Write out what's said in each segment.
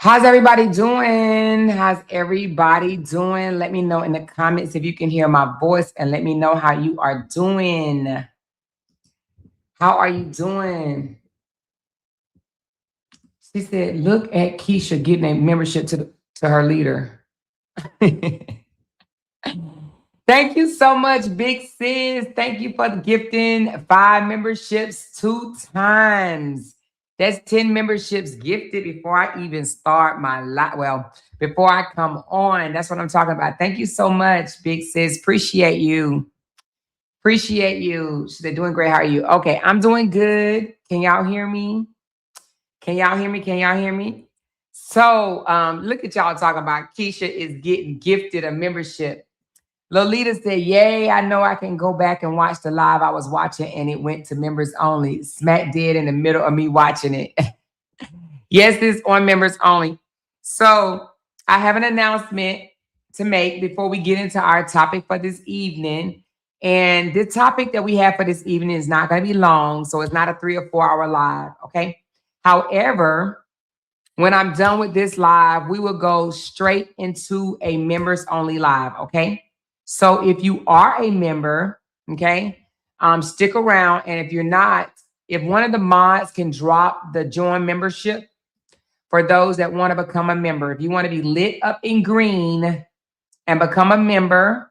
How's everybody doing? How's everybody doing? Let me know in the comments if you can hear my voice and let me know how you are doing. How are you doing? She said, look at Keisha getting a membership to her leader. Thank you so much, Big Sis. Thank you for gifting 5 memberships 2 times. That's 10 memberships gifted before I even start my life. Well, before I come on. That's what I'm talking about. Thank you so much, Big Sis. Appreciate you. Appreciate you. They're doing great. How are you? Okay, I'm doing good. Can y'all hear me? Can y'all hear me? Can y'all hear me? So look at y'all talking about Keisha is getting gifted a membership. Lolita said, yay, I know I can go back and watch the live I was watching and it went to members only. Smack dead in the middle of me watching it. Yes, it's on members only. So I have an announcement to make before we get into our topic for this evening. And the topic that we have for this evening is not going to be long. So it's not a 3 or 4 hour live. Okay. However, when I'm done with this live, we will go straight into a members only live. Okay. So if you are a member, okay, stick around. And if you're not, if one of the mods can drop the join membership for those that want to become a member, if you want to be lit up in green and become a member,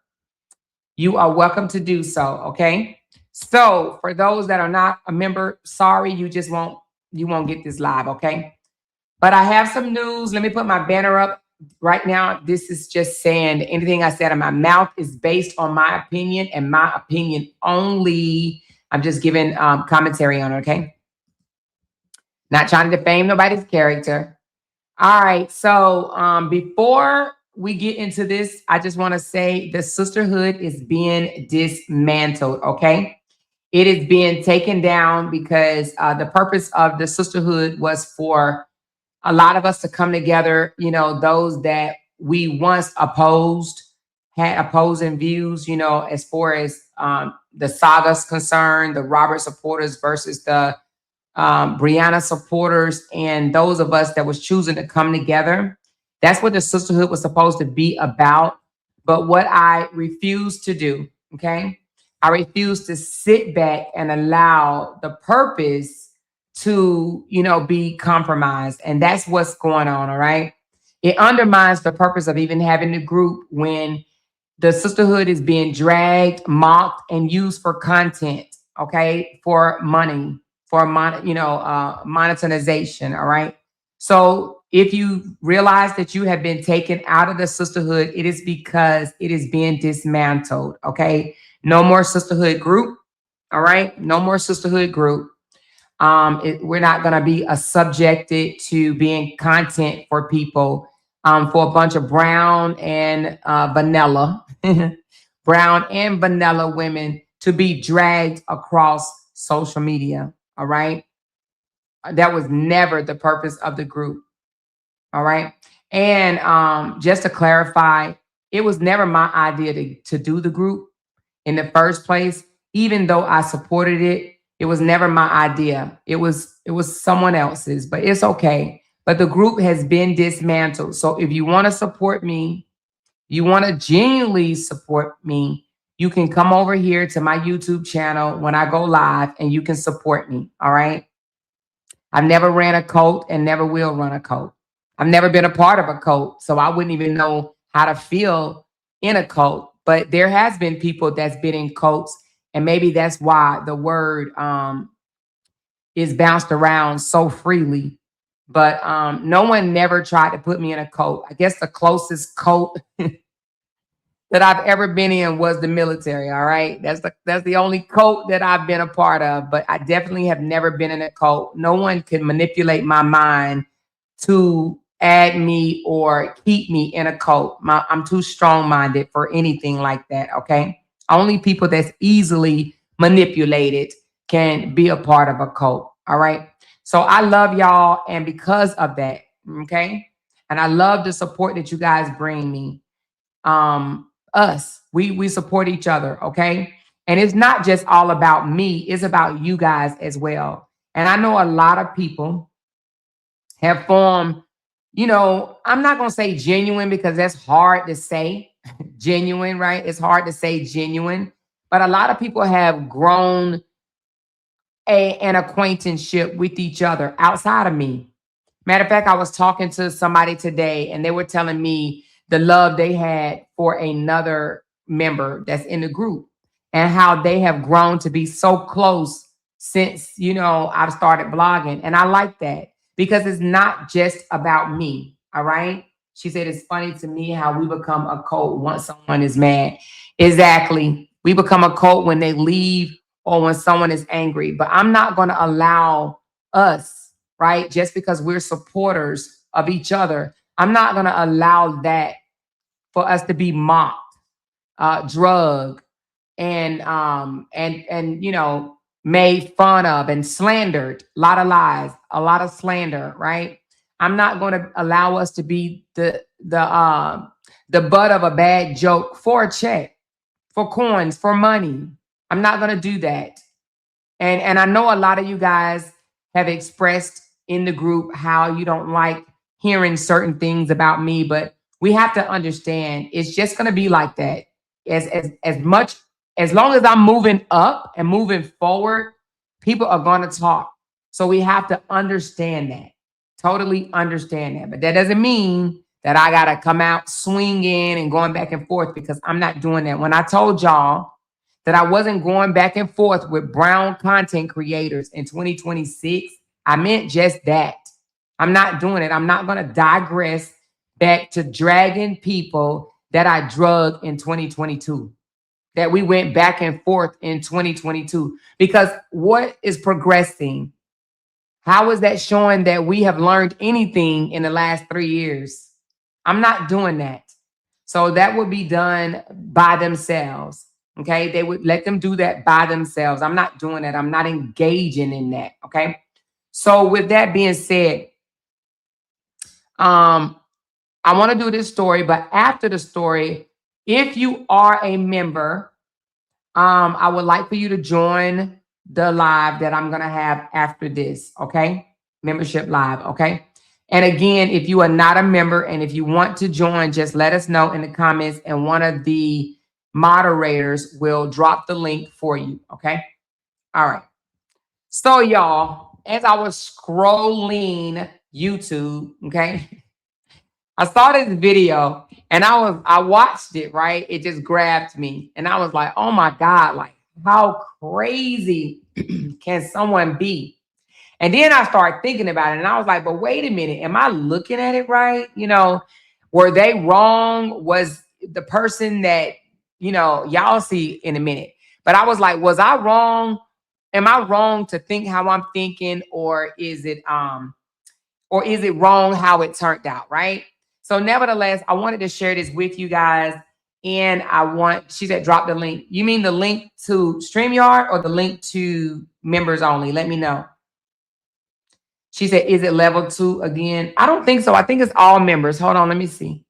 you are welcome to do so. Okay. So for those that are not a member, sorry, you won't get this live. Okay. But I have some news. Let me put my banner up. Right now, this is just saying anything I said in my mouth is based on my opinion and my opinion only. I'm just giving commentary on it, okay? Not trying to defame nobody's character. All right, so before we get into this, I just want to say the sisterhood is being dismantled, okay? It is being taken down because the purpose of the sisterhood was for a lot of us to come together, you know, those that we once opposed, had opposing views, you know, as far as the saga's concerned, the Robert supporters versus the Brianna supporters, and those of us that was choosing to come together. That's what the sisterhood was supposed to be about. But what I refuse to do, okay, I refuse to sit back and allow the purpose to, you know, be compromised. And that's what's going on. All right. It undermines the purpose of even having the group when the sisterhood is being dragged, mocked, and used for content. Okay. For money, for monetization. All right. So if you realize that you have been taken out of the sisterhood, it is because it is being dismantled. Okay. No more sisterhood group. All right. No more sisterhood group. We're not going to be subjected to being content for people, for a bunch of brown and vanilla, brown and vanilla women to be dragged across social media. All right. That was never the purpose of the group. All right. And just to clarify, it was never my idea to do the group in the first place, even though I supported it. It was never my idea. It was someone else's, but it's okay. But the group has been dismantled. So if you want to support me, you want to genuinely support me, you can come over here to my YouTube channel when I go live and you can support me. All right. I've never ran a cult and never will run a cult. I've never been a part of a cult, so I wouldn't even know how to feel in a cult. But there has been people that's been in cults, and maybe that's why the word is bounced around so freely. But no one never tried to put me in a cult. I guess the closest cult that I've ever been in was the military. All right. That's the only cult that I've been a part of. But I definitely have never been in a cult. No one can manipulate my mind to add me or keep me in a cult. I'm too strong-minded for anything like that. Okay. Only people that's easily manipulated can be a part of a cult. All right. So I love y'all. And because of that, okay. And I love the support that you guys bring me. We support each other, okay? And it's not just all about me, it's about you guys as well. And I know a lot of people have formed you know, I'm not going to say genuine because that's hard to say. Genuine, right? It's hard to say genuine. But a lot of people have grown an acquaintanceship with each other outside of me. Matter of fact, I was talking to somebody today and they were telling me the love they had for another member that's in the group and how they have grown to be so close since, you know, I've started blogging. And I like that because it's not just about me. All right. She said it's funny to me how we become a cult once someone is mad. Exactly. We become a cult when they leave or when someone is angry. But I'm not going to allow us, right? Just because we're supporters of each other, I'm not going to allow that for us to be mocked, drugged, and you know, made fun of and slandered. A lot of lies, a lot of slander, right? I'm not going to allow us to be the butt of a bad joke for a check, for coins, for money. I'm not going to do that. And I know a lot of you guys have expressed in the group how you don't like hearing certain things about me, but we have to understand it's just going to be like that. As much as long as I'm moving up and moving forward, people are going to talk. So we have to understand that. Totally understand that. But that doesn't mean that I got to come out swinging and going back and forth because I'm not doing that. When I told y'all that I wasn't going back and forth with brown content creators in 2026, I meant just that. I'm not doing it. I'm not going to digress back to dragging people that I drug in 2022, that we went back and forth in 2022. Because what is progressing? How is that showing that we have learned anything in the last 3 years? I'm not doing that. So that would be done by themselves. Okay. They would let them do that by themselves. I'm not doing that. I'm not engaging in that. Okay. So with that being said, I want to do this story, but after the story, if you are a member, I would like for you to join the live that I'm going to have after this. Okay. Membership live. Okay. And again, if you are not a member and if you want to join, just let us know in the comments and one of the moderators will drop the link for you. Okay. All right. So y'all, as I was scrolling YouTube, okay, I saw this video and I watched it, right? It just grabbed me. And I was like, oh my God, like how crazy can someone be? And then I started thinking about it and I was like, but wait a minute, am I looking at it right? You know, were they wrong? Was the person that, you know, y'all see in a minute. But I was like, was I wrong? Am I wrong to think how I'm thinking, or is it wrong how it turned out, right? So nevertheless, I wanted to share this with you guys. And she said, drop the link. You mean the link to StreamYard or the link to members only? Let me know. She said, is it level 2 again? I don't think so. I think it's all members. Hold on, let me see.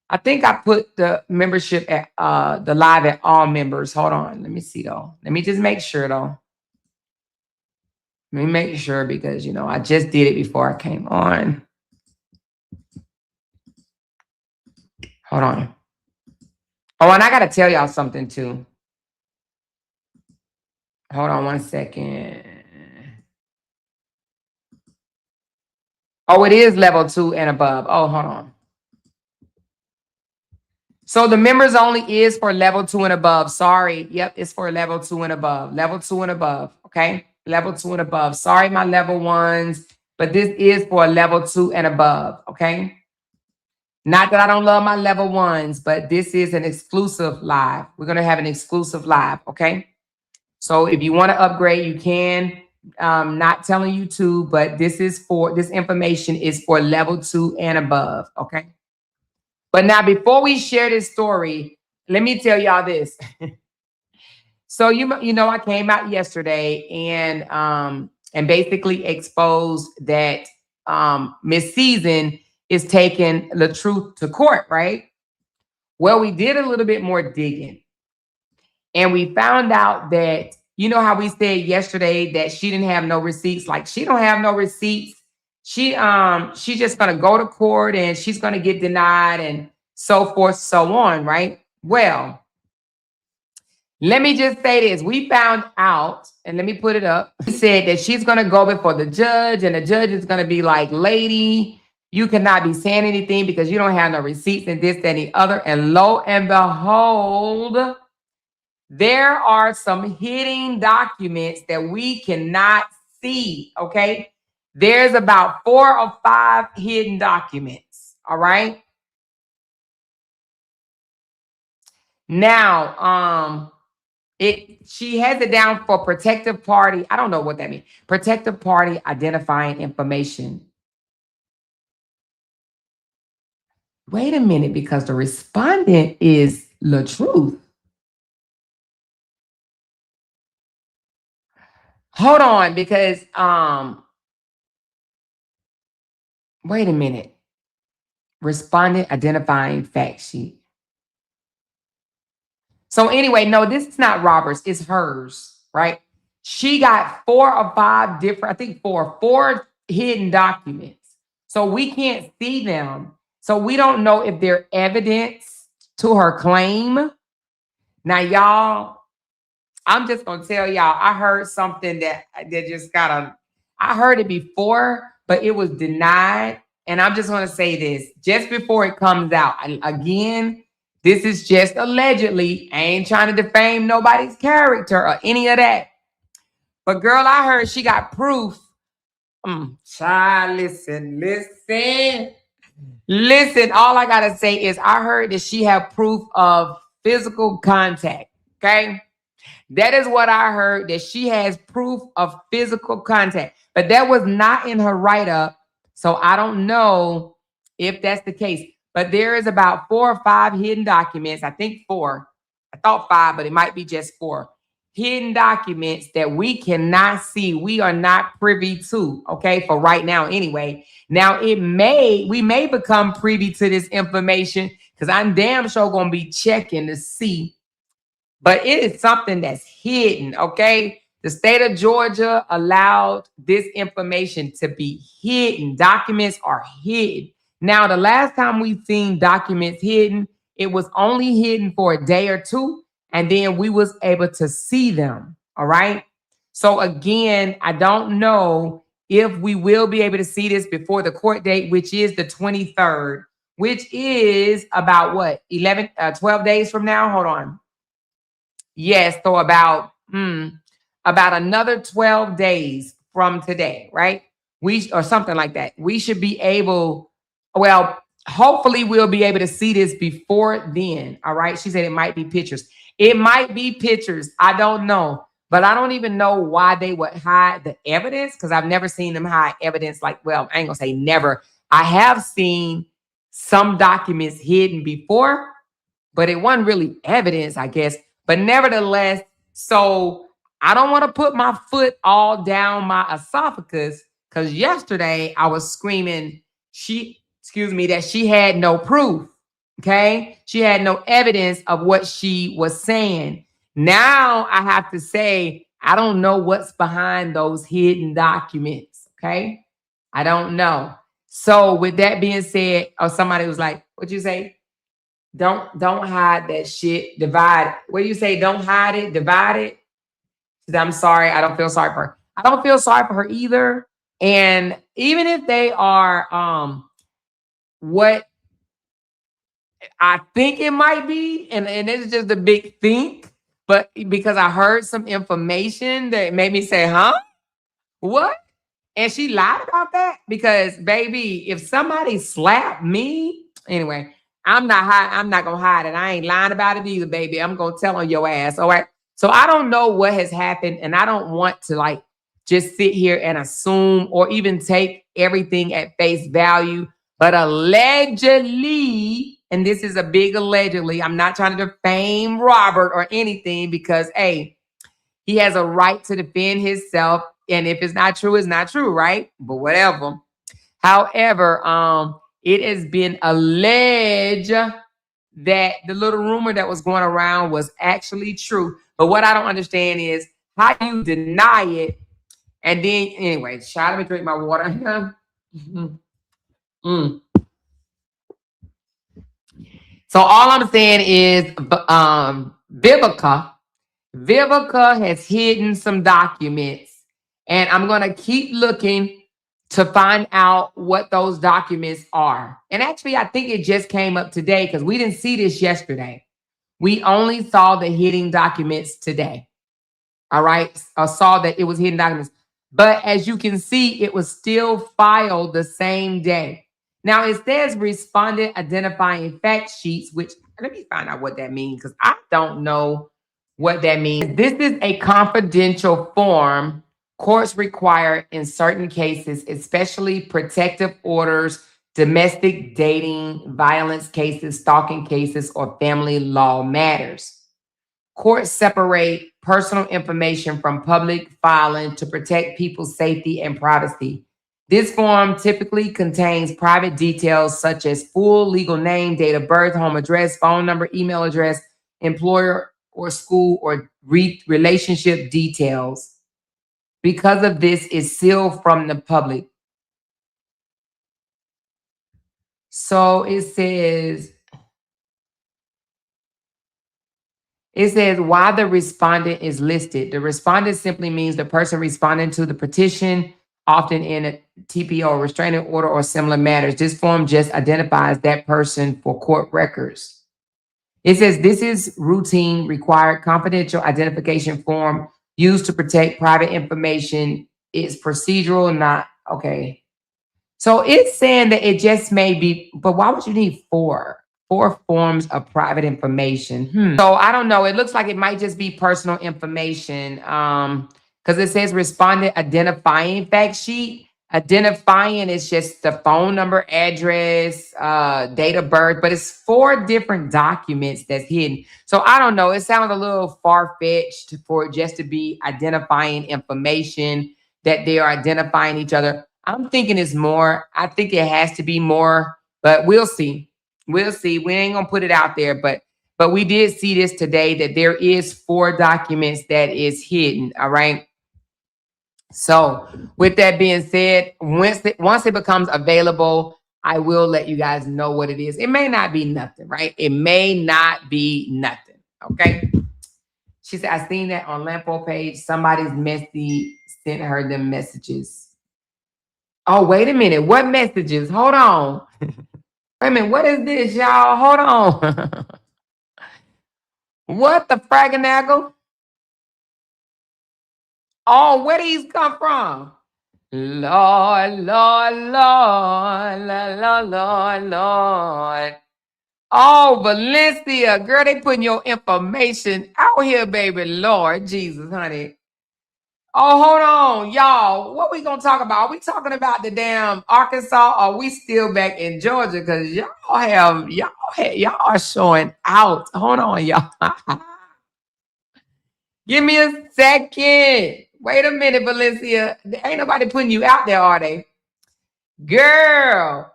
I think I put the membership at the live at all members. Hold on. Let me see though. Let me just make sure though. Let me make sure because, you know, I just did it before I came on. Hold on. Oh, and I got to tell y'all something too. Hold on one second. Oh, it is level 2 and above. Oh, hold on. So the members only is for level 2 and above. Sorry. Yep, it's for level 2 and above. Level 2 and above. Okay. Level 2 and above. Sorry, my level 1s, but this is for level 2 and above. Okay. Not that I don't love my level 1s, but this is an exclusive live. We're going to have an exclusive live. Okay. So if you want to upgrade, you can. Not telling you to, but this information is for level 2 and above. Okay. But now, before we share this story, let me tell y'all this. So you know, I came out yesterday and basically exposed that Miss Season is taking the truth to court, right? Well, we did a little bit more digging, and we found out that, you know how we said yesterday that she didn't have no receipts, like she don't have no receipts. she's just gonna go to court and she's gonna get denied and so forth, so on, right? Well, let me just say this. We found out, and let me put it up. He said that she's going to go before the judge, and the judge is going to be like, lady, you cannot be saying anything because you don't have no receipts and this, that, and the other. And lo and behold, there are some hidden documents that we cannot see, okay? There's about 4 or 5 hidden documents, all right? Now, she has it down for protective party. I don't know what that means. Protective party identifying information. Wait a minute, because the respondent is LOUDTalkerz. Hold on, because wait a minute. Respondent identifying fact sheet. So anyway, no, this is not Robert's, it's hers, right? She got 4 or 5 different, I think 4 hidden documents. So we can't see them. So we don't know if they're evidence to her claim. Now, y'all, I'm just gonna tell y'all, I heard something that just I heard it before, but it was denied. And I'm just gonna say this, just before it comes out, again, this is just allegedly. I ain't trying to defame nobody's character or any of that. But girl, I heard she got proof. Child, listen. All I gotta say is I heard that she had proof of physical contact. Okay. That is what I heard, that she has proof of physical contact. But that was not in her write-up. So I don't know if that's the case. But there is about 4 or 5 hidden documents. I think 4. I thought 5, but it might be just 4. Hidden documents that we cannot see. We are not privy to, okay, for right now anyway. Now, we may become privy to this information because I'm damn sure going to be checking to see. But it is something that's hidden, okay? The state of Georgia allowed this information to be hidden. Documents are hidden. Now, the last time we've seen documents hidden, it was only hidden for a day or 2, and then we was able to see them, all right? So again, I don't know if we will be able to see this before the court date, which is the 23rd, which is about what, 12 days from now? Hold on. Yes, so about another 12 days from today, right? Or something like that. We should be able, well, hopefully we'll be able to see this before then. All right. She said it might be pictures. It might be pictures. I don't know. But I don't even know why they would hide the evidence, because I've never seen them hide evidence. Like, well, I ain't gonna say never. I have seen some documents hidden before, but it wasn't really evidence, I guess. But nevertheless, so I don't want to put my foot all down my esophagus, because yesterday I was screaming that she had no proof. Okay. She had no evidence of what she was saying. Now I have to say, I don't know what's behind those hidden documents. Okay. I don't know. So with that being said, or somebody was like, what'd you say? Don't hide that shit. Divide. What do you say? Don't hide it. Divide it. I'm sorry. I don't feel sorry for her. I don't feel sorry for her either. And even if they are what I think it might be, and it's just a big think, but because I heard some information that made me say, huh? What? And she lied about that? Because baby, if somebody slapped me, anyway, I'm not gonna hide it. I ain't lying about it either, baby. I'm gonna tell on your ass. All right. So I don't know what has happened, and I don't want to like just sit here and assume or even take everything at face value. But allegedly, and this is a big allegedly, I'm not trying to defame Robert or anything, because hey, he has a right to defend himself. And if it's not true, it's not true, right? But whatever. However, it has been alleged that the little rumor that was going around was actually true. But what I don't understand is how you deny it. And then, anyway, let me drink my water. Mm. So all I'm saying is, Vivica has hidden some documents, and I'm gonna keep looking to find out what those documents are. And actually, I think it just came up today because we didn't see this yesterday. We only saw the hidden documents today. All right. I saw that it was hidden documents. But as you can see, it was still filed the same day. Now it says respondent identifying fact sheets, which let me find out what that means because I don't know what that means. This is a confidential form courts require in certain cases, especially protective orders, domestic dating, violence cases, stalking cases, or family law matters. Courts separate personal information from public filing to protect people's safety and privacy. This form typically contains private details such as full legal name, date of birth, home address, phone number, email address, employer or school, or relationship details. Because of this, it's sealed from the public. So it says why the respondent is listed. The respondent simply means the person responding to the petition, often in a TPO, restraining order, or similar matters. This form just identifies that person for court records. It says this is routine, required, confidential identification form used to protect private information. It's procedural, not okay. So it's saying that it just may be, but why would you need four? Four forms of private information. So I don't know. It looks like it might just be personal information. Because it says respondent identifying fact sheet. Identifying is just the phone number, address, date of birth, but it's four different documents that's hidden. So I don't know. It sounds a little far-fetched for it just to be identifying information that they are identifying each other. I'm thinking it's more. I think it has to be more, but we'll see. We'll see. We ain't gonna put it out there, but we did see this today that there is four documents that is hidden. All right. So with that being said, once it becomes available, I will let you guys know what it is. It may not be nothing, right? It may not be nothing. Okay. She said, I seen that on Lampo page. Somebody's messy sent her them messages. Oh, wait a minute. What messages? Hold on. Wait a minute. What is this, y'all? Hold on. What the fraganagle? Oh, where these come from? Lord, Lord, Lord, Lord, Lord, Lord. Oh, Valencia, girl, they putting your information out here, baby. Lord Jesus, honey. Oh, hold on, y'all. What we gonna talk about? Are we talking about the damn Arkansas? Or are we still back in Georgia? Because y'all are showing out. Hold on, y'all. Give me a second. Wait a minute, Valencia. Ain't nobody putting you out there, are they? Girl,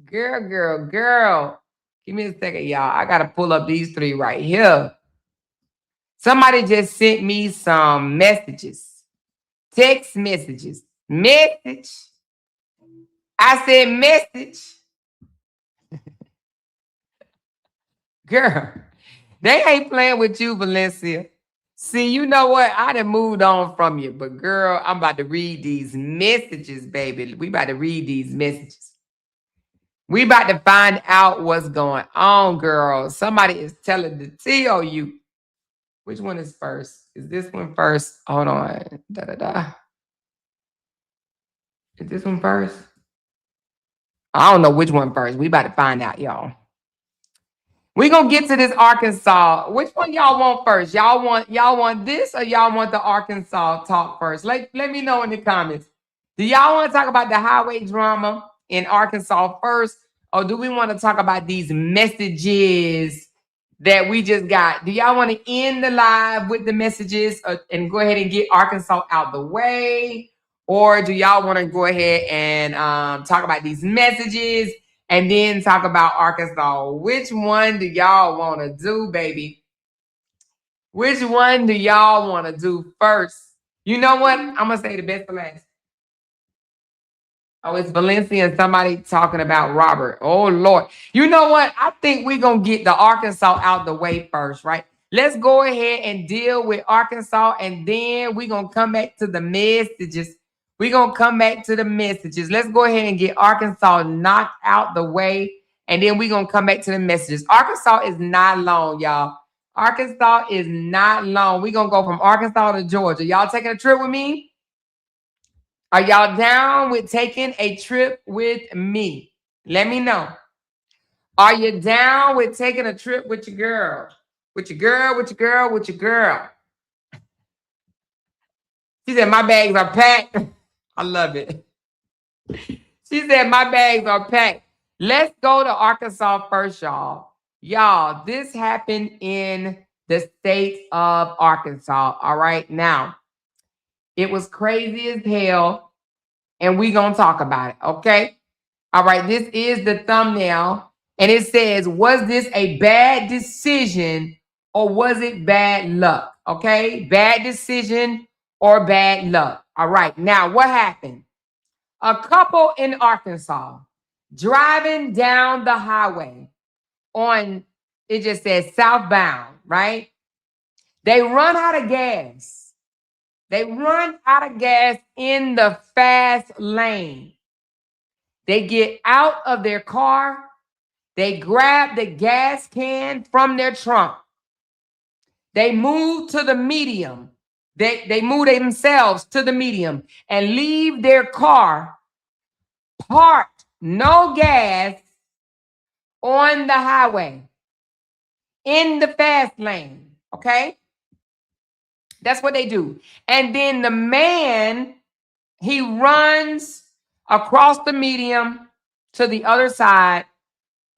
girl. Give me a second, y'all. I gotta pull up these three right here. Somebody just sent me some messages, text messages. Message. I said message. Girl, they ain't playing with you, Valencia. See, you know what? I done moved on from you, but girl, I'm about to read these messages, baby. We about to read these messages. We about to find out what's going on, girl. Somebody is telling the TOU. Which one is first? Is this one first? Hold on. Da da da. Is this one first? I don't know which one first. We about to find out, y'all. We gonna get to this Arkansas. Which one y'all want first? Y'all want this or y'all want the Arkansas talk first? Let me know in the comments. Do y'all want to talk about the highway drama in Arkansas first, or do we want to talk about these messages that we just got? Do y'all want to end the live with the messages and go ahead and get Arkansas out the way, or do y'all want to go ahead and talk about these messages and then talk about Arkansas? Which one do y'all want to do, baby? Which one do y'all want to do first? You know what? I'm going to say the best for last. Oh, it's Valencia and somebody talking about Robert. Oh, Lord. You know what? I think we're going to get the Arkansas out the way first, right? Let's go ahead and deal with Arkansas, and then we're going to come back to the messages. We're going to come back to the messages. Let's go ahead and get Arkansas knocked out the way, and then we're going to come back to the messages. Arkansas is not long, y'all. Arkansas is not long. We're going to go from Arkansas to Georgia. Y'all taking a trip with me? Are y'all down with taking a trip with me? Let me know. Are you down with taking a trip with your girl? With your girl, with your girl, with your girl. She said, my bags are packed. I love it. She said, my bags are packed. Let's go to Arkansas first, y'all. Y'all, this happened in the state of Arkansas. All right. Now, it was crazy as hell. And we're going to talk about it, okay? All right, this is the thumbnail. And it says, was this a bad decision or was it bad luck? Okay, bad decision or bad luck. All right, now what happened? A couple in Arkansas driving down the highway on, it just says southbound, right? They run out of gas. They run out of gas in the fast lane. They get out of their car. They grab the gas can from their trunk. They move to the medium. They move themselves to the medium and leave their car parked, no gas, on the highway in the fast lane. Okay? That's what they do. And then the man, he runs across the medium to the other side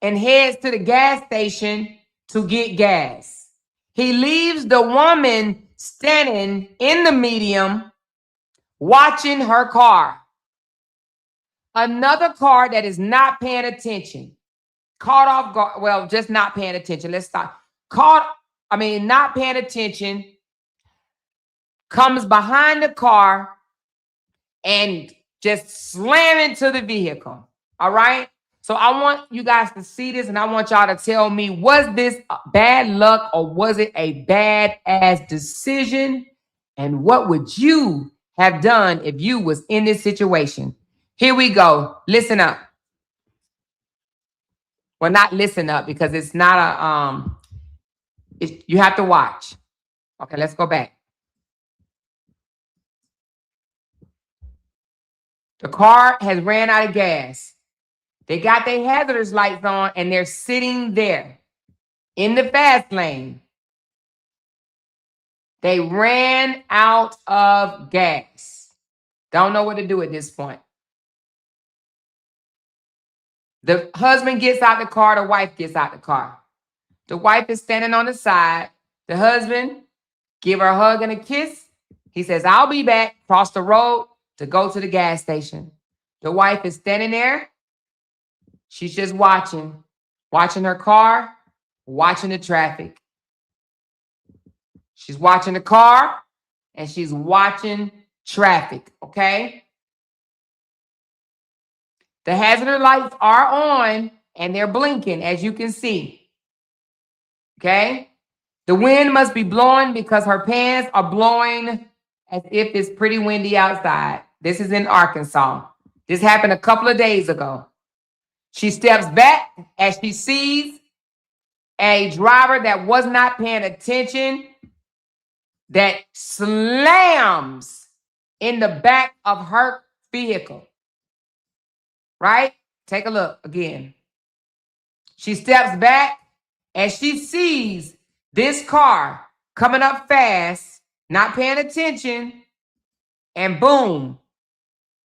and heads to the gas station to get gas. He leaves the woman standing in the medium watching her car. Another car that is not paying attention. Caught off guard. Well, just not paying attention. Let's stop. Not paying attention. Comes behind the car and just slam into the vehicle. All right? So I want you guys to see this, and I want y'all to tell me, was this bad luck or was it a bad-ass decision? And what would you have done if you was in this situation? Here we go. Listen up. Well, not listen up because it's not you have to watch. Okay, let's go back. The car has ran out of gas. They got their hazardous lights on and they're sitting there in the fast lane. They ran out of gas. Don't know what to do at this point. The husband gets out the car. The wife gets out the car. The wife is standing on the side. The husband give her a hug and a kiss. He says, I'll be back. Cross the road to go to the gas station. The wife is standing there. She's just watching her car, watching the traffic. She's watching the car and she's watching traffic, okay? The hazard lights are on and they're blinking, as you can see, okay? The wind must be blowing because her pants are blowing as if it's pretty windy outside. This is in Arkansas. This happened a couple of days ago. She steps back as she sees a driver that was not paying attention that slams in the back of her vehicle. Right? Take a look again. She steps back and she sees this car coming up fast, not paying attention, and boom.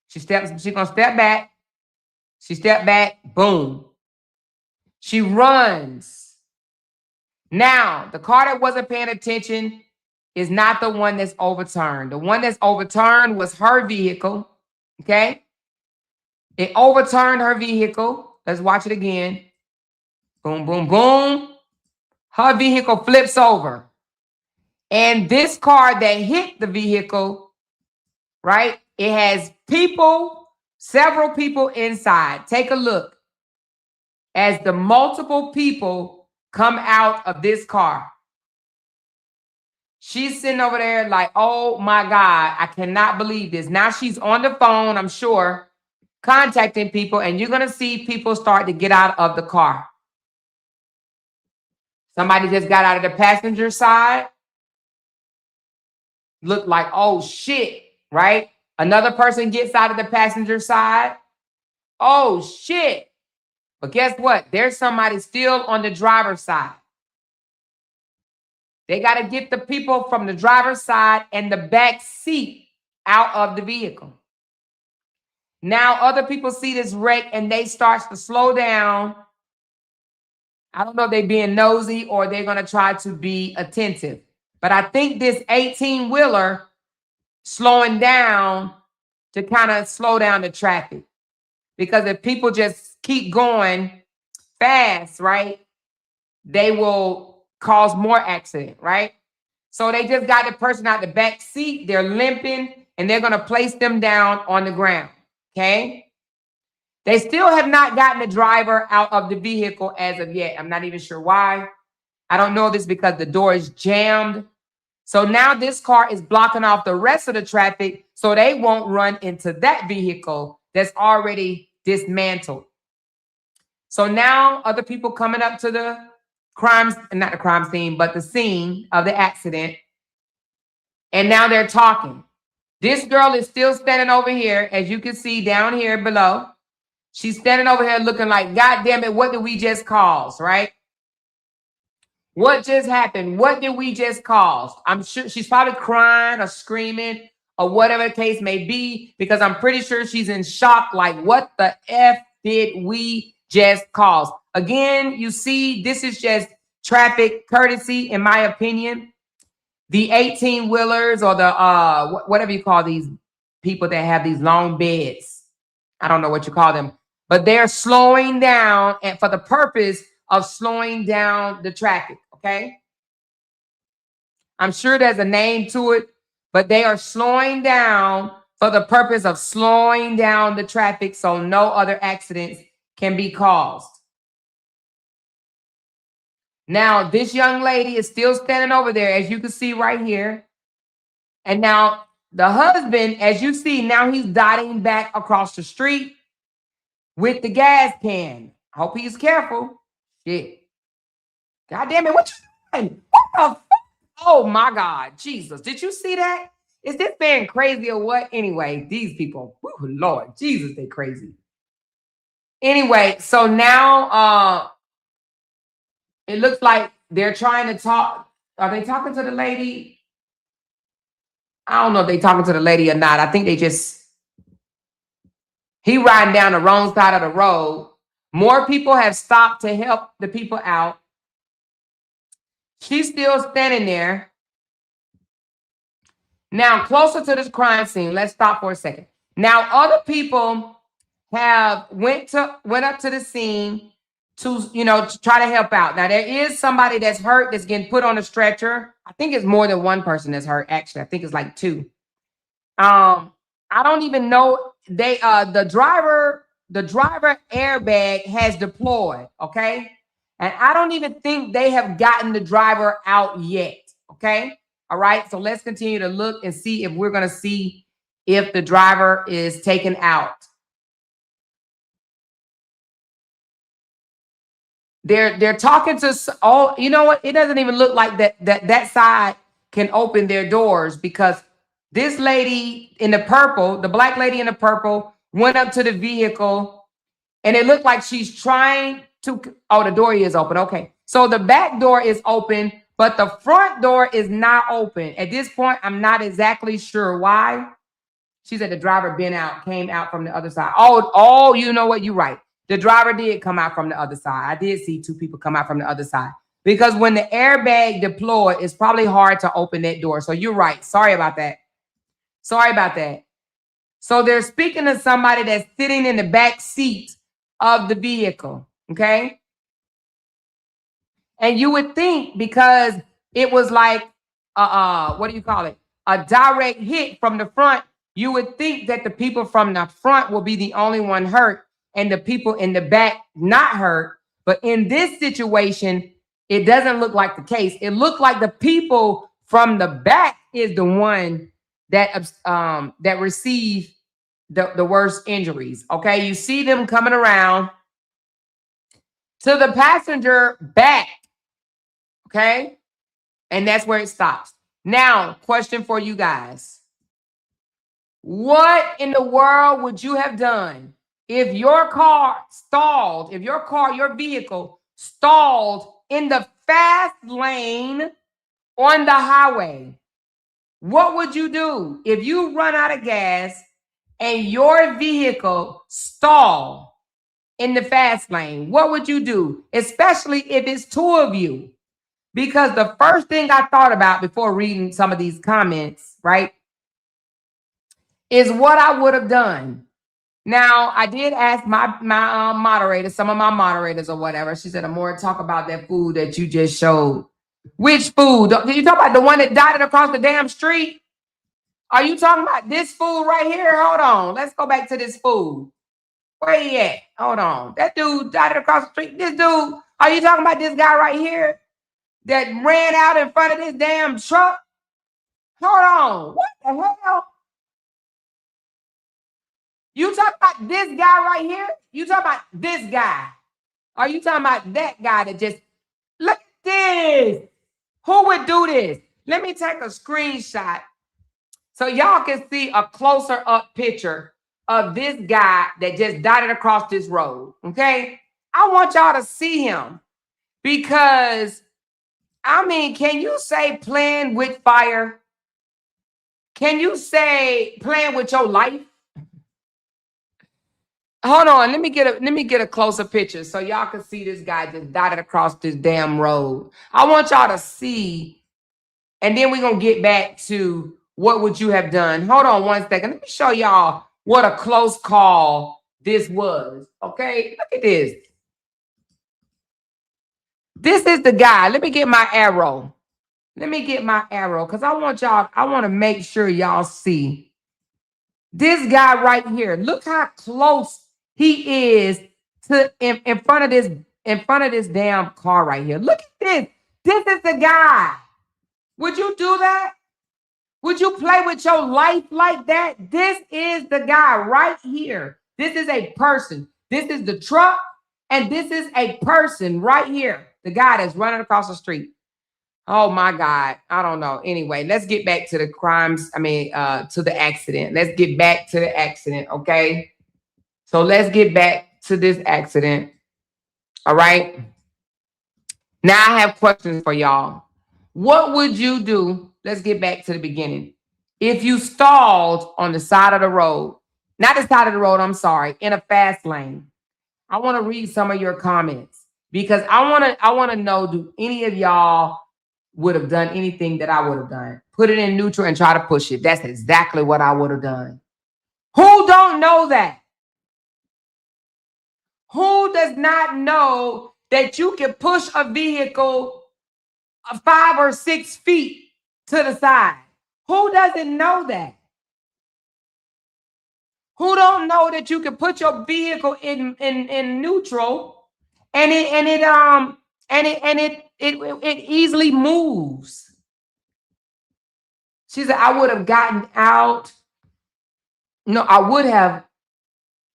She's gonna step back. She stepped back, boom. She runs. Now, the car that wasn't paying attention is not the one that's overturned. The one that's overturned was her vehicle, okay? It overturned her vehicle. Let's watch it again. Boom, boom, boom. Her vehicle flips over. And this car that hit the vehicle, right, it has people Several people inside. Take a look as the multiple people come out of this car. She's sitting over there like, oh my God, I cannot believe this. Now she's on the phone, I'm sure, contacting people, and you're going to see people start to get out of the car. Somebody just got out of the passenger side. Looked like, oh shit, right? Another person gets out of the passenger side. Oh shit. But guess what? There's somebody still on the driver's side. They got to get the people from the driver's side and the back seat out of the vehicle. Now other people see this wreck and they start to slow down. I don't know if they're being nosy or they're going to try to be attentive. But I think this 18-wheeler slowing down to kind of slow down the traffic. Because if people just keep going fast, right, they will cause more accident, right? So they just got the person out the back seat. They're limping, and they're going to place them down on the ground, okay? They still have not gotten the driver out of the vehicle as of yet. I'm not even sure why. I don't know if it's because the door is jammed. So now this car is blocking off the rest of the traffic so they won't run into that vehicle that's already dismantled. So now other people coming up to the not the crime scene, but the scene of the accident. And now they're talking. This girl is still standing over here, as you can see down here below. She's standing over here looking like, God damn it, what did we just cause, right? What just happened? What did we just cause? I'm sure she's probably crying or screaming or whatever the case may be, because I'm pretty sure she's in shock, like, what the F did we just cause? Again, you see, this is just traffic courtesy, in my opinion. The 18-wheelers or the whatever you call these people that have these long beds. I don't know what you call them, but they're slowing down and for the purpose of slowing down the traffic, okay? I'm sure there's a name to it, but they are slowing down for the purpose of slowing down the traffic so no other accidents can be caused. Now, this young lady is still standing over there, as you can see right here. And now the husband, as you see, now he's dotting back across the street with the gas can. I hope he's careful. Shit. God damn it, what you doing? What the fuck? Oh my God, Jesus. Did you see that? Is this man crazy or what? Anyway, these people, whew, Lord Jesus, they crazy. Anyway, so now it looks like they're trying to talk. Are they talking to the lady? I don't know if they're talking to the lady or not. I think he riding down the wrong side of the road. More people have stopped to help the people out. She's still standing there. Now, closer to this crime scene, let's stop for a second. Now, other people have went up to the scene to, to try to help out. Now, there is somebody that's hurt that's getting put on a stretcher. I think it's more than one person that's hurt, actually. I think it's like two. I don't even know. The driver airbag has deployed, okay? And I don't even think they have gotten the driver out yet, okay? All right, so let's continue to look and see if we're going to see if the driver is taken out. They're talking to, oh, you know what? It doesn't even look like that side can open their doors, because this lady in the purple, the black lady in the purple, went up to the vehicle, and it looked like she's trying to, oh, the door is open. Okay, so the back door is open, but the front door is not open. At this point, I'm not exactly sure why. She said the driver came out from the other side. Oh, you know what? You're right. The driver did come out from the other side. I did see two people come out from the other side, because when the airbag deployed, it's probably hard to open that door. So you're right. Sorry about that. Sorry about that. So they're speaking to somebody that's sitting in the back seat of the vehicle, okay? And you would think, because it was like, what do you call it? A direct hit from the front, you would think that the people from the front will be the only one hurt and the people in the back not hurt. But in this situation, it doesn't look like the case. It looked like the people from the back is the one that receive the worst injuries. Okay, you see them coming around to the passenger back. Okay, and that's where it stops. Now, question for you guys. What in the world would you have done if your car stalled, if your vehicle stalled in the fast lane on the highway? What would you do if you run out of gas and your vehicle stalled in the fast lane? What would you do? Especially if it's two of you. Because the first thing I thought about before reading some of these comments, right, is what I would have done. Now, I did ask my moderators, some of my moderators or whatever. She said, Amora, talk about that food that you just showed. Which food? Did you talk about the one that dotted across the damn street? Are you talking about this food right here? Hold on. Let's go back to this food. Where he at? Hold on. That dude dotted across the street. This dude, are you talking about this guy right here that ran out in front of this damn truck? Hold on. What the hell? You talking about this guy right here? You talking about this guy? Are you talking about that guy that just, look at this? Who would do this? Let me take a screenshot so y'all can see a closer up picture of this guy that just dotted across this road, okay? I want y'all to see him because, I mean, can you say playing with fire? Can you say playing with your life? Hold on, let me get a closer picture so y'all can see this guy just dotted across this damn road. I want y'all to see, and then we're gonna get back to what would you have done. Hold on one second. Let me show y'all what a close call this was. Okay, look at this. This is the guy. Let me get my arrow. Let me get my arrow because I want to make sure y'all see this guy right here. Look how close he is to in front of this damn car right here. Look at this. This is the guy. Would you do that? Would you play with your life like that? This is the guy right here. This is a person. This is the truck, and this is a person right here. The guy that's running across the street. Oh my God. I don't know. Anyway, let's get back to the crimes. To the accident. Let's get back to the accident. Okay. So let's get back to this accident. All right. Now I have questions for y'all. What would you do? Let's get back to the beginning. If you stalled on the side of the road, not the side of the road, I'm sorry, in a fast lane. I want to read some of your comments because I want to know, do any of y'all would have done anything that I would have done? Put it in neutral and try to push it. That's exactly what I would have done. Who don't know that? Who does not know that you can push a vehicle 5 or 6 feet to the side? Who doesn't know that? Who don't know that you can put your vehicle in neutral and it easily moves? She said, I would have gotten out. No, I would have.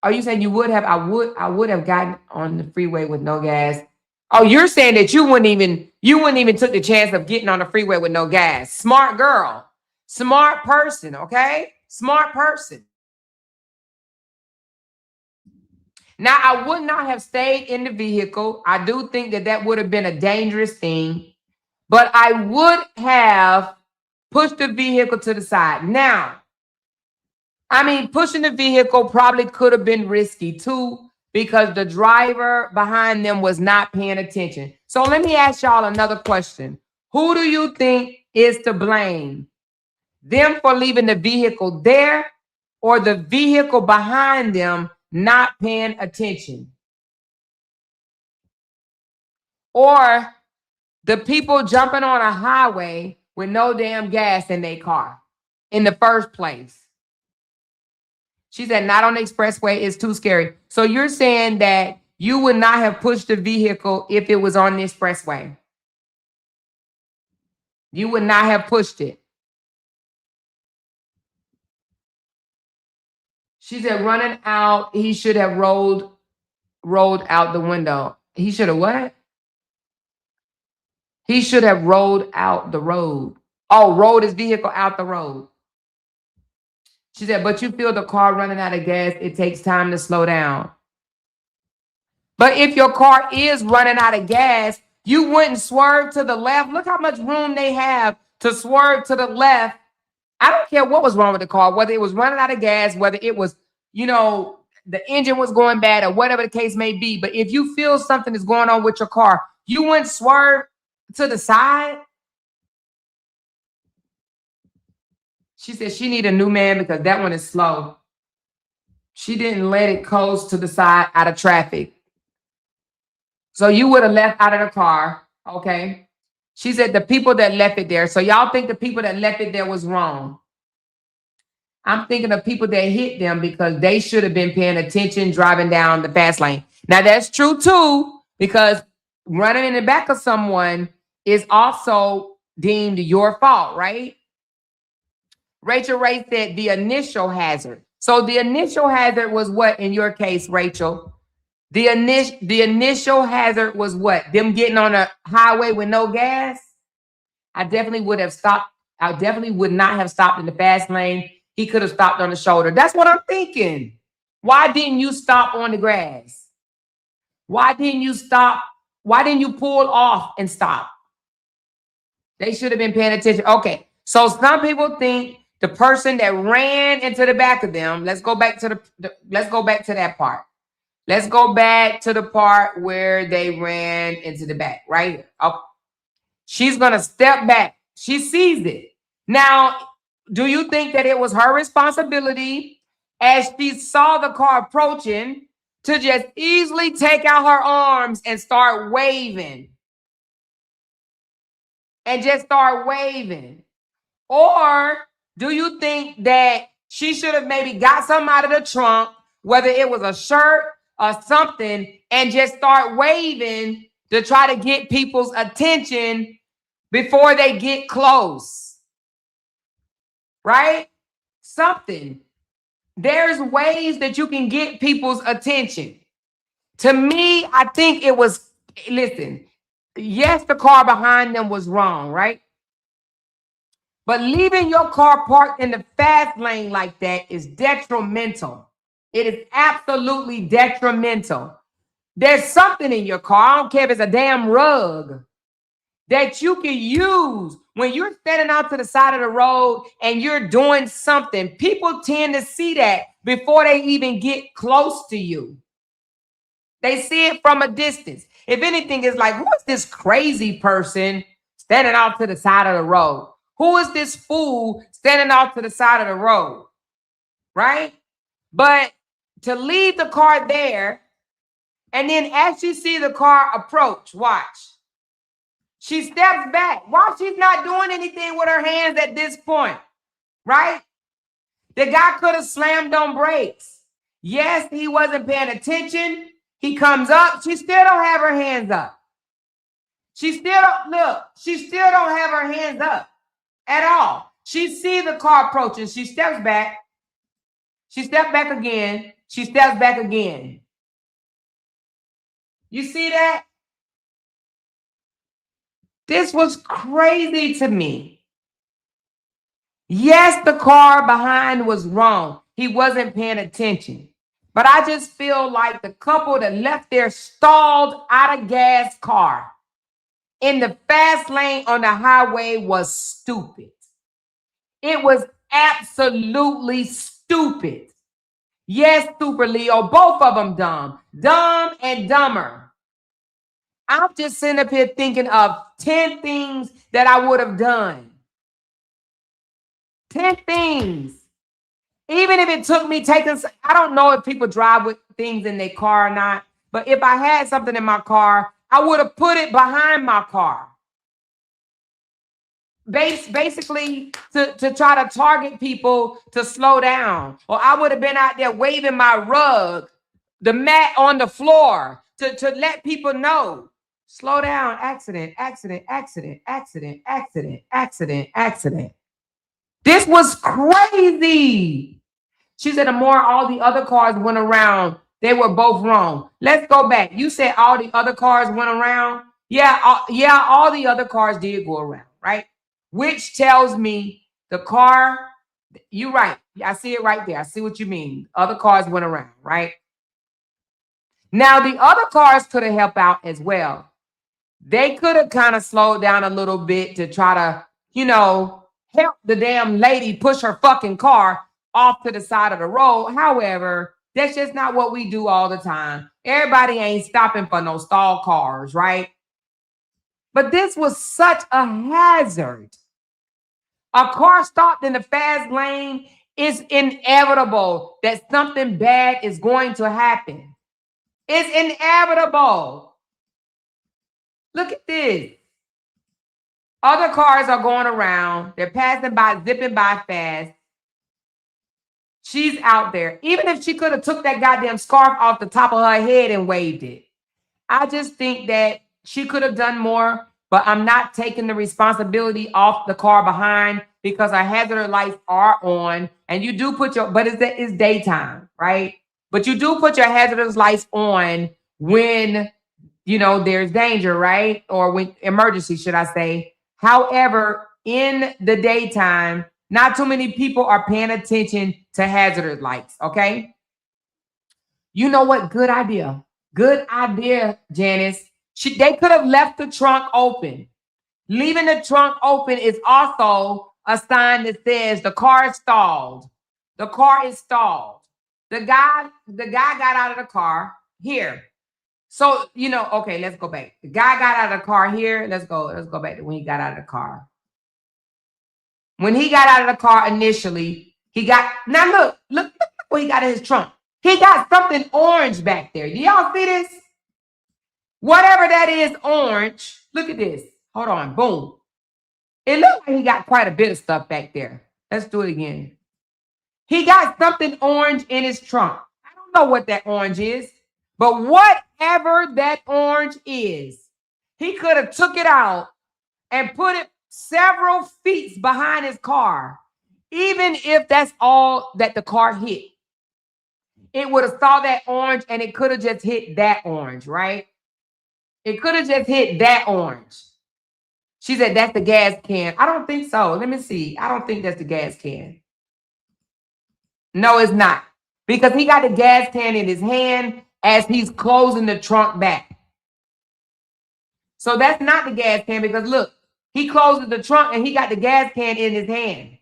Are you saying you would have? I would have gotten on the freeway with no gas. Oh, you're saying that you wouldn't even took the chance of getting on the freeway with no gas. Smart girl. Smart person, okay? Smart person. Now, I would not have stayed in the vehicle. I do think that would have been a dangerous thing, but I would have pushed the vehicle to the side. Now, pushing the vehicle probably could have been risky too because the driver behind them was not paying attention. So let me ask y'all another question. Who do you think is to blame? Them for leaving the vehicle there or the vehicle behind them not paying attention? Or the people jumping on a highway with no damn gas in their car in the first place? She said, not on the expressway. It's too scary. So you're saying that you would not have pushed the vehicle if it was on the expressway. You would not have pushed it. She said, running out, he should have rolled out the window. He should have what? He should have rolled out the road. Oh, rolled his vehicle out the road. She said, but you feel the car running out of gas. It takes time to slow down. But if your car is running out of gas, you wouldn't swerve to the left. Look how much room they have to swerve to the left. I don't care what was wrong with the car, whether it was running out of gas, whether it was, the engine was going bad or whatever the case may be. But if you feel something is going on with your car, you wouldn't swerve to the side. She said she need a new man because that one is slow. She didn't let it coast to the side out of traffic. So you would have left out of the car, okay? She said the people that left it there. So y'all think the people that left it there was wrong. I'm thinking of people that hit them because they should have been paying attention driving down the fast lane. Now that's true too, because running in the back of someone is also deemed your fault, right? Rachel Ray said the initial hazard. So the initial hazard was what in your case, Rachel? The initial hazard was what? Them getting on a highway with no gas? I definitely would have stopped. I definitely would not have stopped in the fast lane. He could have stopped on the shoulder. That's what I'm thinking. Why didn't you stop on the grass? Why didn't you stop? Why didn't you pull off and stop? They should have been paying attention. Okay. So some people think the person that ran into the back of them, let's go back to let's go back to that part. Let's go back to the part where they ran into the back, right here. Okay. She's going to step back. She sees it. Now, do you think that it was her responsibility as she saw the car approaching to just easily take out her arms and start waving? And just start waving? Or do you think that she should have maybe got something out of the trunk, whether it was a shirt or something, and just start waving to try to get people's attention before they get close? Right? Something. There's ways that you can get people's attention. To me, I think it was, listen, yes, the car behind them was wrong, right? But leaving your car parked in the fast lane like that is detrimental. It is absolutely detrimental. There's something in your car, I don't care if it's a damn rug, that you can use when you're standing out to the side of the road and you're doing something. People tend to see that before they even get close to you. They see it from a distance. If anything, it's like, who is this crazy person standing out to the side of the road? Who is this fool standing out to the side of the road? Right? But to leave the car there, and then as you see the car approach, watch. She steps back while she's not doing anything with her hands at this point, right? The guy could have slammed on brakes. Yes, he wasn't paying attention. He comes up. She still don't have her hands up. She still don't, look, she still don't have her hands up at all. She sees the car approaching. She steps back. She steps back again. She steps back again. You see that? This was crazy to me. Yes, the car behind was wrong. He wasn't paying attention. But I just feel like the couple that left their stalled out of gas car in the fast lane on the highway was stupid. It was absolutely stupid. Yes, Super Leo, both of them dumb. Dumb and dumber. I'm just sitting up here thinking of 10 things that I would have done. 10 things. Even if it took me taking, I don't know if people drive with things in their car or not, but if I had something in my car, I would have put it behind my car. basically to try to target people to slow down. Or I would have been out there waving my rug, the mat on the floor to let people know. Slow down, accident, accident, accident, accident, accident, accident, accident. This was crazy. She said the more all the other cars went around, they were both wrong. Let's go back. You said all the other cars went around. Yeah, all the other cars did go around, right? Which tells me the car, you're right. I see it right there. I see what you mean. Other cars went around, right? Now, the other cars could have helped out as well. They could have kind of slowed down a little bit to try to, help the damn lady push her fucking car off to the side of the road. However, that's just not what we do all the time. Everybody ain't stopping for no stalled cars, right? But this was such a hazard. A car stopped in the fast lane. It's inevitable that something bad is going to happen. It's inevitable. Look at this. Other cars are going around. They're passing by, zipping by fast. She's out there. Even if she could have took that goddamn scarf off the top of her head and waved it. I just think that she could have done more, but I'm not taking the responsibility off the car behind because our hazard lights are on. And you do put your, but it's daytime, right? But you do put your hazardous lights on when, there's danger, right? Or when emergency, should I say. However, in the daytime, not too many people are paying attention to hazardous lights, okay? You know what? Good idea. Good idea, Janice. They could have left the trunk open. Leaving the trunk open is also a sign that says the car is stalled. The car is stalled. The guy got out of the car here. So, okay, let's go back. The guy got out of the car here. Let's go back to when he got out of the car. When he got out of the car initially, now look what he got in his trunk. He got something orange back there. Do y'all see this? Whatever that is, orange. Look at this. Hold on. Boom. It looks like he got quite a bit of stuff back there. Let's do it again. He got something orange in his trunk. I don't know what that orange is, but whatever that orange is, he could have took it out and put it several feet behind his car, even if that's all that the car hit. It would have saw that orange and it could have just hit that orange, right? It could have just hit that orange. She said, that's the gas can. I don't think so. Let me see. I don't think that's the gas can. No, it's not. Because he got the gas can in his hand as he's closing the trunk back. So that's not the gas can because look, he closes the trunk and he got the gas can in his hand.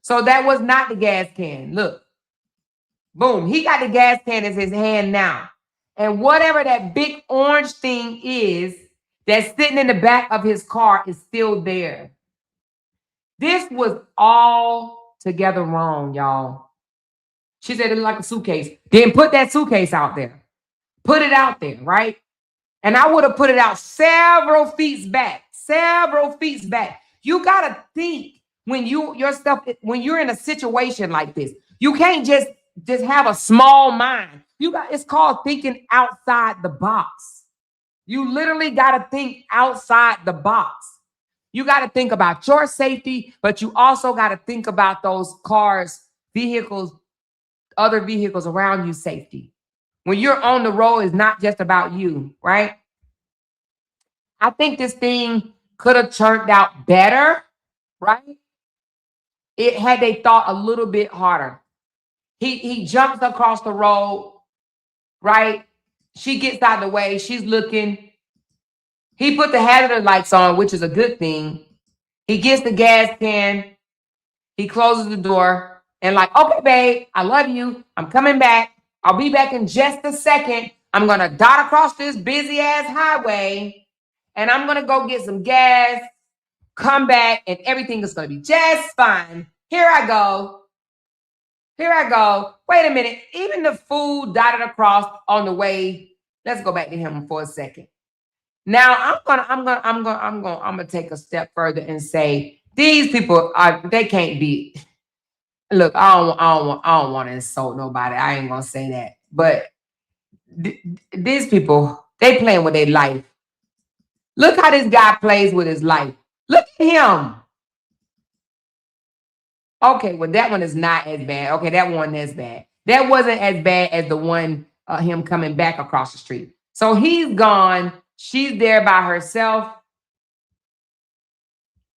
So that was not the gas can. Look. Boom. He got the gas can in his hand now. And whatever that big orange thing is that's sitting in the back of his car is still there. This was all together wrong, y'all. She said it looked like a suitcase. Then put that suitcase out there. Put it out there, right? And I would have put it out several feet back. You got to think when you're in a situation like this. You can't just have a small mind. It's called thinking outside the box. You literally got to think outside the box. You got to think about your safety, but you also got to think about those cars, vehicles, other vehicles around you safety. When you're on the road, it's not just about you, right? I think this thing could have turned out better, right? It had they thought a little bit harder. He jumps across the road, right? She gets out of the way. She's looking. He put the hazard lights on, which is a good thing. He gets the gas can. He closes the door and like, okay, babe, I love you. I'm coming back. I'll be back in just a second. I'm going to dot across this busy ass highway and I'm going to go get some gas, come back, and everything is going to be just fine. Here I go. Wait a minute. Even the food dotted across on the way. Let's go back to him for a second. Now I'm gonna take a step further and say These people they can't be. Look, I don't want to insult nobody. I ain't gonna say that. But these people, they playing with their life. Look how this guy plays with his life. Look at him. Okay, well, that one is not as bad. Okay, that one is bad. That wasn't as bad as the one, him coming back across the street. So he's gone. She's there by herself.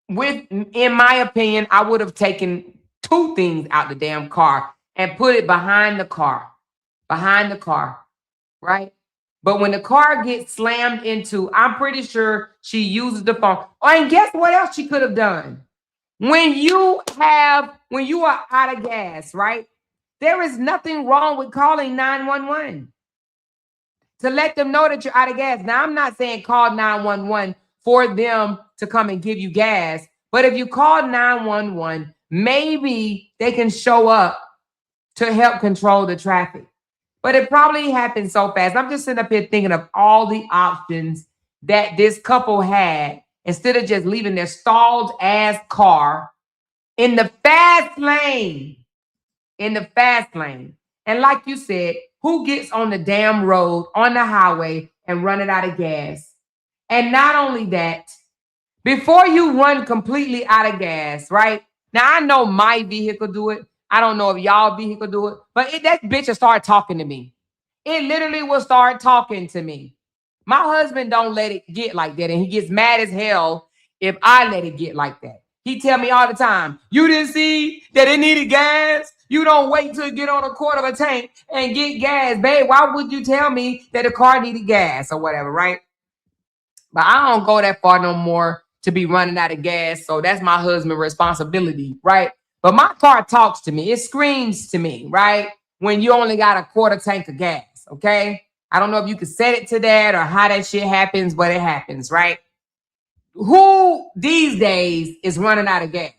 In my opinion, I would have taken two things out the damn car and put it behind the car. Behind the car, right? But when the car gets slammed into, I'm pretty sure she uses the phone. Oh, and guess what else she could have done? When you are out of gas, right? There is nothing wrong with calling 911 to let them know that you're out of gas. Now, I'm not saying call 911 for them to come and give you gas, but if you call 911, maybe they can show up to help control the traffic. But it probably happened so fast. I'm just sitting up here thinking of all the options that this couple had instead of just leaving their stalled ass car in the fast lane. In the fast lane. And like you said, who gets on the damn road, on the highway, and running out of gas? And not only that, before you run completely out of gas, right? Now, I know my vehicle do it. I don't know if y'all vehicle do it, but that bitch will start talking to me. It literally will start talking to me. My husband don't let it get like that, and he gets mad as hell if I let it get like that. He tell me all the time, you didn't see that it needed gas? You don't wait till it get on a quarter of a tank and get gas. Babe, why would you tell me that the car needed gas or whatever, right? But I don't go that far no more to be running out of gas. So that's my husband's responsibility, right? But my car talks to me. It screams to me, right? When you only got a quarter tank of gas, okay? I don't know if you can set it to that or how that shit happens, but it happens, right? Who these days is running out of gas?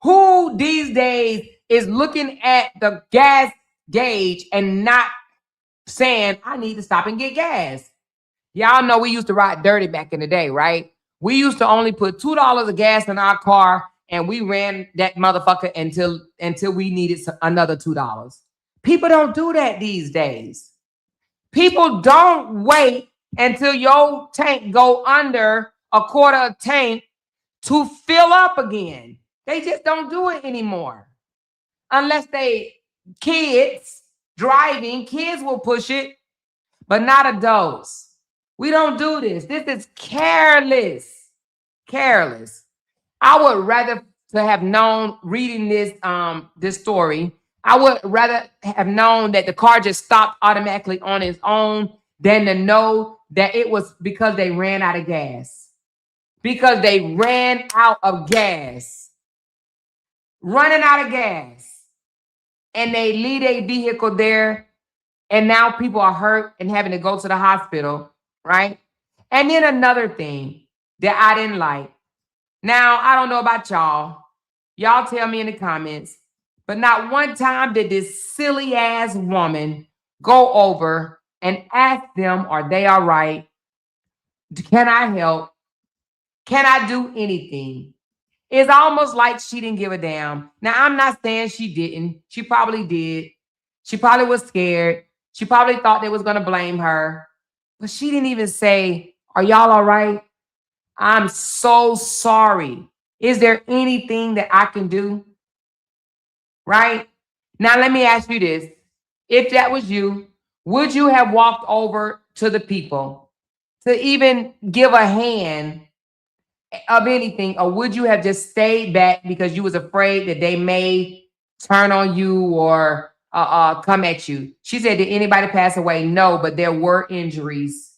Who these days is looking at the gas gauge and not saying, I need to stop and get gas? Y'all know we used to ride dirty back in the day, right? We used to only put $2 of gas in our car, and we ran that motherfucker until we needed another $2. People don't do that these days. People don't wait until your tank go under a quarter tank to fill up again. They just don't do it anymore. Unless kids driving, kids will push it, but not adults. We don't do this. This is careless. Careless. I would rather to have known reading this story. I would rather have known that the car just stopped automatically on its own than to know that it was because they ran out of gas. Because they ran out of gas. Running out of gas. And they leave a vehicle there. And now people are hurt and having to go to the hospital, right? And then another thing that I didn't like. Now, I don't know about y'all. Y'all tell me in the comments. But not one time did this silly ass woman go over and ask them, are they all right? Can I help? Can I do anything? It's almost like she didn't give a damn. Now, I'm not saying she didn't. She probably did. She probably was scared. She probably thought they was going to blame her. But she didn't even say, are y'all all right? I'm so sorry. Is there anything that I can do? Right? Now, let me ask you this. If that was you, would you have walked over to the people to even give a hand of anything? Or would you have just stayed back because you was afraid that they may turn on you or come at you? She said, did anybody pass away? No, but there were injuries.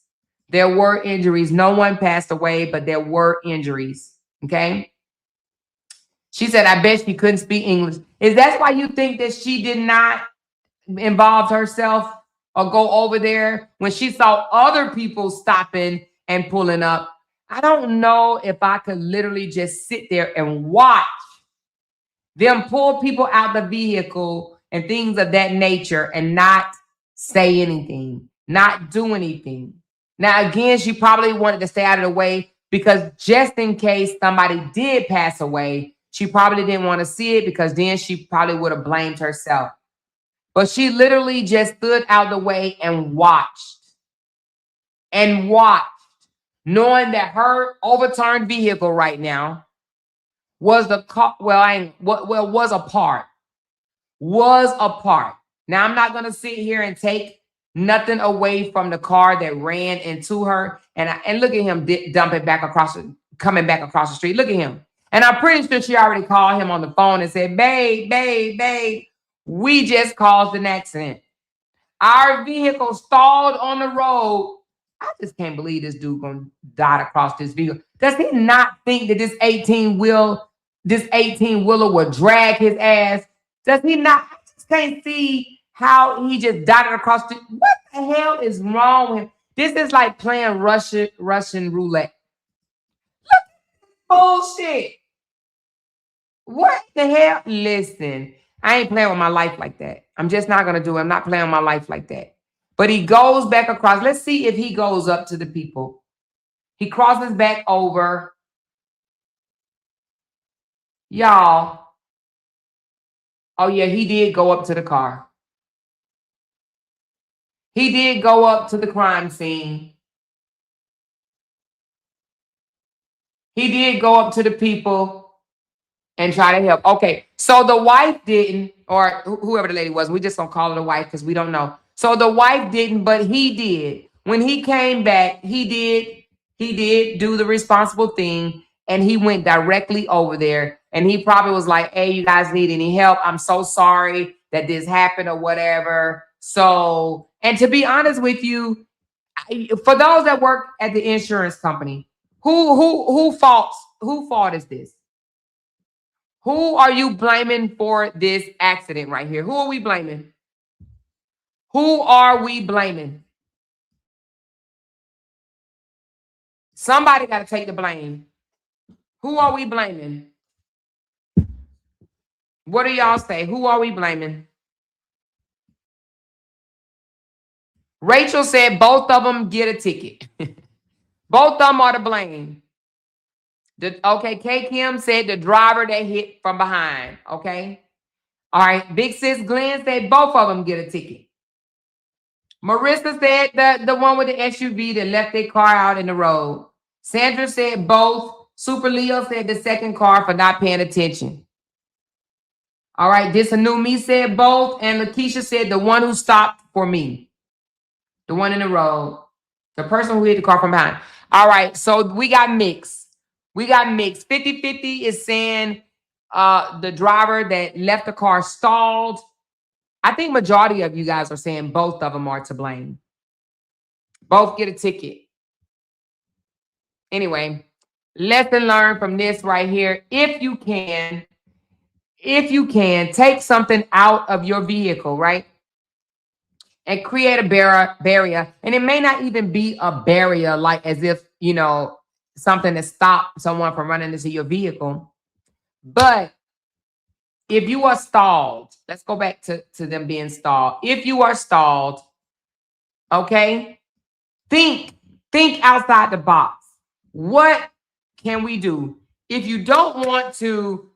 There were injuries. No one passed away, but there were injuries. Okay. She said, I bet she couldn't speak English. Is that why you think that she did not involve herself or go over there when she saw other people stopping and pulling up? I don't know if I could literally just sit there and watch them pull people out the vehicle and things of that nature and not say anything, not do anything. Now, again, she probably wanted to stay out of the way because just in case somebody did pass away, she probably didn't want to see it because then she probably would have blamed herself. But she literally just stood out the way and watched, knowing that her overturned vehicle right now was the car. Was a part. Now I'm not gonna sit here and take nothing away from the car that ran into her. And look at him coming back across the street. Look at him. And I'm pretty sure she already called him on the phone and said, babe, we just caused an accident. Our vehicle stalled on the road. I just can't believe this dude gonna dart across this vehicle. Does he not think that this 18-wheeler will drag his ass? Does he not? I just can't see how he just darted across the. What the hell is wrong with him? This is like playing Russian roulette. Bullshit. What the hell? Listen, I ain't playing with my life like that. I'm just not gonna do it. I'm not playing with my life like that. But he goes back across. Let's see if he goes up to the people. He crosses back over. Y'all. Oh, yeah, he did go up to the car. He did go up to the crime scene. He did go up to the people and try to help. Okay, so the wife didn't, or whoever the lady was. We just gonna call her the wife because we don't know. So the wife didn't, but he did. When he came back, he did do the responsible thing, and he went directly over there. And he probably was like, hey, you guys need any help? I'm so sorry that this happened or whatever. So, and to be honest with you, for those that work at the insurance company, who fault is this? Who are you blaming for this accident right here? Who are we blaming? Who are we blaming? Somebody got to take the blame. Who are we blaming? What do y'all say? Who are we blaming? Rachel said both of them get a ticket. Both of them are to blame. Okay, K. Kim said the driver that hit from behind. Okay. All right. Big Sis Glenn said both of them get a ticket. Marissa said the one with the SUV that left their car out in the road. Sandra said both. Super Leo said the second car for not paying attention. All right. This a new me said both. And Lakeisha said the one who stopped for me. The one in the road. The person who hit the car from behind. All right. So we got mixed. 50-50 is saying the driver that left the car stalled. I think majority of you guys are saying both of them are to blame. Both get a ticket. Anyway, lesson learned from this right here. If you can, take something out of your vehicle, right? And create a barrier. And it may not even be a barrier, like as if, something to stop someone from running into your vehicle. But if you are stalled, let's go back to them being stalled. If you are stalled, okay, think outside the box. What can we do? If you don't want to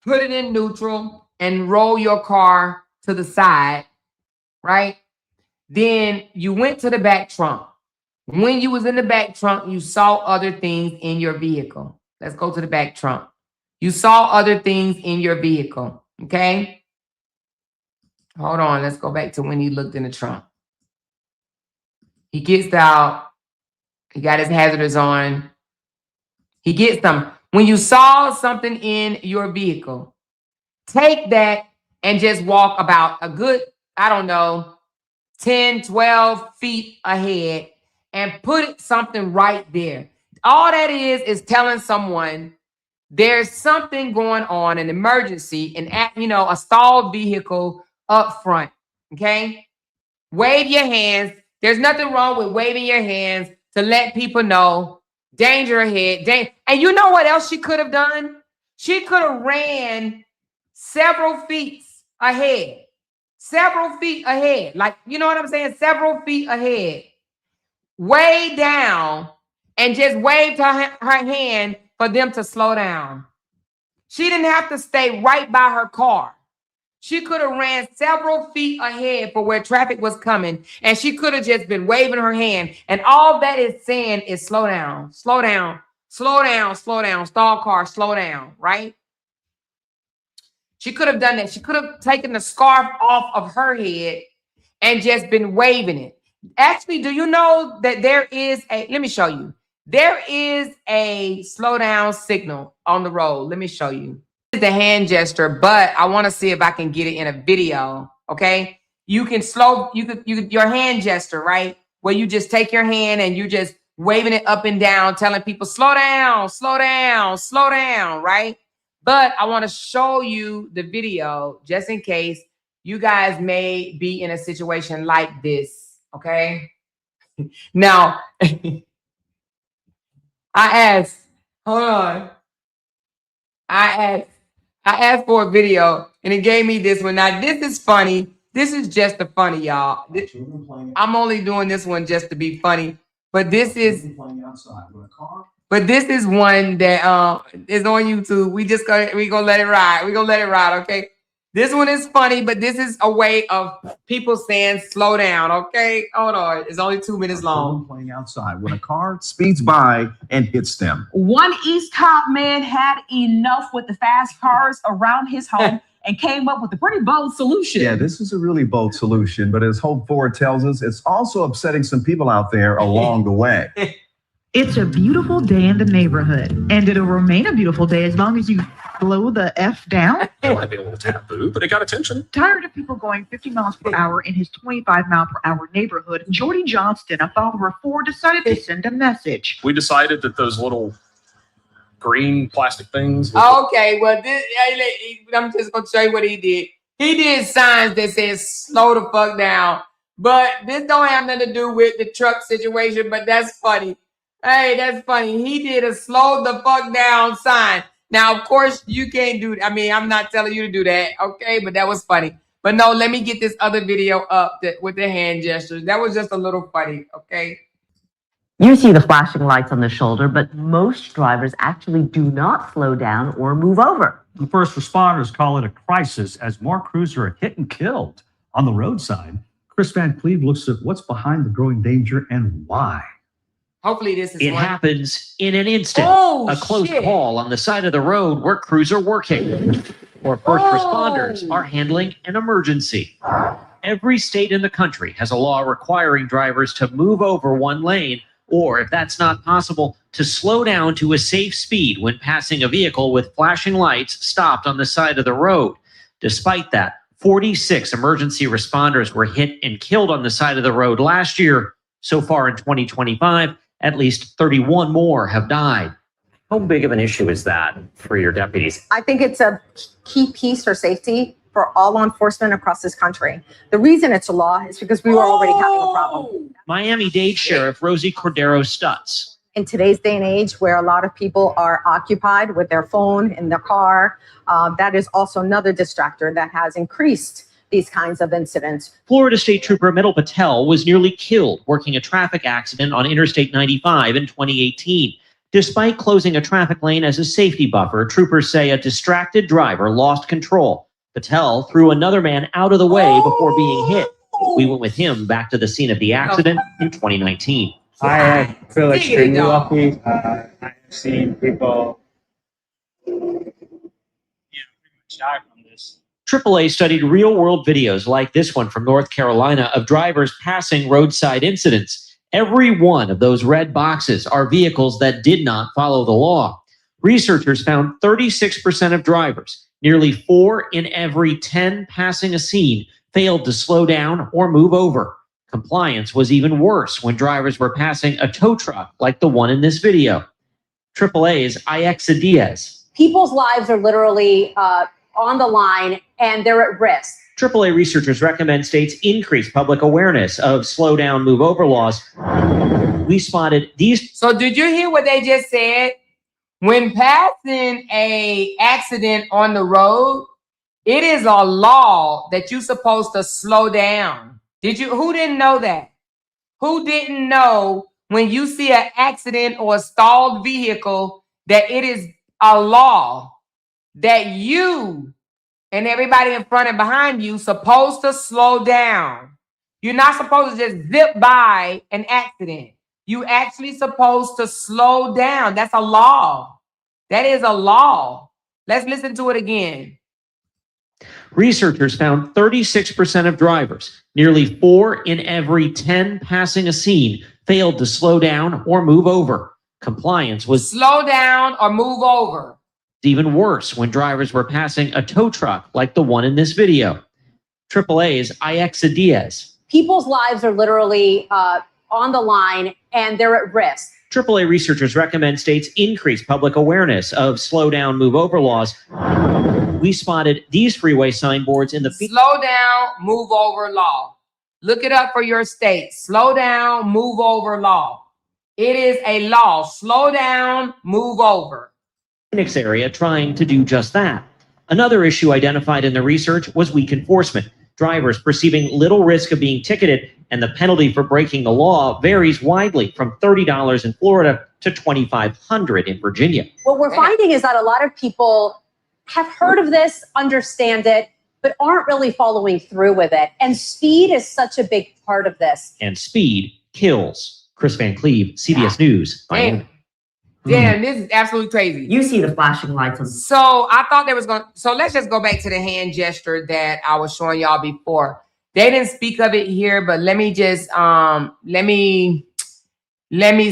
put it in neutral and roll your car to the side, right? Then you went to the back trunk. When you was in the back trunk, you saw other things in your vehicle. Let's go to the back trunk. You saw other things in your vehicle, okay? Hold on, let's go back to when he looked in the trunk. He gets out. He got his hazards on. He gets them. When you saw something in your vehicle, take that and just walk about a good, 10, 12 feet ahead and put something right there. All that is telling someone there's something going on, an emergency, a stalled vehicle up front, okay? Wave your hands. There's nothing wrong with waving your hands to let people know danger ahead. And you know what else she could have done? She could have ran several feet ahead. Like, you know what I'm saying? Several feet ahead. Way down and just waved her hand for them to slow down. She didn't have to stay right by her car. She could have ran several feet ahead for where traffic was coming, and she could have just been waving her hand. And all that is saying is slow down, slow down, slow down, slow down, stall car, slow down, right? She could have done that. She could have taken the scarf off of her head and just been waving it. Actually, do you know that there is a, let me show you. There is a slow down signal on the road. Let me show you. The hand gesture, but I want to see if I can get it in a video. Okay, you can your hand gesture, right, where you just take your hand and you just waving it up and down, telling people slow down, slow down, slow down, right? But I want to show you the video just in case you guys may be in a situation like this. Okay, now I asked, hold on, I asked for a video and it gave me this one. Now, this is funny. This is just a funny, y'all. I'm only doing this one just to be funny. But this is one that is on YouTube. We gonna let it ride. We're gonna let it ride, okay? This one is funny, but this is a way of people saying slow down, okay? Hold on. It's only 2 minutes long. Playing outside when a car speeds by and hits them. One East Top man had enough with the fast cars around his home and came up with a pretty bold solution. Yeah, this is a really bold solution, but as Hope Ford tells us, it's also upsetting some people out there along the way. It's a beautiful day in the neighborhood, and it'll remain a beautiful day as long as you slow the F down. It might be a little taboo, but it got attention. Tired of people going 50 miles per hour in his 25 mile per hour neighborhood, Jordy Johnston, a follower of Ford, decided to send a message. We decided that those little green plastic things. Okay, well, I'm just going to show you what he did. He did signs that says slow the fuck down, but this don't have nothing to do with the truck situation, but that's funny. Hey, that's funny. He did a slow the fuck down sign. Now, of course, you can't do that. I mean, I'm not telling you to do that, okay? But that was funny. But no, let me get this other video up with the hand gestures. That was just a little funny, okay? You see the flashing lights on the shoulder, but most drivers actually do not slow down or move over. The first responders call it a crisis as more crews are hit and killed. On the roadside, Chris Van Cleve looks at what's behind the growing danger and why. Hopefully this is It one. happens in an instant. Oh, a close shit. call on the side of the road where crews are working or first responders are handling an emergency. Every state in the country has a law requiring drivers to move over one lane, or if that's not possible, to slow down to a safe speed when passing a vehicle with flashing lights stopped on the side of the road. Despite that, 46 emergency responders were hit and killed on the side of the road last year. So far in 2025, at least 31 more have died. How big of an issue is that for your deputies? I think it's a key piece for safety for all law enforcement across this country. The reason it's a law is because we were already having a problem. Miami-Dade Sheriff Rosie Cordero Stutz. In today's day and age where a lot of people are occupied with their phone in their car, that is also another distractor that has increased these kinds of incidents. Florida State Trooper Metal Patel was nearly killed working a traffic accident on Interstate 95 in 2018. Despite closing a traffic lane as a safety buffer, troopers say a distracted driver lost control. Patel threw another man out of the way before being hit. We went with him back to the scene of the accident in 2019. I feel extremely lucky. I've seen people pretty much die from this. AAA studied real-world videos like this one from North Carolina of drivers passing roadside incidents. Every one of those red boxes are vehicles that did not follow the law. Researchers found 36% of drivers, nearly 4 in every 10 passing a scene, failed to slow down or move over. Compliance was even worse when drivers were passing a tow truck like the one in this video. AAA's Iexa Diaz. People's lives are literally on the line and they're at risk. AAA researchers recommend states increase public awareness of slow down, move over laws. We spotted these. So did you hear what they just said? When passing a accident on the road, it is a law that you're supposed to slow down. Who didn't know that? Who didn't know when you see an accident or a stalled vehicle, that it is a law that you and everybody in front and behind you supposed to slow down. You're not supposed to just zip by an accident. You actually supposed to slow down. That's a law. That is a law. Let's listen to it again. Researchers found 36% of drivers, nearly 4 in every 10 passing a scene, failed to slow down or move over. Compliance was slow down or move over. Even worse when drivers were passing a tow truck like the one in this video. AAA's Iexa Diaz. People's lives are literally on the line and they're at risk. AAA researchers recommend states increase public awareness of slow down, move over laws. We spotted these freeway signboards in the slow down, move over law. Look it up for your state. Slow down, move over law. It is a law. Slow down, move over. Phoenix area trying to do just that. Another issue identified in the research was weak enforcement. Drivers perceiving little risk of being ticketed, and the penalty for breaking the law varies widely from $30 in Florida to $2,500 in Virginia. What we're finding is that a lot of people have heard of this, understand it, but aren't really following through with it. And speed is such a big part of this. And speed kills. Chris Van Cleve, CBS News. Damn, this is absolutely crazy. You see the flashing lights on. So I thought there was going to, so let's just go back to the hand gesture that I was showing y'all before. They didn't speak of it here, but let me just, let me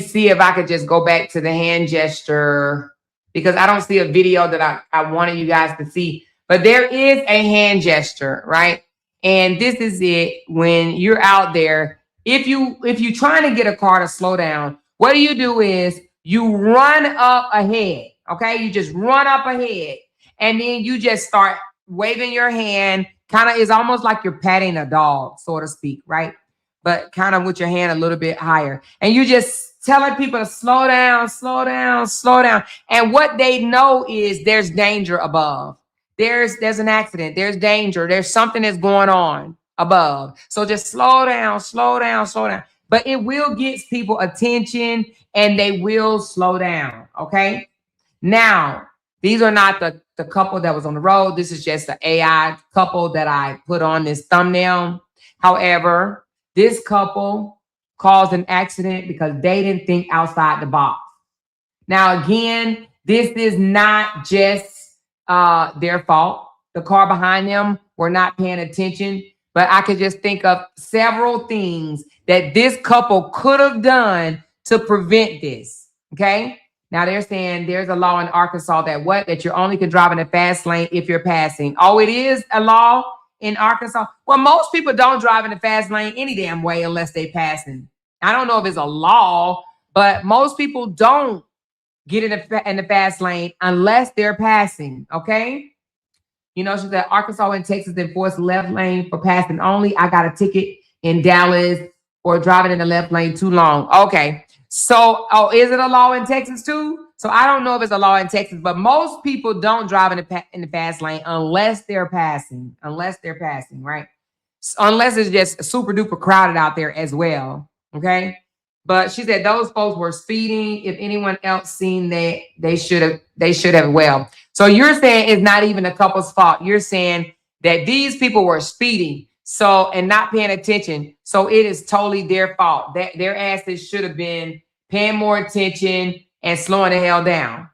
see if I could just go back to the hand gesture, because I don't see a video that I wanted you guys to see, but there is a hand gesture, right? And this is it. When you're out there, if you're trying to get a car to slow down, what you do is you run up ahead, okay? You just run up ahead, and then you just start waving your hand. Kind of is almost like you're patting a dog, so to speak, right? But kind of with your hand a little bit higher. And you just telling people to slow down, slow down, slow down. And what they know is there's danger above. There's an accident. There's danger. There's something that's going on above. So just slow down, slow down, slow down. But it will get people attention, and they will slow down, okay? Now, these are not the couple that was on the road. This is just the AI couple that I put on this thumbnail. However, this couple caused an accident because they didn't think outside the box. Now, again, this is not just their fault. The car behind them were not paying attention, but I could just think of several things that this couple could have done to prevent this, okay? Now they're saying there's a law in Arkansas that you only can drive in the fast lane if you're passing. Oh, it is a law in Arkansas? Well, most people don't drive in the fast lane any damn way unless they passing. I don't know if it's a law, but most people don't get in the fast lane unless they're passing, okay? You know, she said Arkansas and Texas enforce left lane for passing only. I got a ticket in Dallas for driving in the left lane too long. Okay. So, is it a law in Texas too? So I don't know if it's a law in Texas, but most people don't drive in the fast lane unless they're passing, right? Unless it's just super duper crowded out there as well. Okay. But she said those folks were speeding. If anyone else seen that, they should have. Well, so you're saying it's not even the couple's fault. You're saying that these people were speeding, and not paying attention. So it is totally their fault. That their asses should have been paying more attention and slowing the hell down.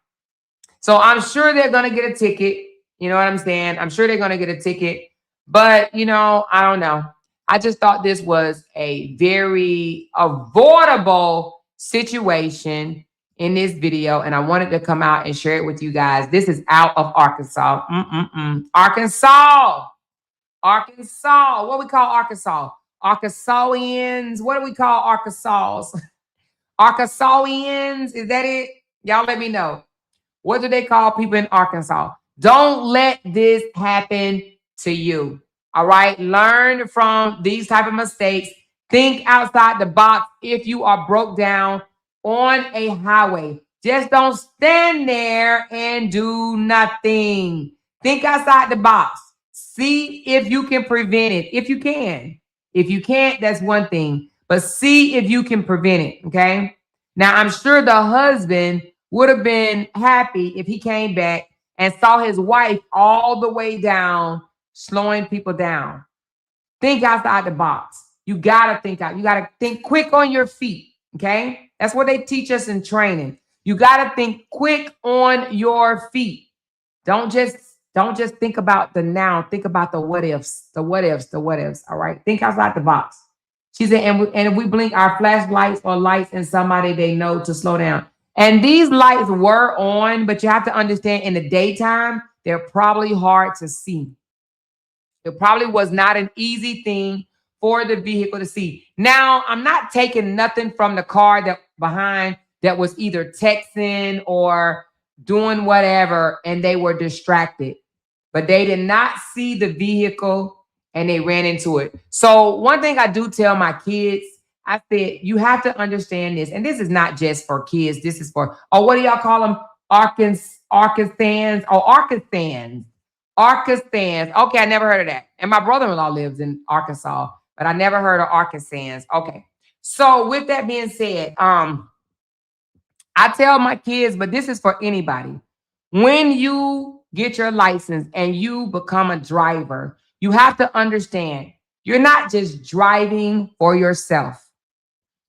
So I'm sure they're gonna get a ticket. You know what I'm saying? I'm sure they're gonna get a ticket. But I don't know. I just thought this was a very avoidable situation in this video, and I wanted to come out and share it with you guys. This is out of Arkansas. Arkansas. What we call Arkansas? Arkansasians. What do we call Arkansas? Arkansasians. Is that it? Y'all let me know. What do they call people in Arkansas? Don't let this happen to you. All right. Learn from these type of mistakes. Think outside the box if you are broke down on a highway. Just don't stand there and do nothing. Think outside the box. See if you can prevent it. If you can. If you can't, that's one thing. But see if you can prevent it. Okay. Now, I'm sure the husband would have been happy if he came back and saw his wife all the way down, slowing people down. Think outside the box. You gotta think out. You gotta think quick on your feet. Okay, that's what they teach us in training. You gotta think quick on your feet. Don't just think about the now. Think about the what ifs, the what ifs, the what ifs. All right, think outside the box. She said, and if we blink our flashlights or lights in somebody they know to slow down. And these lights were on, but you have to understand in the daytime, they're probably hard to see. It probably was not an easy thing for the vehicle to see. Now, I'm not taking nothing from the car that behind that was either texting or doing whatever, and they were distracted. But they did not see the vehicle and they ran into it. So one thing I do tell my kids, I said, you have to understand this. And this is not just for kids. This is for, what do y'all call them? Arkansans. Okay, I never heard of that. And my brother-in-law lives in Arkansas, but I never heard of Arkansans. Okay. So with that being said, I tell my kids, but this is for anybody. When you get your license and you become a driver, you have to understand you're not just driving for yourself.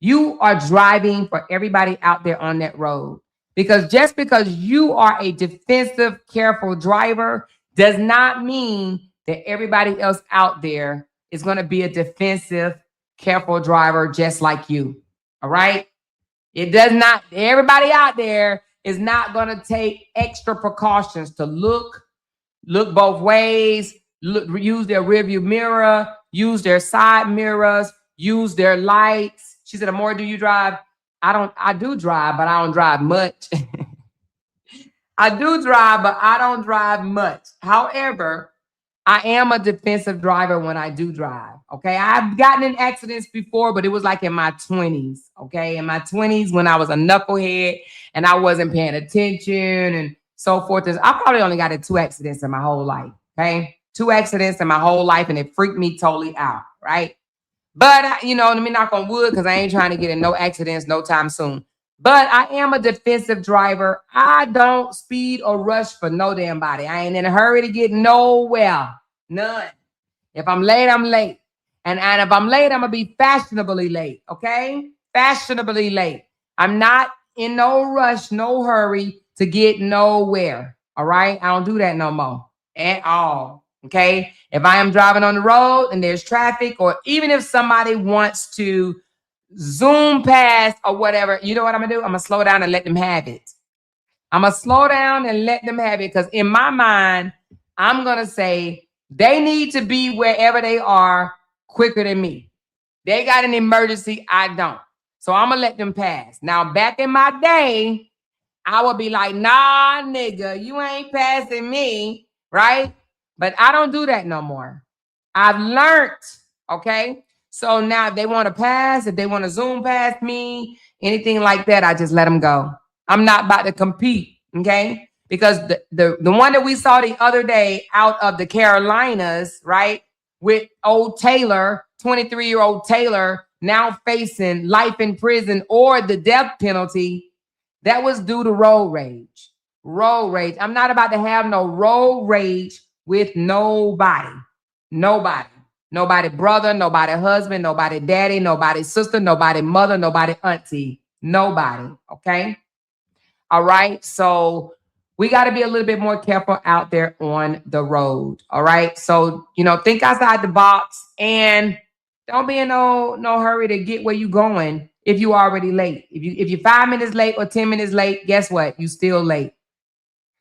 You are driving for everybody out there on that road. Because just because you are a defensive, careful driver does not mean that everybody else out there is going to be a defensive, careful driver just like you. All right? It does not. Everybody out there is not going to take extra precautions to look both ways, use their rearview mirror, use their side mirrors, use their lights. She said, Amore, do you drive? I do drive, but I don't drive much. I do drive, but I don't drive much. However, I am a defensive driver when I do drive. Okay. I've gotten in accidents before, but it was like in my 20s. Okay. In my 20s when I was a knucklehead and I wasn't paying attention and so forth. I probably only got in 2 accidents in my whole life. Okay. 2 accidents in my whole life and it freaked me totally out. Right. But, let me knock on wood because I ain't trying to get in no accidents no time soon. But I am a defensive driver. I don't speed or rush for no damn body. I ain't in a hurry to get nowhere. None. If I'm late, I'm late. And if I'm late, I'm going to be fashionably late. Okay? Fashionably late. I'm not in no rush, no hurry to get nowhere. All right? I don't do that no more at all. Okay? If I am driving on the road and there's traffic, or even if somebody wants to zoom past or whatever, you know what I'm gonna do? I'm gonna slow down and let them have it. I'm gonna slow down and let them have it because in my mind, I'm gonna say they need to be wherever they are quicker than me. They got an emergency, I don't. So I'm gonna let them pass. Now, back in my day, I would be like, nah, nigga, you ain't passing me, right? But I don't do that no more. I've learned, okay? So now if they want to pass, if they want to zoom past me, anything like that, I just let them go. I'm not about to compete, okay? Because the one that we saw the other day out of the Carolinas, right, with old Taylor, 23-year-old Taylor, now facing life in prison or the death penalty, that was due to road rage. Road rage. I'm not about to have no road rage with nobody. Nobody. Nobody brother, nobody husband, nobody daddy, nobody sister, nobody mother, nobody auntie. Nobody. Okay? All right? So we got to be a little bit more careful out there on the road. All right? So, think outside the box and don't be in no hurry to get where you going if you already late. If you're 5 minutes late or 10 minutes late, guess what? You still late.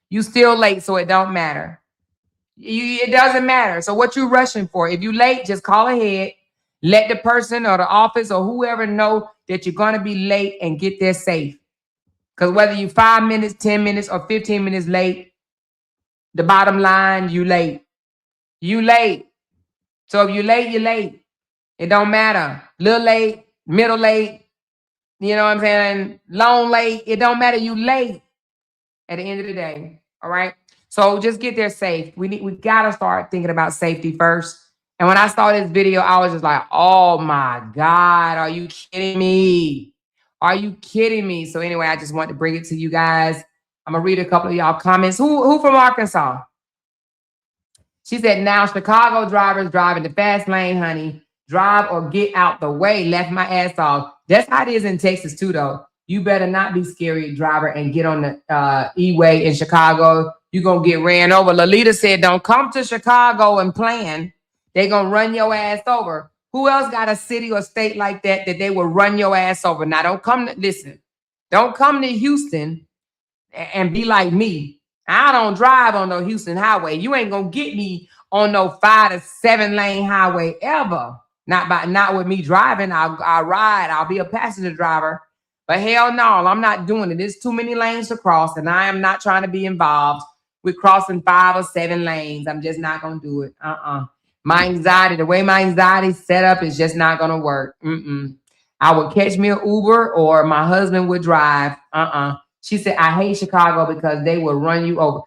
You still late, so it don't matter. It doesn't matter. So what you rushing for? If you late, just call ahead. Let the person or the office or whoever know that you're going to be late and get there safe. Because whether you 5 minutes, 10 minutes, or 15 minutes late, the bottom line, you late. You late. So if you late, you're late. It don't matter. Little late, middle late, you know what I'm saying? Long late. It don't matter. You late at the end of the day. All right? So just get there safe. We got to start thinking about safety first. And when I saw this video, I was just like, oh my God, are you kidding me? Are you kidding me? So anyway, I just want to bring it to you guys. I'm gonna read a couple of y'all comments. Who from Arkansas? She said, now Chicago drivers drive in the fast lane, honey. Drive or get out the way. Left my ass off. That's how it is in Texas too, though. You better not be scary, driver, and get on the E-way in Chicago. You're going to get ran over. Lolita said, don't come to Chicago and plan. They're going to run your ass over. Who else got a city or state like that they will run your ass over? Now, don't come to, listen, don't come to Houston and be like me. I don't drive on no Houston highway. You ain't going to get me on no 5 to 7 lane highway ever. Not with me driving. I'll ride. I'll be a passenger driver. But hell no, I'm not doing it. There's too many lanes to cross, and I am not trying to be involved with crossing 5 or 7 lanes. I'm just not going to do it. My anxiety, the way my anxiety is set up is just not going to work. I would catch me an Uber or my husband would drive. She said, I hate Chicago because they will run you over.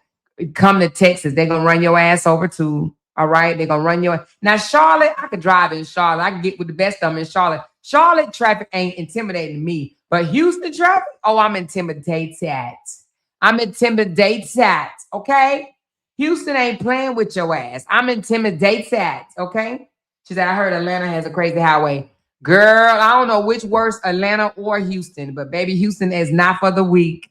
Come to Texas, they're going to run your ass over too. All right, they're going to run your... Now, Charlotte, I could drive in Charlotte. I can get with the best of them in Charlotte. Charlotte traffic ain't intimidating me. But Houston traffic, oh, I'm intimidated. I'm intimidated, okay? Houston ain't playing with your ass. I'm intimidated, okay? She said, I heard Atlanta has a crazy highway. Girl, I don't know which worse, Atlanta or Houston, but baby, Houston is not for the weak.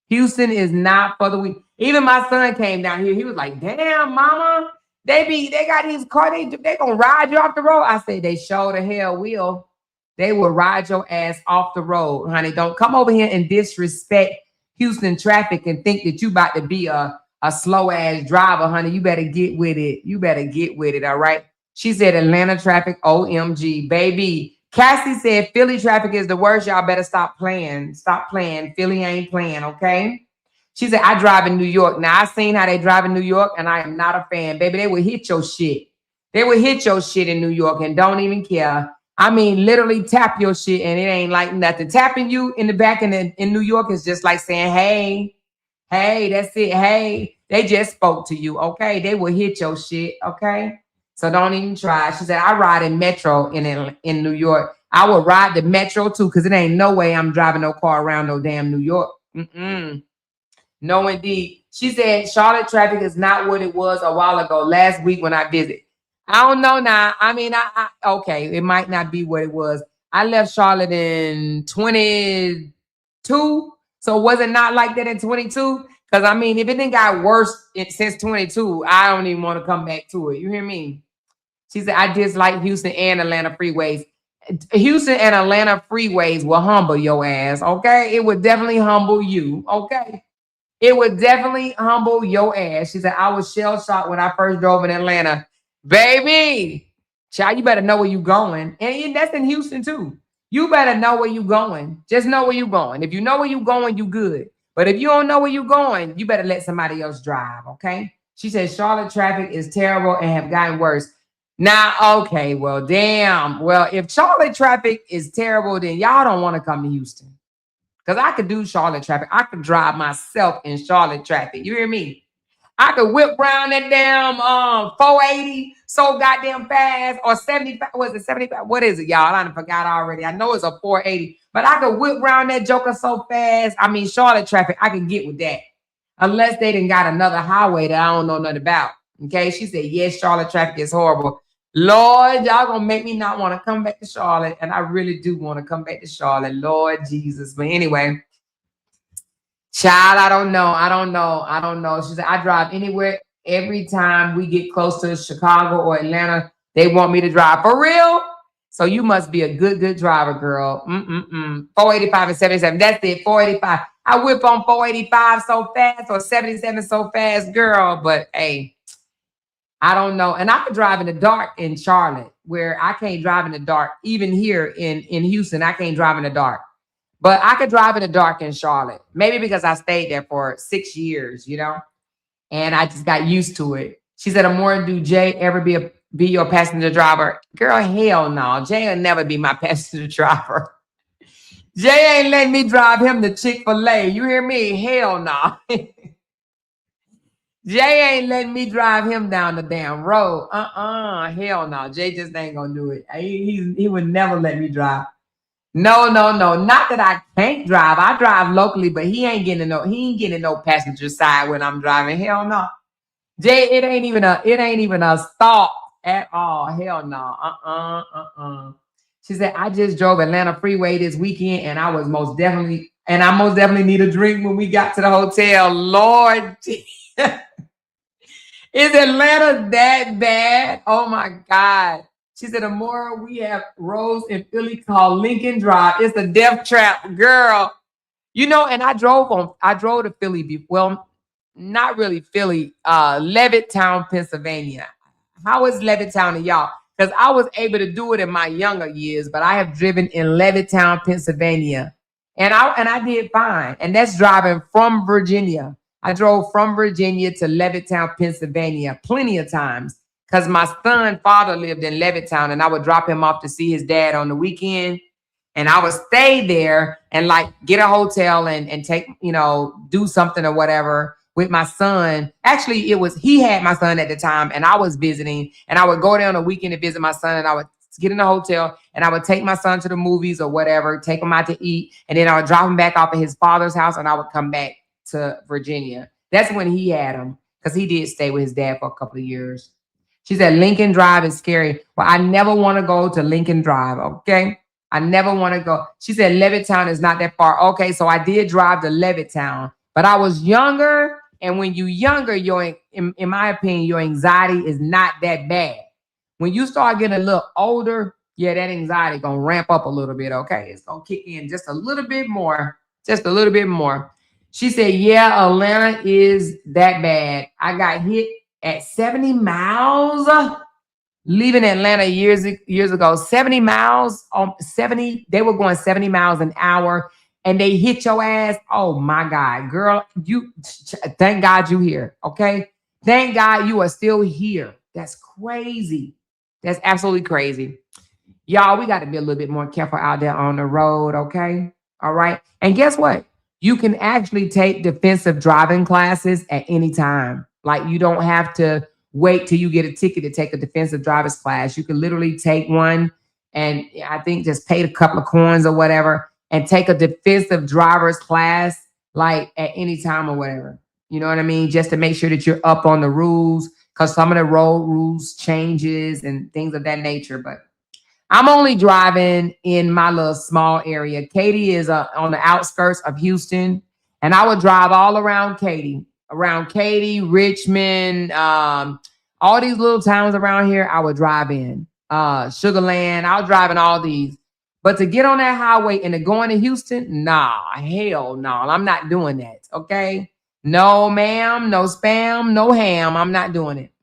Houston is not for the weak. Even my son came down here. He was like, damn, mama, they got these cars, they gonna ride you off the road. I said, they sure the hell will. They will ride your ass off the road, honey. Don't come over here and disrespect Houston traffic and think that you about to be a slow ass driver, honey. You better get with it. You better get with it, all right? She said Atlanta traffic, OMG, baby. Cassie said Philly traffic is the worst. Y'all better stop playing. Stop playing. Philly ain't playing, okay? She said, I drive in New York. Now, I seen how they drive in New York, and I am not a fan. Baby, they will hit your shit. They will hit your shit in New York and don't even care. I mean, literally tap your shit, and it ain't like nothing. Tapping you in the back in New York is just like saying, hey, that's it. Hey, they just spoke to you, okay? They will hit your shit, okay? So don't even try. She said, I ride in Metro in New York. I will ride the Metro too, because it ain't no way I'm driving no car around no damn New York. No, indeed. She said, Charlotte traffic is not what it was a while ago, last week when I visited. I don't know now. I mean, okay, it might not be what it was. I left Charlotte in 22. So was it not like that in 22? Because, I mean, if it didn't got worse since 22, I don't even want to come back to it. You hear me? She said, I dislike Houston and Atlanta freeways. Houston and Atlanta freeways will humble your ass, okay? It would definitely humble you, okay? It would definitely humble your ass. She said, I was shell-shocked when I first drove in Atlanta. Baby, child, you better know where you're going. And that's in Houston, too. You better know where you're going. Just know where you're going. If you know where you're going, you good. But if you don't know where you're going, you better let somebody else drive, okay? She said, Charlotte traffic is terrible and have gotten worse. Now, okay, well, damn. Well, if Charlotte traffic is terrible, then y'all don't want to come to Houston. Because I could do Charlotte traffic. I could drive myself in Charlotte traffic. You hear me? I could whip around that damn 480 so goddamn fast, or 75. Was it 75? What is it, y'all? I done forgot already. I know it's a 480, but I could whip around that joker so fast. I mean, Charlotte traffic, I can get with that. Unless they done got another highway that I don't know nothing about. Okay? She said, yes, Charlotte traffic is horrible. Lord, y'all gonna make me not want to come back to Charlotte. And I really do want to come back to Charlotte. Lord Jesus. But anyway, child, I don't know. She said, I drive anywhere. Every time we get close to Chicago or Atlanta, they want me to drive. For real? So you must be a good driver, girl. 485 and 77. That's it, 485. I whip on 485 so fast, or 77 so fast, girl. But hey, I don't know. And I could drive in the dark in Charlotte, where I can't drive in the dark. Even here in Houston, I can't drive in the dark. But I could drive in the dark in Charlotte. Maybe because I stayed there for 6 years, you know? And I just got used to it. She said, Amore, do Jay ever be your passenger driver? Girl, hell no. Jay will never be my passenger driver. Jay ain't letting me drive him to Chick-fil-A. You hear me? Hell no. Jay ain't letting me drive him down the damn road. Hell no. Jay just ain't gonna do it. He would never let me drive. No. Not that I can't drive. I drive locally, but he ain't getting no passenger side when I'm driving. Hell no. Jay, it ain't even a thought at all. Hell no. She said, I just drove Atlanta freeway this weekend and I most definitely need a drink when we got to the hotel. Lord. Is Atlanta that bad? Oh my God. She said, the more we have roads in Philly called Lincoln Drive, it's a death trap, girl. And I drove to Philly. Well, not really Philly, Levittown, Pennsylvania. How is Levittown to y'all? Because I was able to do it in my younger years, but I have driven in Levittown, Pennsylvania. And I did fine. And that's driving from Virginia. I drove from Virginia to Levittown, Pennsylvania plenty of times because my son's father lived in Levittown and I would drop him off to see his dad on the weekend. And I would stay there and like get a hotel and take, do something or whatever with my son. Actually, he had my son at the time and I was visiting and I would go there on the weekend to visit my son and I would get in a hotel and I would take my son to the movies or whatever, take him out to eat. And then I would drop him back off at his father's house and I would come back to Virginia. That's when he had him because he did stay with his dad for a couple of years. She said, Lincoln Drive is scary. Well, I never want to go to Lincoln Drive, okay? I never want to go. She said, Levittown is not that far. Okay, so I did drive to Levittown, but I was younger. And when you're younger, in my opinion, your anxiety is not that bad. When you start getting a little older, yeah, that anxiety going to ramp up a little bit, okay? It's going to kick in just a little bit more, She said, yeah, Atlanta is that bad. I got hit at 70 miles. Leaving Atlanta years ago, 70 miles on 70, they were going 70 miles an hour and they hit your ass. Oh my God, girl, thank God you here. Okay. Thank God you are still here. That's crazy. That's absolutely crazy. Y'all, we got to be a little bit more careful out there on the road. Okay. All right. And guess what? You can actually take defensive driving classes at any time. Like you don't have to wait till you get a ticket to take a defensive driver's class. You can literally take one and I think just pay a couple of coins or whatever and take a defensive driver's class like at any time or whatever. You know what I mean? Just to make sure that you're up on the rules because some of the road rules changes and things of that nature. But I'm only driving in my little small area. Katy is on the outskirts of Houston and I would drive all around Katy, Richmond, all these little towns around here, I would drive in. Sugar Land, I was driving all these. But to get on that highway and to go into Houston, nah, hell no, I'm not doing that, okay? No, ma'am, no spam, no ham, I'm not doing it.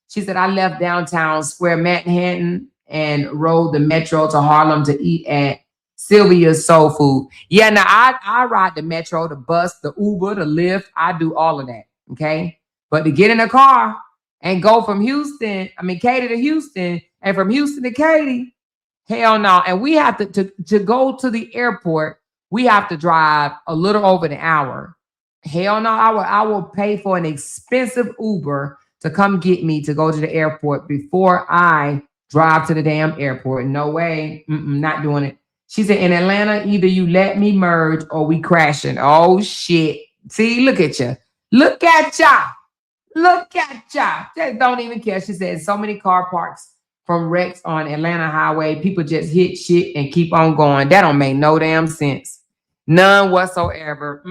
She said, I left downtown Square Manhattan and rode the metro to Harlem to eat at Sylvia's Soul Food. Yeah, now I ride the metro, the bus, the Uber, the Lyft. I do all of that, okay? But to get in a car and go from Katy to Houston, and from Houston to Katy, hell no. And we have to go to the airport, we have to drive a little over an hour. Hell no, I will pay for an expensive Uber to come get me to go to the airport before I drive to the damn airport. No way, not doing it. She said, in Atlanta, either you let me merge or we crashing. Oh, shit. See, look at you. Look at ya. Just don't even care. She said, so many car parks from wrecks on Atlanta highway. People just hit shit and keep on going. That don't make no damn sense. None whatsoever.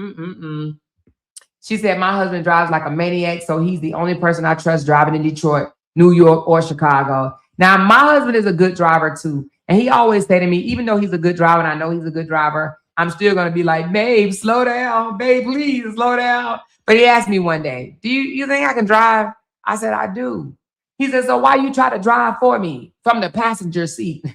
She said, my husband drives like a maniac, so he's the only person I trust driving in Detroit, New York, or Chicago. Now, my husband is a good driver, too. And he always say to me, even though he's a good driver, and I know he's a good driver, I'm still going to be like, babe, slow down. Babe, please slow down. But he asked me one day, do you think I can drive? I said, I do. He said, so why you try to drive for me from the passenger seat?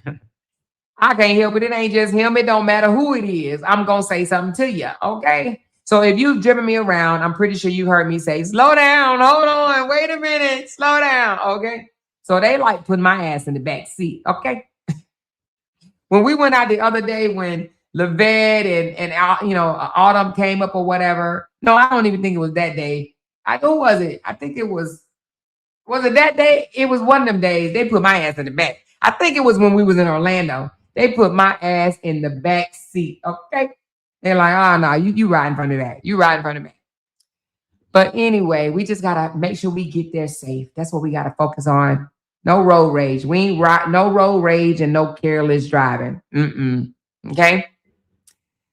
I can't help it. It ain't just him. It don't matter who it is. I'm going to say something to you, okay? So if you've driven me around, I'm pretty sure you heard me say, slow down, hold on, wait a minute, slow down, okay? So they like put my ass in the back seat, okay? When we went out the other day when Levette and Autumn came up or whatever. No, I don't even think it was that day. Who was it? I think it was it that day? It was one of them days. They put my ass in the back. I think it was when we was in Orlando. They put my ass in the back seat, okay? They're like, oh, no, you ride in front of that. You ride in front of that. But anyway, we just got to make sure we get there safe. That's what we got to focus on. No road rage. We ain't no road rage and no careless driving. Okay?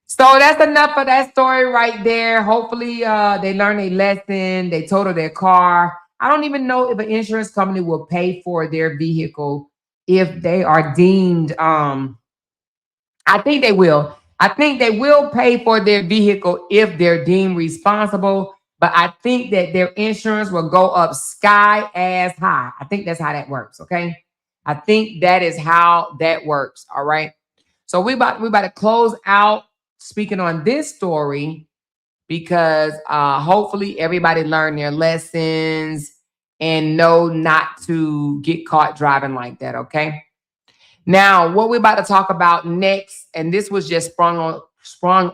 So that's enough of that story right there. Hopefully they learned a lesson. They totaled their car. I don't even know if an insurance company will pay for their vehicle if they are deemed, I think they will. I think they will pay for their vehicle if they're deemed responsible. But I think that their insurance will go up sky ass high. I think that's how that works, okay? I think that is how that works, all right? So we about to close out speaking on this story because hopefully everybody learned their lessons and know not to get caught driving like that, okay? Now, what we're about to talk about next, and this was just sprung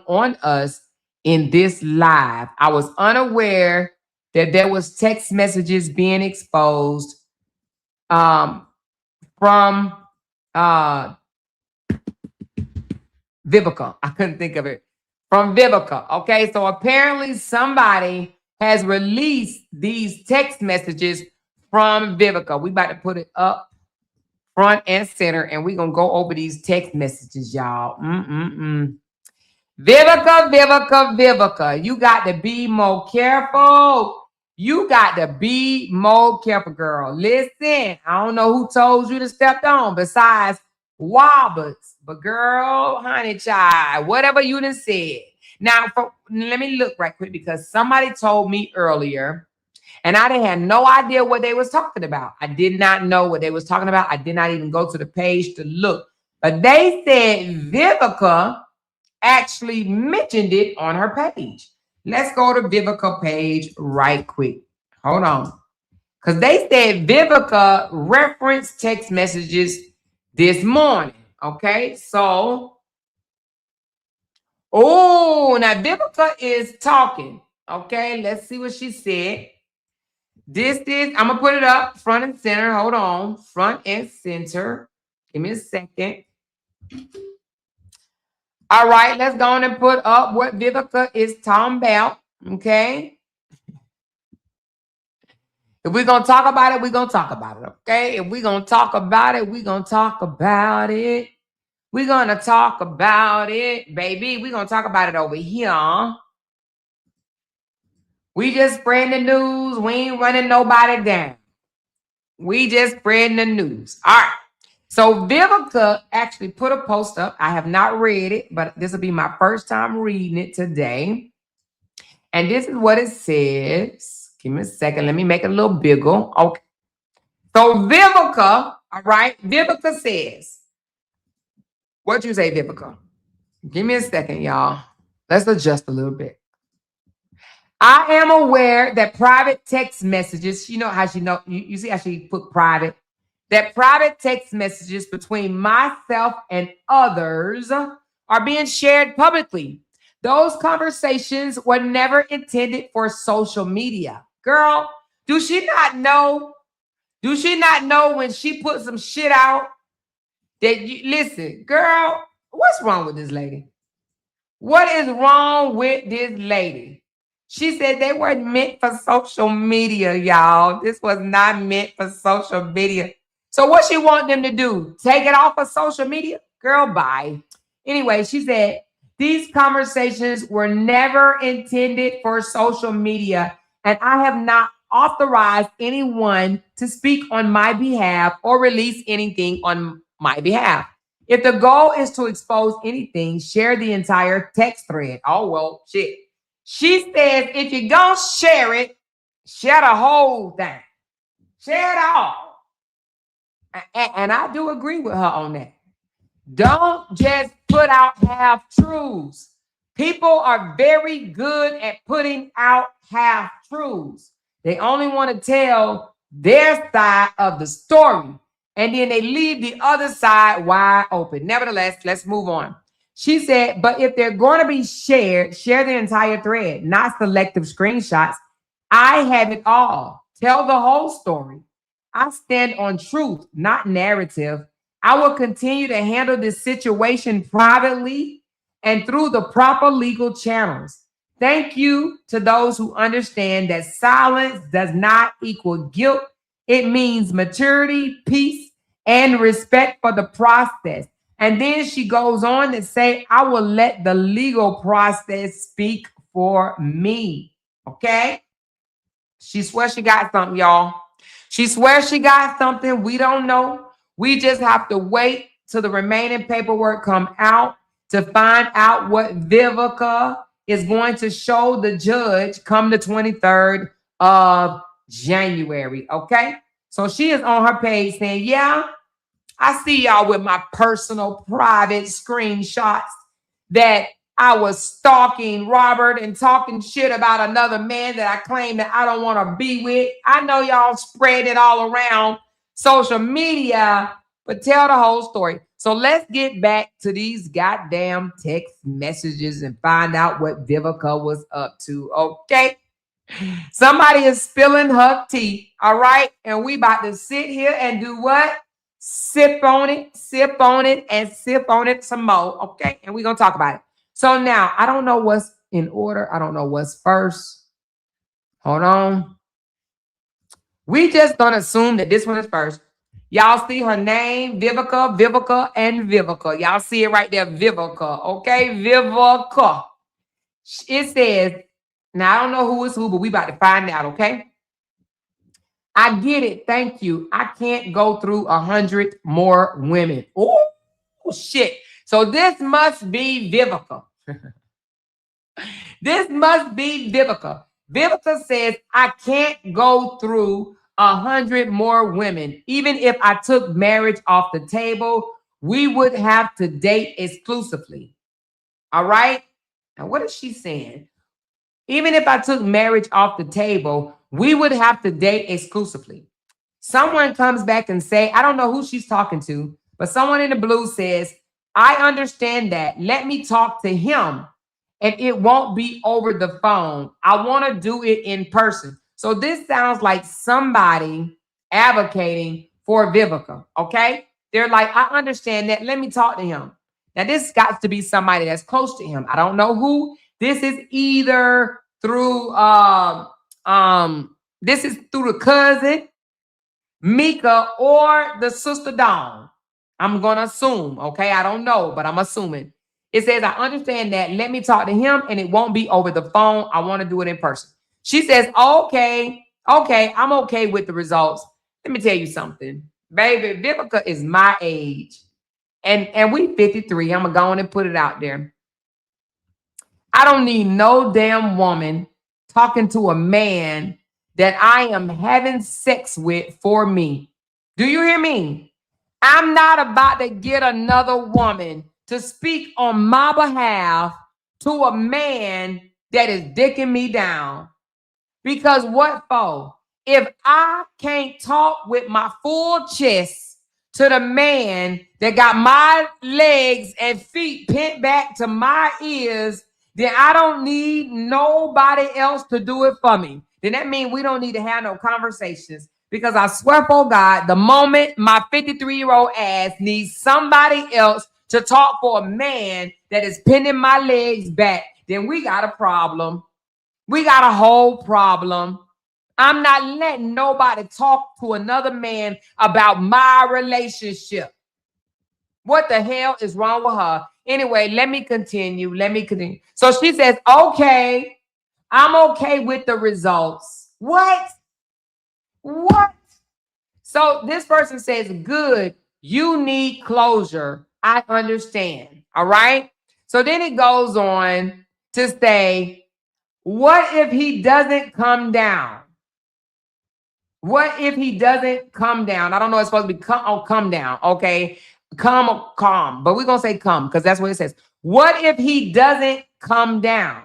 on us in this live. I was unaware that there was text messages being exposed from Vivica. I couldn't think of it. From Vivica. Okay, so apparently somebody has released these text messages from Vivica. We about to put it up front and center, and we're gonna go over these text messages, y'all. Vivica, you got to be more careful. You got to be more careful, girl. Listen, I don't know who told you to step on besides Wobbers, but girl, honey, child, whatever you done said. Now, let me look right quick because somebody told me earlier, and I didn't have no idea what they was talking about. I did not know what they was talking about. I did not even go to the page to look, but they said Vivica actually mentioned it on her page. Let's go to Vivica page right quick. Hold on. Because they said Vivica referenced text messages this morning. Okay, so now Vivica is talking. Okay, let's see what she said. This is, I'm gonna put it up front and center. Hold on, front and center. Give me a second. All right, let's go on and put up what Vivica is talking about, okay? If we're going to talk about it, we're going to talk about it, okay? If we're going to talk about it, we're going to talk about it. We're going to talk about it, baby. We're going to talk about it over here. We just spreading the news. We ain't running nobody down. We just spreading the news. All right. So Vivica actually put a post up. I have not read it, but this will be my first time reading it today. And this is what it says. Give me a second. Let me make it a little bigger. Okay. So Vivica, all right, Vivica says, what'd you say, Vivica? Give me a second, y'all. Let's adjust a little bit. I am aware that private text messages, you know how she know, you see how she put private? That private text messages between myself and others are being shared publicly. Those conversations were never intended for social media. Girl, do she not know? Do she not know when she put some shit out that you, listen, girl, what's wrong with this lady? What is wrong with this lady? She said they weren't meant for social media, y'all. This was not meant for social media. So what she want them to do? Take it off of social media? Girl, bye. Anyway, she said, these conversations were never intended for social media, and I have not authorized anyone to speak on my behalf or release anything on my behalf. If the goal is to expose anything, share the entire text thread. Oh, well, shit. She says, if you're going to share it, share the whole thing. Share it all. And I do agree with her on that. Don't just put out half-truths. People are very good at putting out half-truths. They only want to tell their side of the story, and then they leave the other side wide open. Nevertheless, let's move on. She said, but if they're going to be shared, share the entire thread, not selective screenshots. I have it all. Tell the whole story. I stand on truth, not narrative. I will continue to handle this situation privately and through the proper legal channels. Thank you to those who understand that silence does not equal guilt. It means maturity, peace, and respect for the process. And then she goes on to say, I will let the legal process speak for me. Okay? She swears she got something, y'all. She swears she got something. We don't know. We just have to wait till the remaining paperwork come out to find out what Vivica is going to show the judge come the 23rd of January. Okay? So she is on her page saying, yeah, I see y'all with my personal private screenshots that I was stalking Robert and talking shit about another man that I claim that I don't want to be with. I know y'all spread it all around social media, but tell the whole story. So let's get back to these goddamn text messages and find out what Vivica was up to. Okay. Somebody is spilling her tea. All right. And we about to sit here and do what? Sip on it, and sip on it some more. Okay. And we're going to talk about it. So now I don't know what's in order. I don't know what's first. Hold on. We just gonna assume that this one is first. Y'all see her name, Vivica, and Vivica. Y'all see it right there, Vivica. Okay, Vivica. It says, now I don't know who is who, but we about to find out, okay? I get it. Thank you. I can't go through 100 more women. Oh, shit. So this must be Vivica. This must be Vivica. Vivica says, I can't go through 100 more women. Even if I took marriage off the table, we would have to date exclusively. All right? Now, what is she saying? Even if I took marriage off the table, we would have to date exclusively. Someone comes back and say, I don't know who she's talking to, but someone in the blue says, I understand that. Let me talk to him. And it won't be over the phone. I want to do it in person. So this sounds like somebody advocating for Vivica, okay? They're like, I understand that. Let me talk to him. Now, this got to be somebody that's close to him. I don't know who. This is either through this is through the cousin, Mika, or the sister Dawn. I'm gonna assume, okay? I don't know, but I'm assuming. It says, I understand that. Let me talk to him, and it won't be over the phone. I want to do it in person. She says, okay, I'm okay with the results. Let me tell you something. Baby, Vivica is my age. And we 53. I'm going to go on and put it out there. I don't need no damn woman talking to a man that I am having sex with for me. Do you hear me? I'm not about to get another woman to speak on my behalf to a man that is dicking me down. Because what for? If I can't talk with my full chest to the man that got my legs and feet pinned back to my ears, then I don't need nobody else to do it for me. Then that means we don't need to have no conversations. Because I swear for God, the moment my 53-year-old ass needs somebody else to talk for a man that is pinning my legs back, then we got a problem. We got a whole problem. I'm not letting nobody talk to another man about my relationship. What the hell is wrong with her? Anyway, let me continue. So she says, okay, I'm okay with the results. What? So this person says, good, you need closure. I understand. All right. So then it goes on to say, what if he doesn't come down? What if he doesn't come down? I don't know. It's supposed to be come down. Okay. Calm. But we're going to say come because that's what it says. What if he doesn't come down?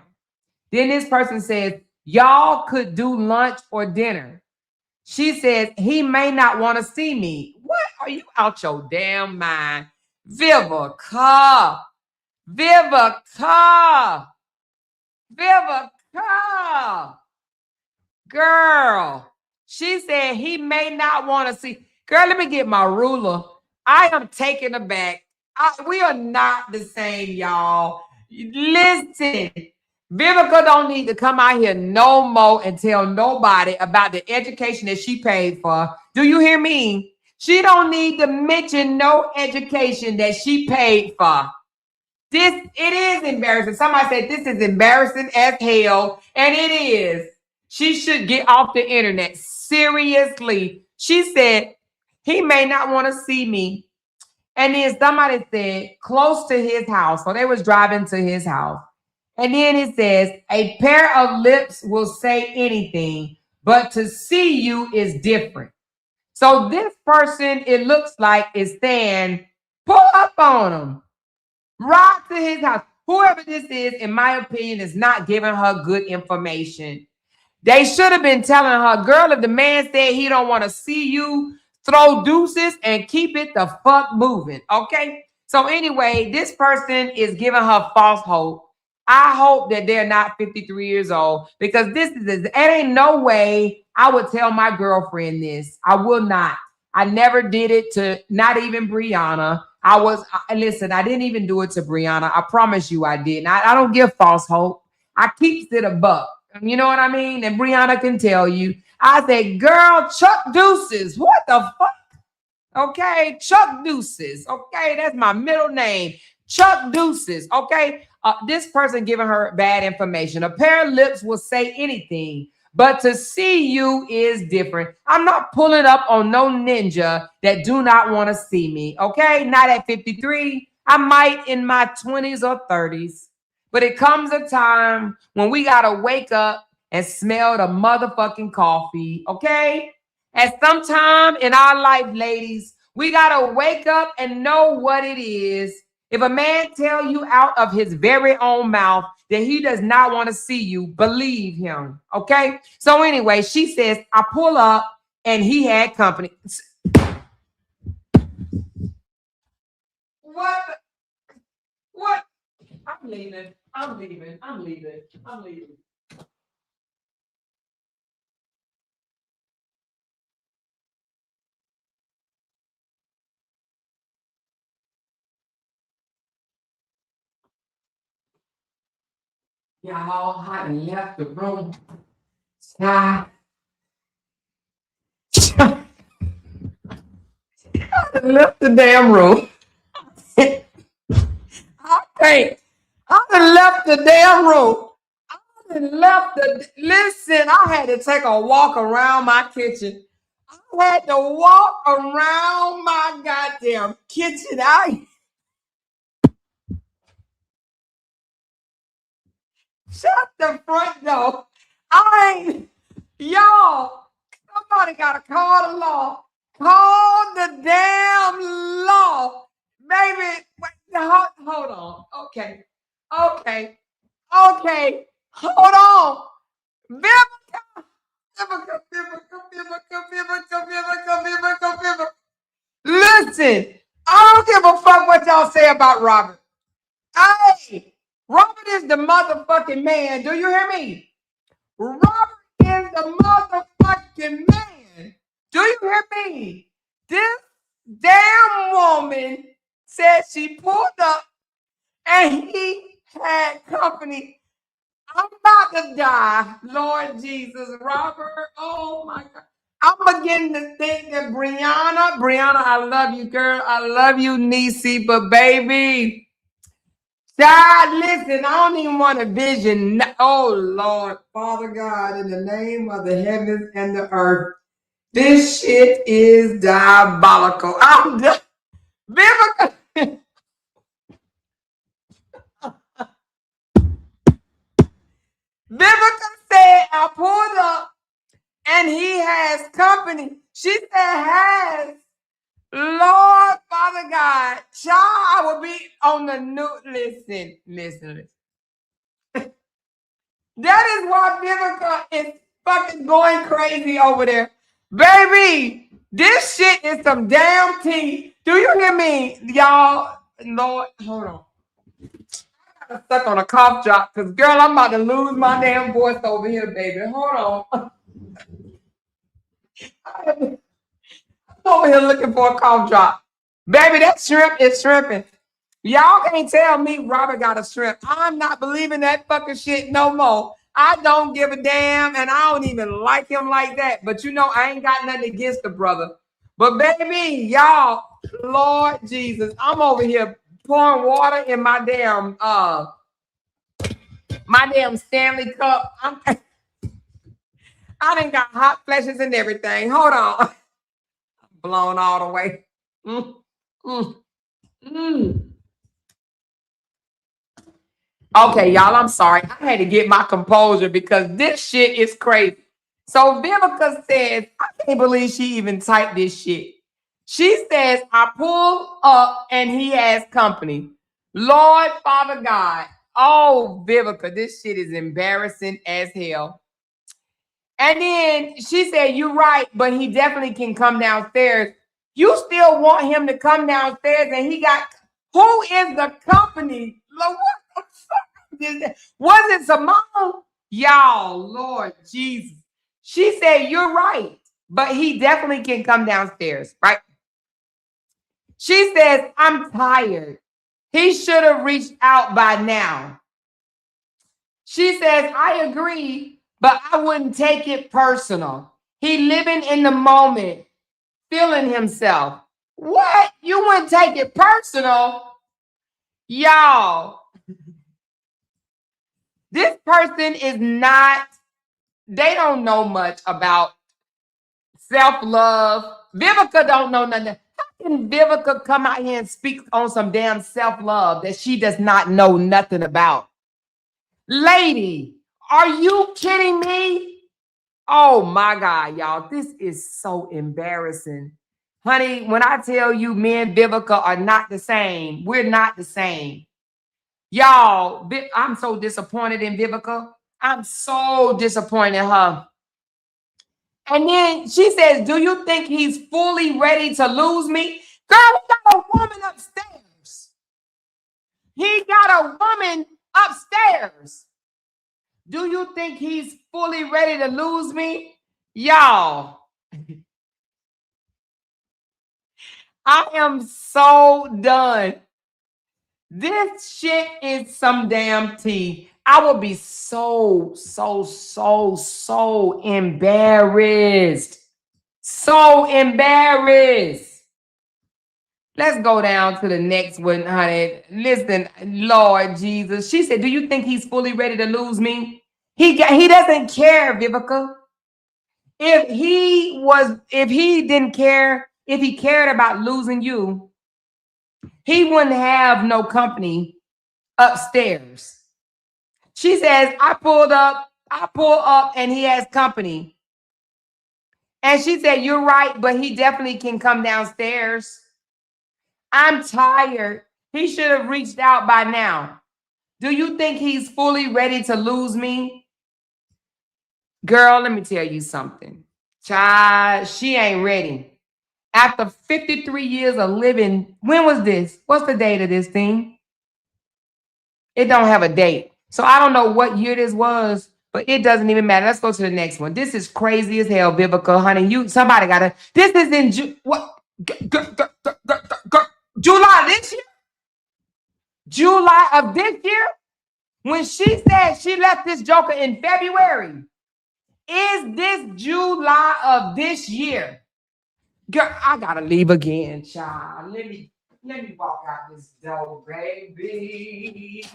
Then this person says, y'all could do lunch or dinner. She says, he may not want to see me. What? Are you out your damn mind? Vivica. Girl. She said he may not want to see. Girl, let me get my ruler. I am taken aback. We are not the same, y'all. Listen, Vivica don't need to come out here no more and tell nobody about the education that she paid for. Do you hear me? She don't need to mention no education that she paid for. It is embarrassing. Somebody said this is embarrassing as hell, and it is. She should get off the internet. Seriously. She said, he may not want to see me. And then somebody said, close to his house. So they was driving to his house. And then it says, a pair of lips will say anything, but to see you is different. So this person, it looks like, is saying, pull up on him. Ride to his house. Whoever this is, in my opinion, is not giving her good information. They should have been telling her, girl, if the man said he don't want to see you, throw deuces and keep it the fuck moving. Okay? So anyway, this person is giving her false hope. I hope that they're not 53 years old, because it ain't no way I would tell my girlfriend this. I will not. I never did it to, not even Brianna. Listen, I didn't even do it to Brianna. I promise you I didn't. I don't give false hope. I keeps it a buck. You know what I mean? And Brianna can tell you. I said, girl, Chuck Deuces. What the fuck? Okay, Chuck Deuces. Okay, that's my middle name. Chuck Deuces. Okay, this person giving her bad information. A pair of lips will say anything, but to see you is different. I'm not pulling up on no ninja that do not want to see me. Okay, not at 53. I might in my 20s or 30s. But it comes a time when we got to wake up and smell the motherfucking coffee, okay? At some time in our life, ladies, we got to wake up and know what it is. If a man tell you out of his very own mouth that he does not want to see you, believe him, okay? So anyway, she says, I pull up and he had company. What? What? I'm leaving. I'm leaving. I'm leaving. I'm leaving. Y'all, I done left the room. I done left the damn room. I done left the damn room. Listen, I had to take a walk around my kitchen. I had to walk around my goddamn kitchen. Shut the front door. Y'all, somebody gotta call the law. Call the damn law. Baby, wait, hold on. Okay. Hold on. Vivica. Listen, I don't give a fuck what y'all say about Robert. Hey, Robert is the motherfucking man. Do you hear me? Robert is the motherfucking man. Do you hear me? This damn woman said she pulled up and he had company. I'm about to die, Lord Jesus. Robert, oh my God. I'm beginning to think that Brianna, I love you, girl. I love you, Niecy, but baby, God, listen, I don't even want to vision. Oh, Lord, Father God, in the name of the heavens and the earth, this shit is diabolical. I'm done. Vivica. Vivica said, I pulled up and he has company. She said, has. Lord, Father God, child, I will be on the new. Listen. That is why Vivica is fucking going crazy over there. Baby, this shit is some damn tea. Do you hear me? Y'all, Lord, hold on. I got stuck on a cough drop because, girl, I'm about to lose my damn voice over here, baby. Hold on. I'm over here looking for a cough drop. Baby, that shrimp is shrimping. Y'all can't tell me Robert got a shrimp. I'm not believing that fucking shit no more. I don't give a damn, and I don't even like him like that. But you know, I ain't got nothing against the brother. But baby, y'all, Lord Jesus, I'm over here pouring water in my damn Stanley cup. I done got hot flashes and everything. Hold on. Blown all the way. Mm, mm, mm. Okay, y'all, I'm sorry. I had to get my composure because this shit is crazy. So Vivica says, I can't believe she even typed this shit. She says, I pull up and he has company. Lord, Father God. Oh, Vivica, this shit is embarrassing as hell. And then she said, you're right, but he definitely can come downstairs. You still want him to come downstairs and he got, who is the company? Lord, what the fuck? Was it Simone? Y'all, Lord Jesus. She said, you're right, but he definitely can come downstairs, right? She says, I'm tired. He should have reached out by now. She says, I agree, but I wouldn't take it personal. He living in the moment, feeling himself. What? You wouldn't take it personal? Y'all, this person is not, they don't know much about self-love. Vivica don't know nothing. How can Vivica come out here and speak on some damn self-love that she does not know nothing about? Lady, are you kidding me? Oh my God, y'all, this is so embarrassing. Honey, when I tell you me and Vivica are not the same, we're not the same. Y'all, I'm so disappointed in Vivica. I'm so disappointed in her. And then she says, do you think he's fully ready to lose me? Girl, he got a woman upstairs. He got a woman upstairs. Do you think he's fully ready to lose me? Y'all, I am so done. This shit is some damn tea. I will be so embarrassed. So embarrassed. Let's go down to the next one, honey. Listen, Lord Jesus. She said, do you think he's fully ready to lose me? He doesn't care, Vivica. If he didn't care, if he cared about losing you, he wouldn't have no company upstairs. She says, I pull up and he has company. And she said, you're right, but he definitely can come downstairs. I'm tired. He should have reached out by now. Do you think he's fully ready to lose me? Girl, let me tell you something. Child, she ain't ready. After 53 years of living, when was this? What's the date of this thing? It don't have a date. So I don't know what year this was, but it doesn't even matter. Let's go to the next one. This is crazy as hell, Vivica, honey. Somebody gotta, this is in July this year? July of this year? When she said she left this joker in February, is this July of this year? Girl, I gotta leave again, child. Let me walk out this door, baby.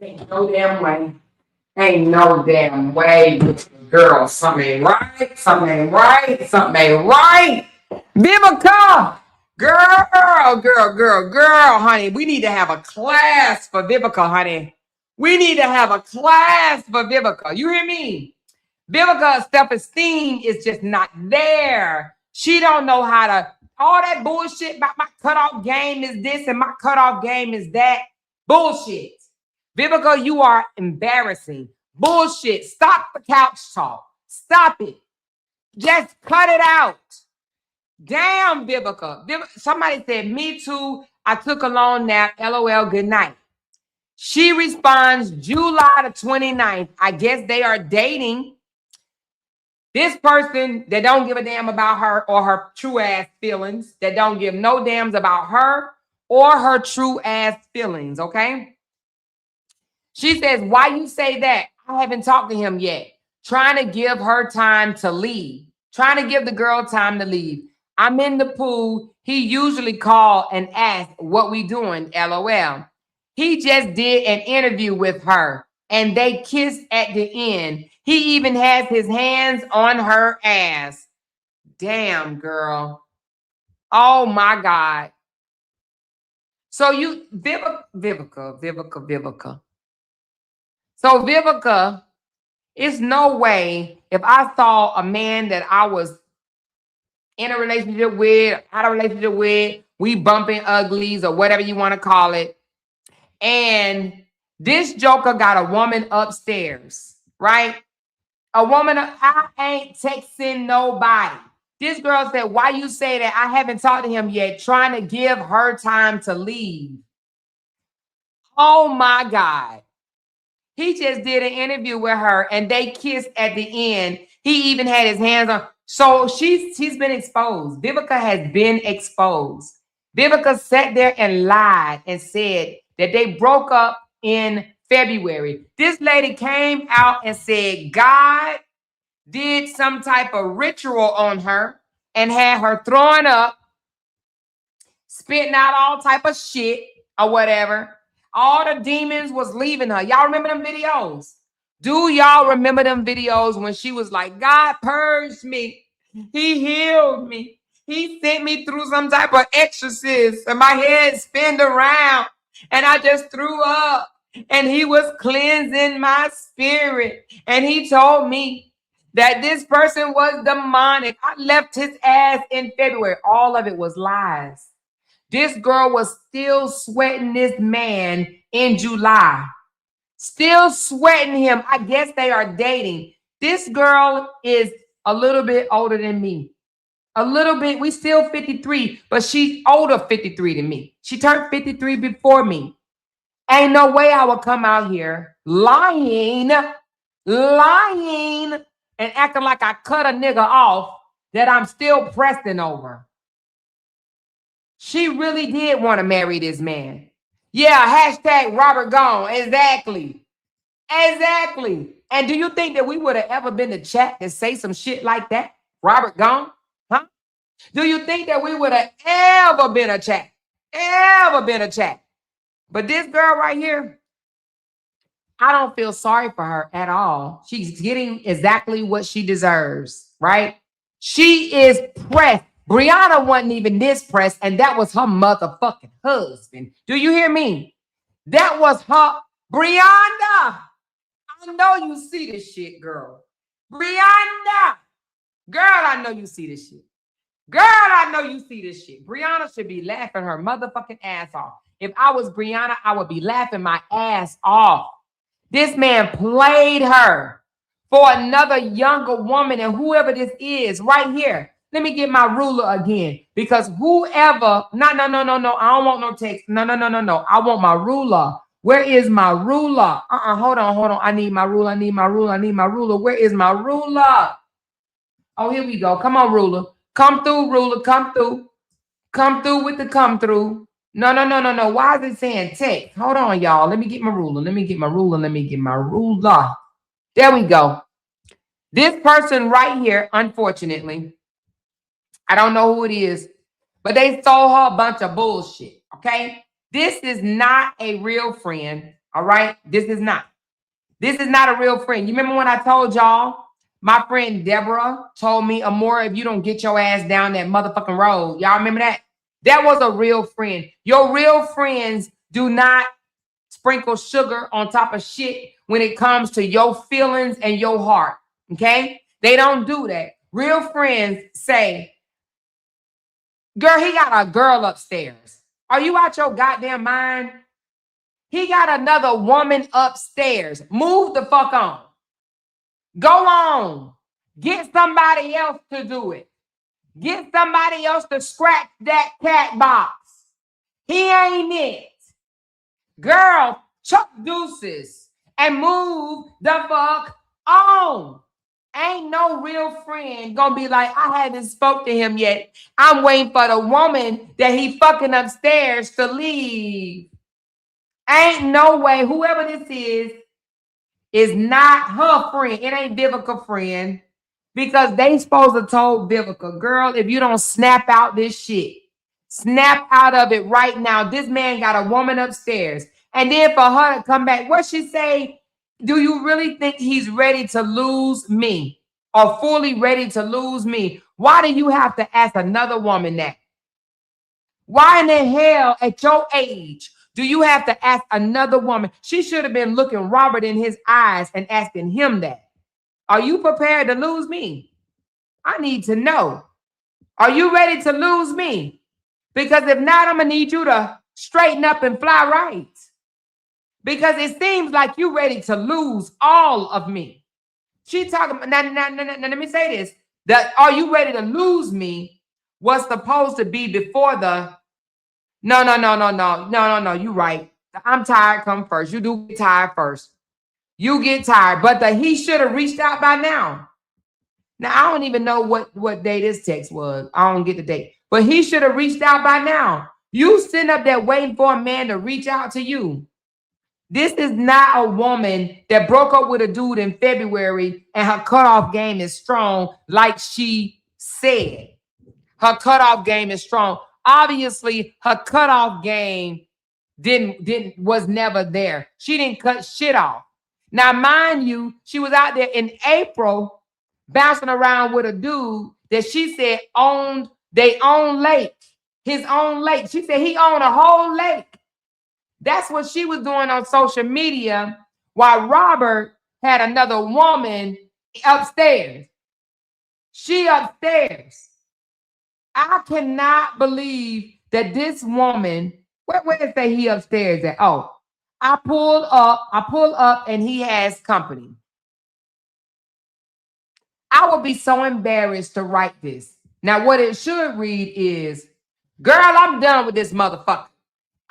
Ain't no damn way. Ain't no damn way. Girl, something ain't right. Something ain't right. Something ain't right. Vivica! Girl, honey. We need to have a class for Vivica, honey. We need to have a class for Vivica. You hear me? Vivica's self-esteem is just not there. She don't know how to, all that bullshit about my cutoff game is this and my cutoff game is that. Bullshit. Vivica, you are embarrassing. Bullshit. Stop the couch talk. Stop it. Just cut it out. Damn, Vivica. Somebody said, me too. I took a long nap. LOL, good night. She responds July the 29th. I guess they are dating. This person that don't give a damn about her or her true ass feelings, that don't give no damns about her or her true ass feelings, okay? She says, why you say that? I haven't talked to him yet. Trying to give her time to leave. Trying to give the girl time to leave. I'm in the pool. He usually call and ask what we doing, LOL. He just did an interview with her and they kissed at the end. He even has his hands on her ass. Damn, girl. Oh my God. So you, Vivica. So Vivica, it's no way if I saw a man that I was in a relationship with, had a relationship with, we bumping uglies or whatever you want to call it, and this joker got a woman upstairs, right? A woman, I ain't texting nobody. This girl said, why you say that? I haven't talked to him yet, trying to give her time to leave. Oh my God. He just did an interview with her and they kissed at the end. He even had his hands on. So she's been exposed. Vivica has been exposed. Vivica sat there and lied and said that they broke up in February. This lady came out and said God did some type of ritual on her and had her throwing up, spitting out all type of shit or whatever. All the demons was leaving her. Y'all remember them videos? Do y'all remember them videos when she was like, God purged me. He healed me. He sent me through some type of exorcism and my head spinned around and I just threw up and he was cleansing my spirit. And he told me that this person was demonic. I left his ass in February. All of it was lies. This girl was still sweating this man in July. Still sweating him. I guess they are dating. This girl is a little bit older than me. A little bit. We still 53, but she's older 53 than me. She turned 53 before me. Ain't no way I would come out here lying, and acting like I cut a nigga off that I'm still pressing over. She really did want to marry this man. Yeah, hashtag Robert Gone. Exactly. And do you think that we would have ever been to chat to say some shit like that? Robert Gone? Huh? Do you think that we would have ever been a chat? But this girl right here, I don't feel sorry for her at all. She's getting exactly what she deserves, right? She is pressed. Brianna wasn't even this pressed, and that was her motherfucking husband. Do you hear me? That was her. Brianna, I know you see this shit, girl. Brianna, girl, I know you see this shit. Brianna should be laughing her motherfucking ass off. If I was Brianna, I would be laughing my ass off. This man played her for another younger woman, and whoever this is right here. Let me get my ruler again, because whoever, no, I don't want no text. No. I want my ruler. Where is my ruler? Hold on. I need my ruler. Where is my ruler? Oh, here we go. Come on, ruler. Come through, ruler. Come through. Come through with the come through. No. Why is it saying text? Hold on, y'all. Let me get my ruler. There we go. This person right here, unfortunately, I don't know who it is, but they sold her a bunch of bullshit, okay? This is not a real friend, all right? This is not a real friend. You remember when I told y'all, my friend Deborah told me, Amora, if you don't get your ass down that motherfucking road, y'all remember that? That was a real friend. Your real friends do not sprinkle sugar on top of shit when it comes to your feelings and your heart, okay? They don't do that. Real friends say, girl, he got a girl upstairs. Are you out your goddamn mind? He got another woman upstairs. Move the fuck on. Go on. Get somebody else to do it. Get somebody else to scratch that cat box. He ain't it. Girl, chuck deuces, and move the fuck on. Ain't no real friend gonna be like, I haven't spoke to him yet. I'm waiting for the woman that he fucking upstairs to leave. Ain't no way. Whoever this is not her friend. It ain't Vivica's friend. Because they supposed to told Vivica, girl, if you don't snap out this shit, snap out of it right now. This man got a woman upstairs. And then for her to come back, what she say? Do you really think he's ready to lose me or fully ready to lose me? Why do you have to ask another woman that? Why in the hell at your age do you have to ask another woman? She should have been looking Robert in his eyes and asking him that. Are you prepared to lose me? I need to know. Are you ready to lose me? Because if not, I'm going to need you to straighten up and fly right. Because it seems like you're ready to lose all of me. She talking about, now, let me say this. That are you ready to lose me was supposed to be before the, no, you're right. I'm tired, come first. You do get tired first. You get tired. But he should have reached out by now. Now, I don't even know what day this text was. I don't get the date. But he should have reached out by now. You sitting up there waiting for a man to reach out to you. This is not a woman that broke up with a dude in February and her cutoff game is strong, like she said. Her cutoff game is strong. Obviously, her cutoff game was never there. She didn't cut shit off. Now, mind you, she was out there in April bouncing around with a dude that she said owned their own lake, his own lake. She said he owned a whole lake. That's what she was doing on social media while Robert had another woman upstairs. She upstairs. I cannot believe that this woman, where did it say he upstairs at? Oh, I pull up and he has company. I would be so embarrassed to write this. Now, what it should read is, girl, I'm done with this motherfucker.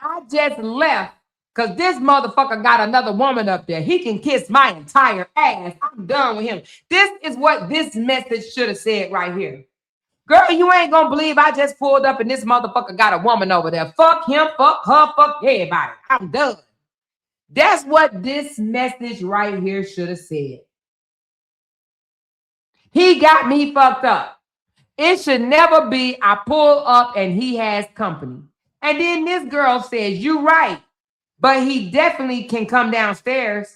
I just left because this motherfucker got another woman up there. He can kiss my entire ass. I'm done with him. This is what this message should have said right here. Girl, you ain't gonna believe I just pulled up and this motherfucker got a woman over there. Fuck him, fuck her, fuck everybody. I'm done. That's what this message right here should have said. He got me fucked up. It should never be I pull up and he has company. And then this girl says, you're right, but he definitely can come downstairs.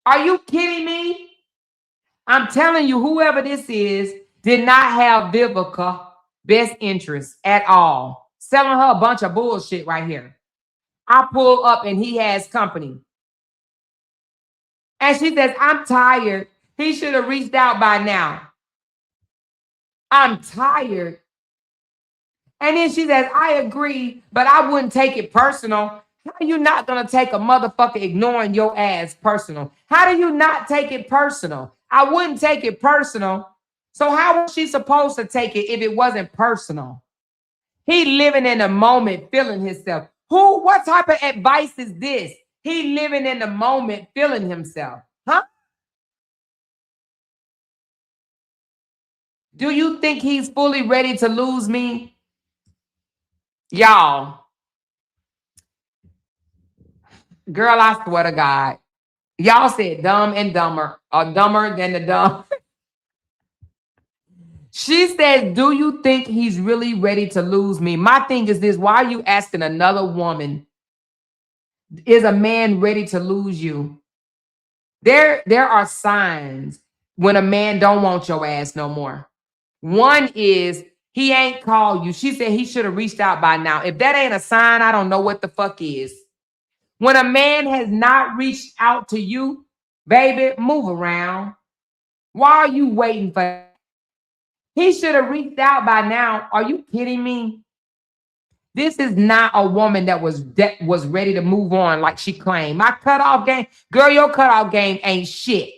Are you kidding me? I'm telling you, whoever this is did not have Vivica best interest at all. Selling her a bunch of bullshit right here. I pull up and he has company. And she says, I'm tired. He should have reached out by now. I'm tired. And then she says, I agree, but I wouldn't take it personal. How are you not going to take a motherfucker ignoring your ass personal? How do you not take it personal? I wouldn't take it personal. So how was she supposed to take it if it wasn't personal? He living in the moment, feeling himself. What type of advice is this? He living in the moment, feeling himself. Huh? Do you think he's fully ready to lose me? Y'all. Girl, I swear to God. Y'all said dumb and dumber, or dumber than the dumb. She says, do you think he's really ready to lose me? My thing is this, why are you asking another woman, is a man ready to lose you? There are signs when a man don't want your ass no more. One is he ain't called you. She said he should have reached out by now. If that ain't a sign, I don't know what the fuck is. When a man has not reached out to you, baby, move around. Why are you waiting for that? He should have reached out by now. Are you kidding me? This is not a woman that was ready to move on like she claimed. My cutoff game, girl, your cutoff game ain't shit.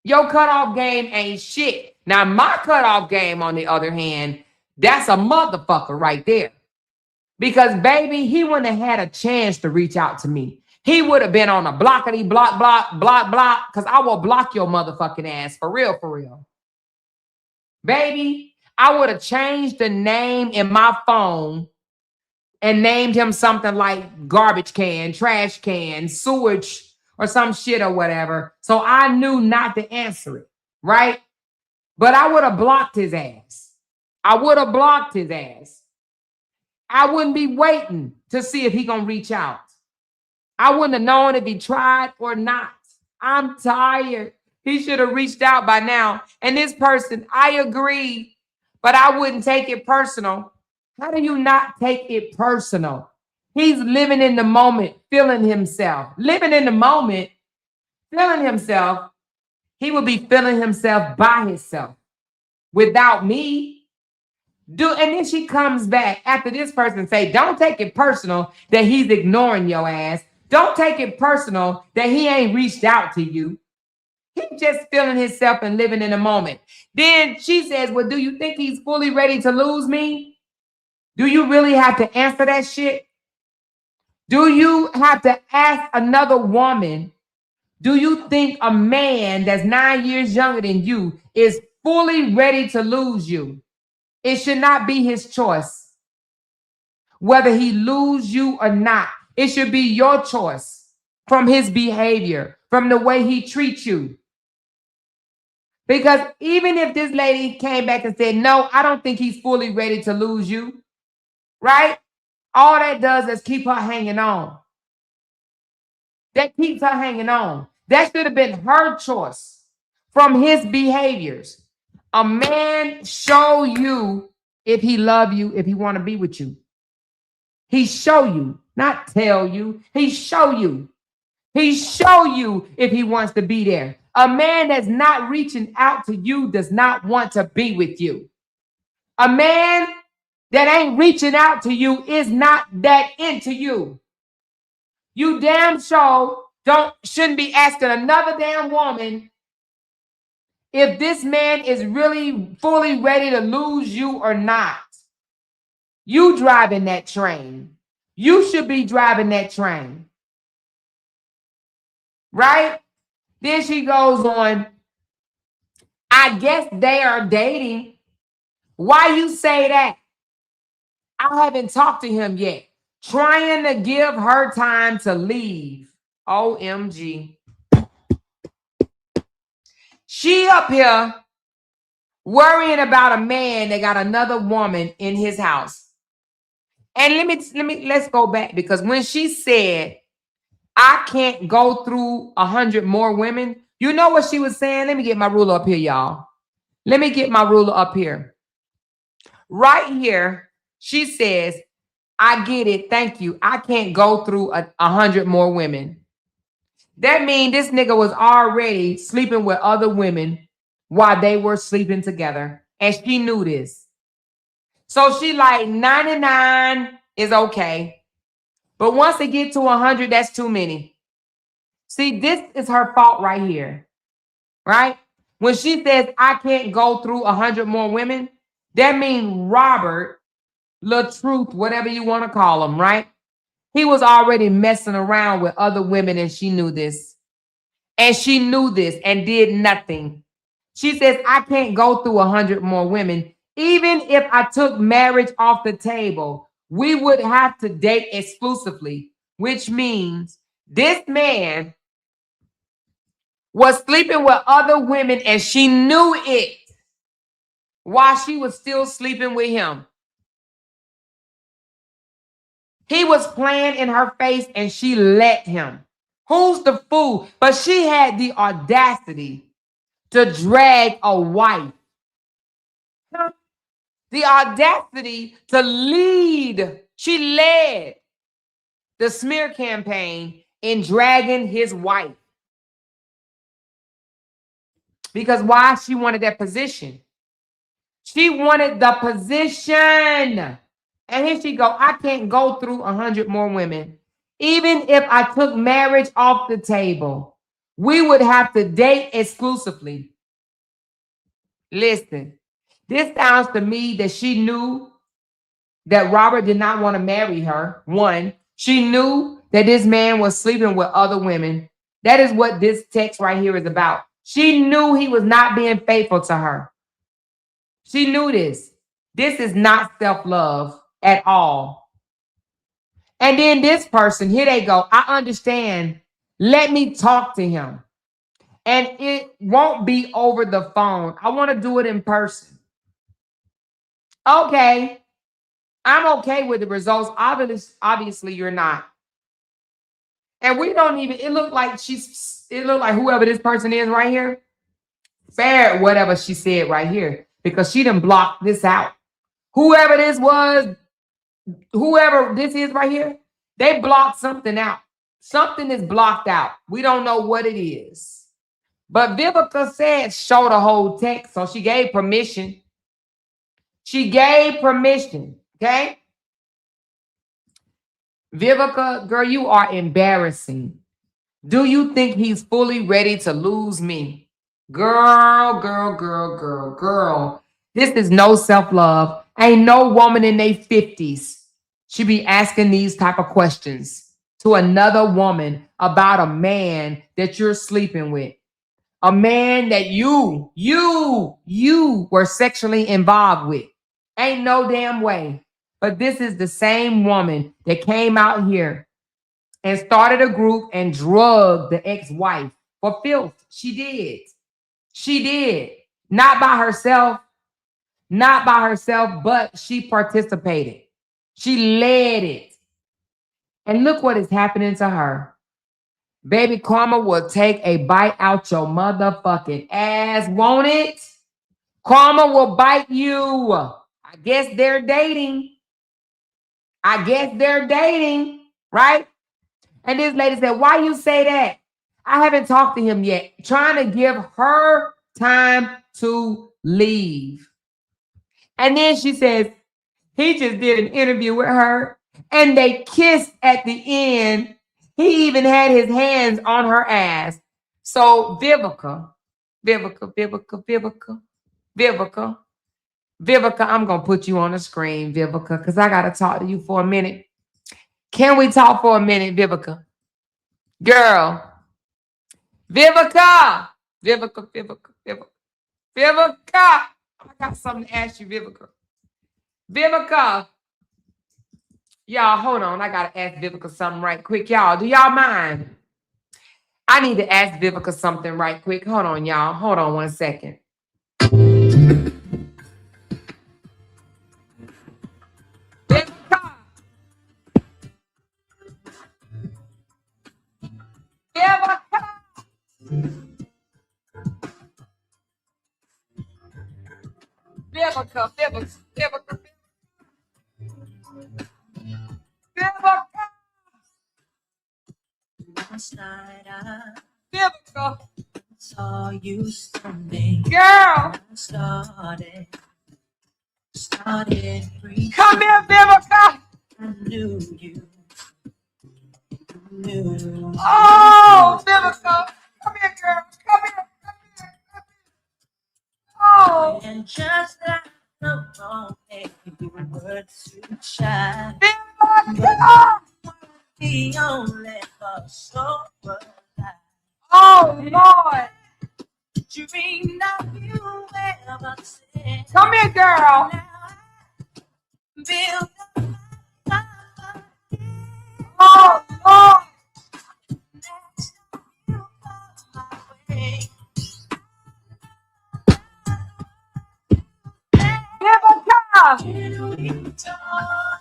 Your cutoff game ain't shit. Now, my cutoff game, on the other hand, that's a motherfucker right there. Because, baby, he wouldn't have had a chance to reach out to me. He would have been on a blockity, block, because I will block your motherfucking ass. For real, for real. Baby, I would have changed the name in my phone and named him something like garbage can, trash can, sewage, or some shit or whatever. So I knew not to answer it, right? But I would have blocked his ass. I would have blocked his ass. I wouldn't be waiting to see if he gonna reach out. I wouldn't have known if he tried or not. I'm tired. He should have reached out by now. And this person, I agree, but I wouldn't take it personal. How do you not take it personal? He's living in the moment, feeling himself. Living in the moment, feeling himself. He would be feeling himself by himself without me. And then she comes back after this person say, don't take it personal that he's ignoring your ass. Don't take it personal that he ain't reached out to you. He's just feeling himself and living in the moment. Then she says, well, do you think he's fully ready to lose me? Do you really have to answer that shit? Do you have to ask another woman, do you think a man that's 9 years younger than you is fully ready to lose you? It should not be his choice. Whether he lose you or not, it should be your choice from his behavior, from the way he treats you. Because even if this lady came back and said, no, I don't think he's fully ready to lose you, right? All that does is keep her hanging on. That keeps her hanging on. That should have been her choice from his behaviors. A man show you if he love you, if he want to be with you. He show you, not tell you. He show you. He show you if he wants to be there. A man that's not reaching out to you does not want to be with you. A man that ain't reaching out to you is not that into you. You damn sure shouldn't be asking another damn woman if this man is really fully ready to lose you or not. You driving that train. You should be driving that train. Right? Then she goes on, I guess they are dating. Why you say that? I haven't talked to him yet. Trying to give her time to leave. OMG. She up here worrying about a man that got another woman in his house. And let's go back, because when she said, I can't go through 100 more women, you know what she was saying? Let me get my ruler up here, y'all. Let me get my ruler up here. Right here, she says, I get it. Thank you. I can't go through 100 more women. That means this nigga was already sleeping with other women while they were sleeping together. And she knew this. So she like 99 is okay. But once it get to 100, that's too many. See, this is her fault right here. Right? When she says, I can't go through 100 more women, that means Robert, LaTruth, whatever you want to call him, right? He was already messing around with other women, and she knew this. And she knew this and did nothing. She says, I can't go through 100 more women. Even if I took marriage off the table, we would have to date exclusively, which means this man was sleeping with other women and she knew it while she was still sleeping with him. He was playing in her face and she let him. Who's the fool? But she had the audacity to drag a wife. The audacity to lead. She led the smear campaign in dragging his wife. Because why? She wanted that position. She wanted the position. And here she go, I can't go through 100 more women. Even if I took marriage off the table, we would have to date exclusively. Listen, this sounds to me that she knew that Robert did not want to marry her. One, she knew that this man was sleeping with other women. That is what this text right here is about. She knew he was not being faithful to her. She knew this. This is not self-love at all. And then this person, here they go. I understand. Let me talk to him. And it won't be over the phone. I want to do it in person. Okay. I'm okay with the results. Obviously, you're not. And we don't even, it looked like whoever this person is right here, fair whatever she said right here, because she done blocked this out. Whoever this was, whoever this is right here, they blocked something out. Something is blocked out. We don't know what it is. But Vivica said show the whole text, so she gave permission. She gave permission, okay? Vivica, girl, you are embarrassing. Do you think he's fully ready to lose me? Girl. This is no self-love. Ain't no woman in their 50s should be asking these type of questions to another woman about a man that you're sleeping with. A man that you were sexually involved with. Ain't no damn way. But this is the same woman that came out here and started a group and drugged the ex-wife for filth. She did. She did. Not by herself, but she participated. She led it. And look what is happening to her. Baby, karma will take a bite out your motherfucking ass, won't it? Karma will bite you. I guess they're dating. Right? And this lady said, why you say that? I haven't talked to him yet. Trying to give her time to leave. And then she says, he just did an interview with her and they kissed at the end. He even had his hands on her ass. So Vivica, I'm going to put you on the screen, Vivica, because I got to talk to you for a minute. Can we talk for a minute, Vivica? Girl. Vivica. I got something to ask you, Vivica. Vivica. Y'all, hold on. I got to ask Vivica something right quick. Y'all, do y'all mind? I need to ask Vivica something right quick. Hold on, y'all. Hold on 1 second. Vivica. Last night I Vivica. saw you standing. Girl. Started breathing. Come here, Vivica. I knew you. Knew. Oh, Vivica. Come here, girl. Come here. Oh. And just like the moment you were too shy. Vivica. The only soul was I. Oh, Lord. Dreamed of you ever since. Come here, girl. Build up oh, Lord. Vivica.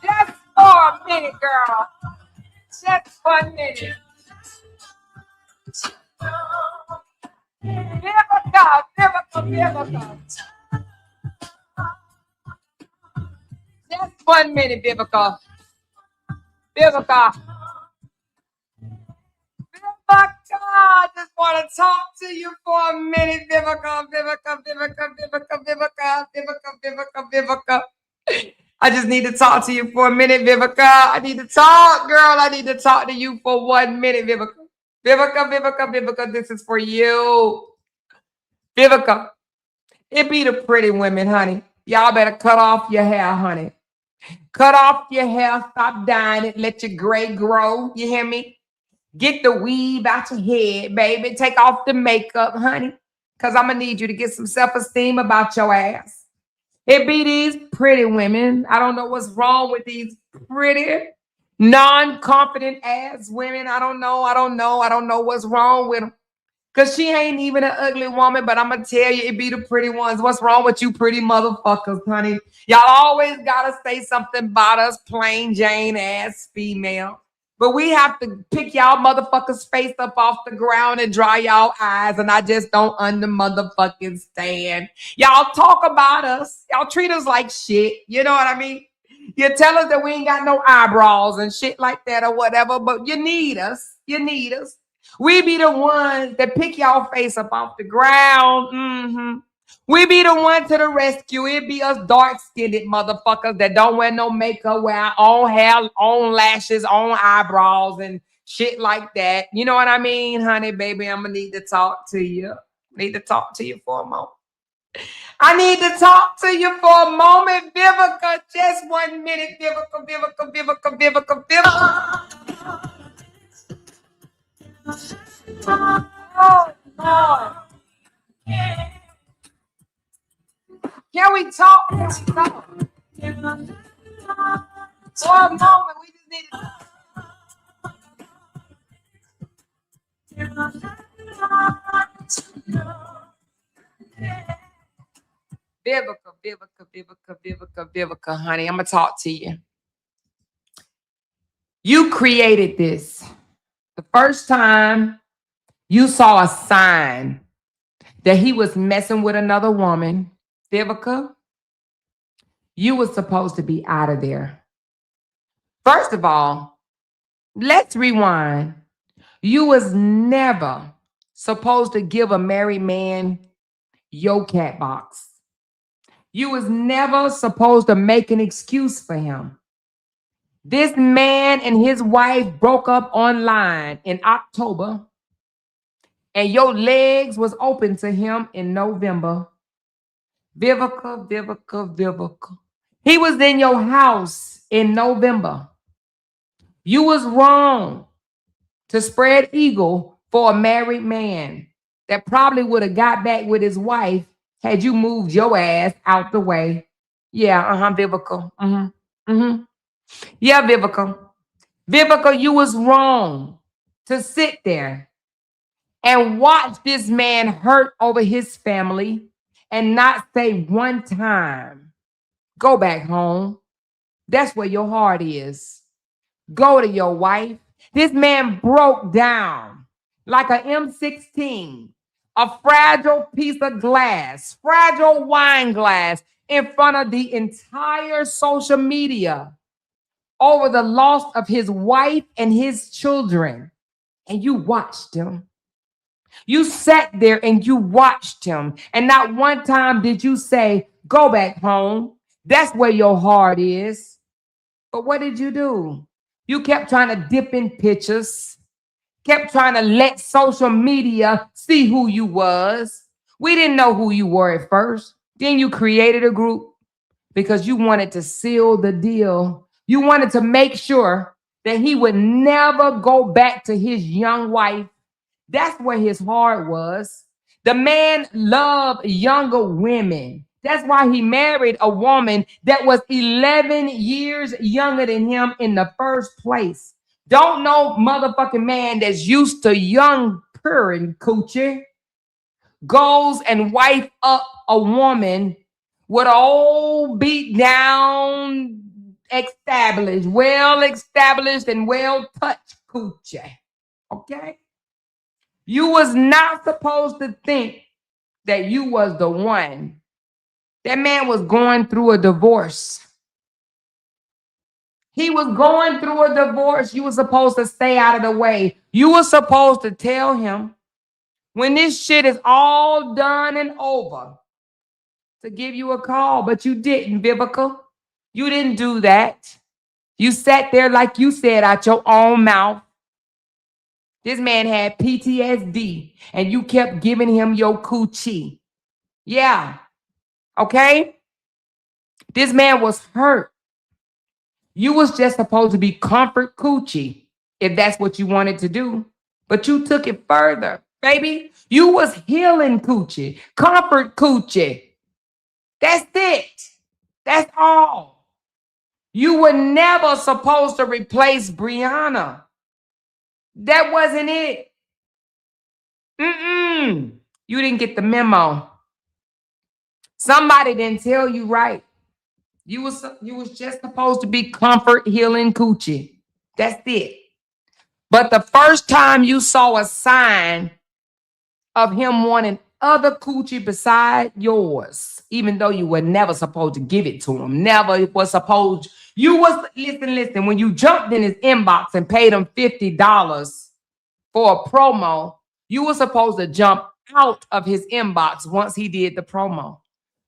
Just for a minute, girl. Just 1 minute. Vivica. Just 1 minute, Vivica. Vivica, I just want to talk to you for a minute, Vivica. I just need to talk to you for a minute, Vivica. I need to talk, girl. I need to talk to you for 1 minute, Vivica. Vivica, this is for you. Vivica, it be the pretty women, honey. Y'all better cut off your hair, honey. Cut off your hair, stop dyeing it, let your gray grow. You hear me? Get the weave out your head, baby. Take off the makeup, honey. Because I'm going to need you to get some self-esteem about your ass. It be these pretty women. I don't know what's wrong with these pretty, non-confident ass women. I don't know what's wrong with them. Because she ain't even an ugly woman, but I'm going to tell you, it be the pretty ones. What's wrong with you pretty motherfuckers, honey? Y'all always got to say something about us plain Jane ass female. But we have to pick y'all motherfuckers face up off the ground and dry y'all eyes. And I just don't under motherfucking stand. Y'all talk about us. Y'all treat us like shit. You know what I mean? You tell us that we ain't got no eyebrows and shit like that or whatever. But you need us. You need us. We be the ones that pick y'all face up off the ground. We be the one to the rescue. It be us dark-skinned motherfuckers that don't wear no makeup, wear our own hair, own lashes, own eyebrows, and shit like that. You know what I mean, honey, baby? I'm going to need to talk to you. Need to talk to you for a moment. I need to talk to you for a moment, Vivica. Just 1 minute, Vivica. Oh, Lord. Can we talk? Can we talk? For a moment, we just need Vivica, honey, I'm going to talk to you. You created this. The first time you saw a sign that he was messing with another woman, Vivica, you were supposed to be out of there. First of all, let's rewind. You was never supposed to give a married man your cat box. You was never supposed to make an excuse for him. This man and his wife broke up online in October, and your legs was open to him in November. Vivica. He was in your house in November. You was wrong to spread eagle for a married man that probably would have got back with his wife had you moved your ass out the way. Yeah, Vivica. Yeah, Vivica. Vivica, you was wrong to sit there and watch this man hurt over his family and not say one time, go back home. That's where your heart is. Go to your wife. This man broke down like an M16, a fragile piece of glass, fragile wine glass in front of the entire social media over the loss of his wife and his children. And you watched him. You sat there and you watched him. And not one time did you say, go back home. That's where your heart is. But what did you do? You kept trying to dip in pictures, kept trying to let social media see who you was. We didn't know who you were at first. Then you created a group because you wanted to seal the deal. You wanted to make sure that he would never go back to his young wife. That's where his heart was. The man loved younger women. That's why he married a woman that was 11 years younger than him in the first place. Don't know motherfucking man that's used to young purring coochie goes and wife up a woman with an old beat down, well established and well touched coochie. Okay? You was not supposed to think that you was the one. That man was going through a divorce. He was going through a divorce. You were supposed to stay out of the way. You were supposed to tell him when this shit is all done and over to give you a call, but you didn't, Vivica. You didn't do that. You sat there like you said out your own mouth. This man had PTSD, and you kept giving him your coochie. Yeah. Okay? This man was hurt. You was just supposed to be comfort coochie if that's what you wanted to do. But you took it further, baby. You was healing coochie, comfort coochie. That's it. That's all. You were never supposed to replace Brianna. That wasn't it. You didn't get the memo. Somebody didn't tell you right. You was just supposed to be comfort healing coochie. That's it. But the first time you saw a sign of him wanting other coochie beside yours, even though you were never supposed to give it to him, never was supposed, you was, listen, when you jumped in his inbox and paid him $50 for a promo, you were supposed to jump out of his inbox once he did the promo.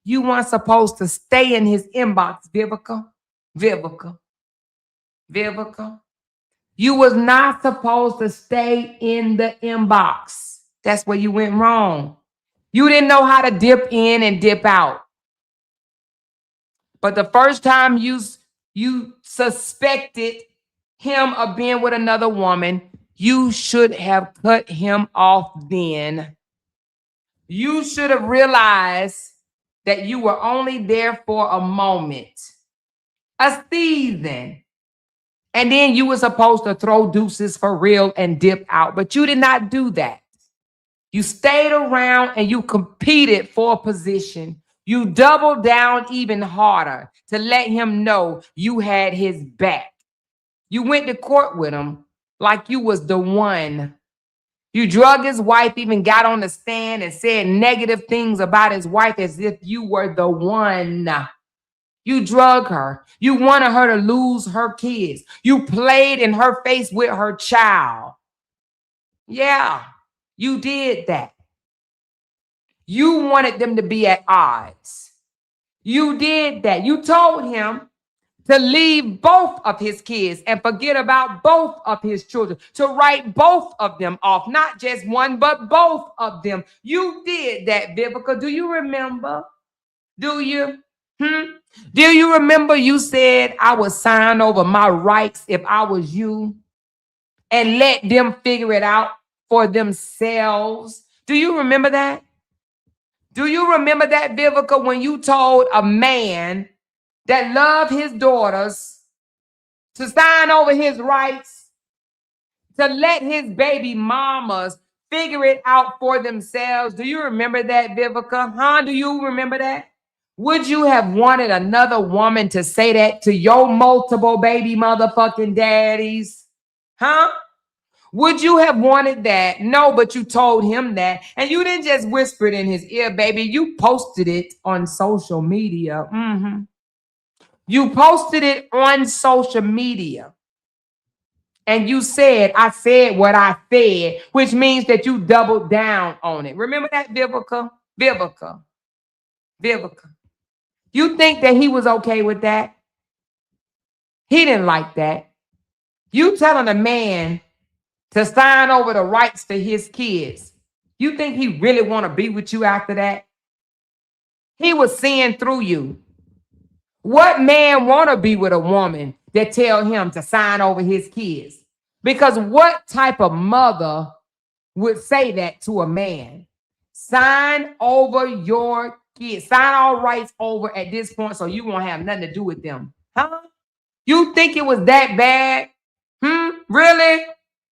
You weren't supposed to stay in his inbox, Vivica. You was not supposed to stay in the inbox. That's where you went wrong. You didn't know how to dip in and dip out. But the first time you suspected him of being with another woman, you should have cut him off then. You should have realized that you were only there for a moment, a season. And then you were supposed to throw deuces for real and dip out. But you did not do that. You stayed around and you competed for a position. You doubled down even harder to let him know you had his back. You went to court with him like you was the one. You drug his wife, even got on the stand and said negative things about his wife as if you were the one. You drug her. You wanted her to lose her kids. You played in her face with her child. Yeah, you did that. You wanted them to be at odds. You did that. You told him to leave both of his kids and forget about both of his children, to write both of them off, not just one, but both of them. You did that, Vivica. Do you remember? Do you? Do you remember you said I would sign over my rights if I was you and let them figure it out for themselves? Do you remember that? Do you remember that, Vivica, when you told a man that loved his daughters to sign over his rights, to let his baby mamas figure it out for themselves? Do you remember that, Vivica? Do you remember that? Would you have wanted another woman to say that to your multiple baby motherfucking daddies? Would you have wanted that? No, but you told him that. And you didn't just whisper it in his ear, baby. You posted it on social media. You posted it on social media. And you said, I said what I said, which means that you doubled down on it. Remember that, Vivica? Vivica. You think that he was okay with that? He didn't like that. You telling a man to sign over the rights to his kids. You think he really want to be with you after that? He was seeing through you. What man want to be with a woman that tell him to sign over his kids? Because what type of mother would say that to a man? Sign over your kids. Sign all rights over at this point so you won't have nothing to do with them. You think it was that bad? Really?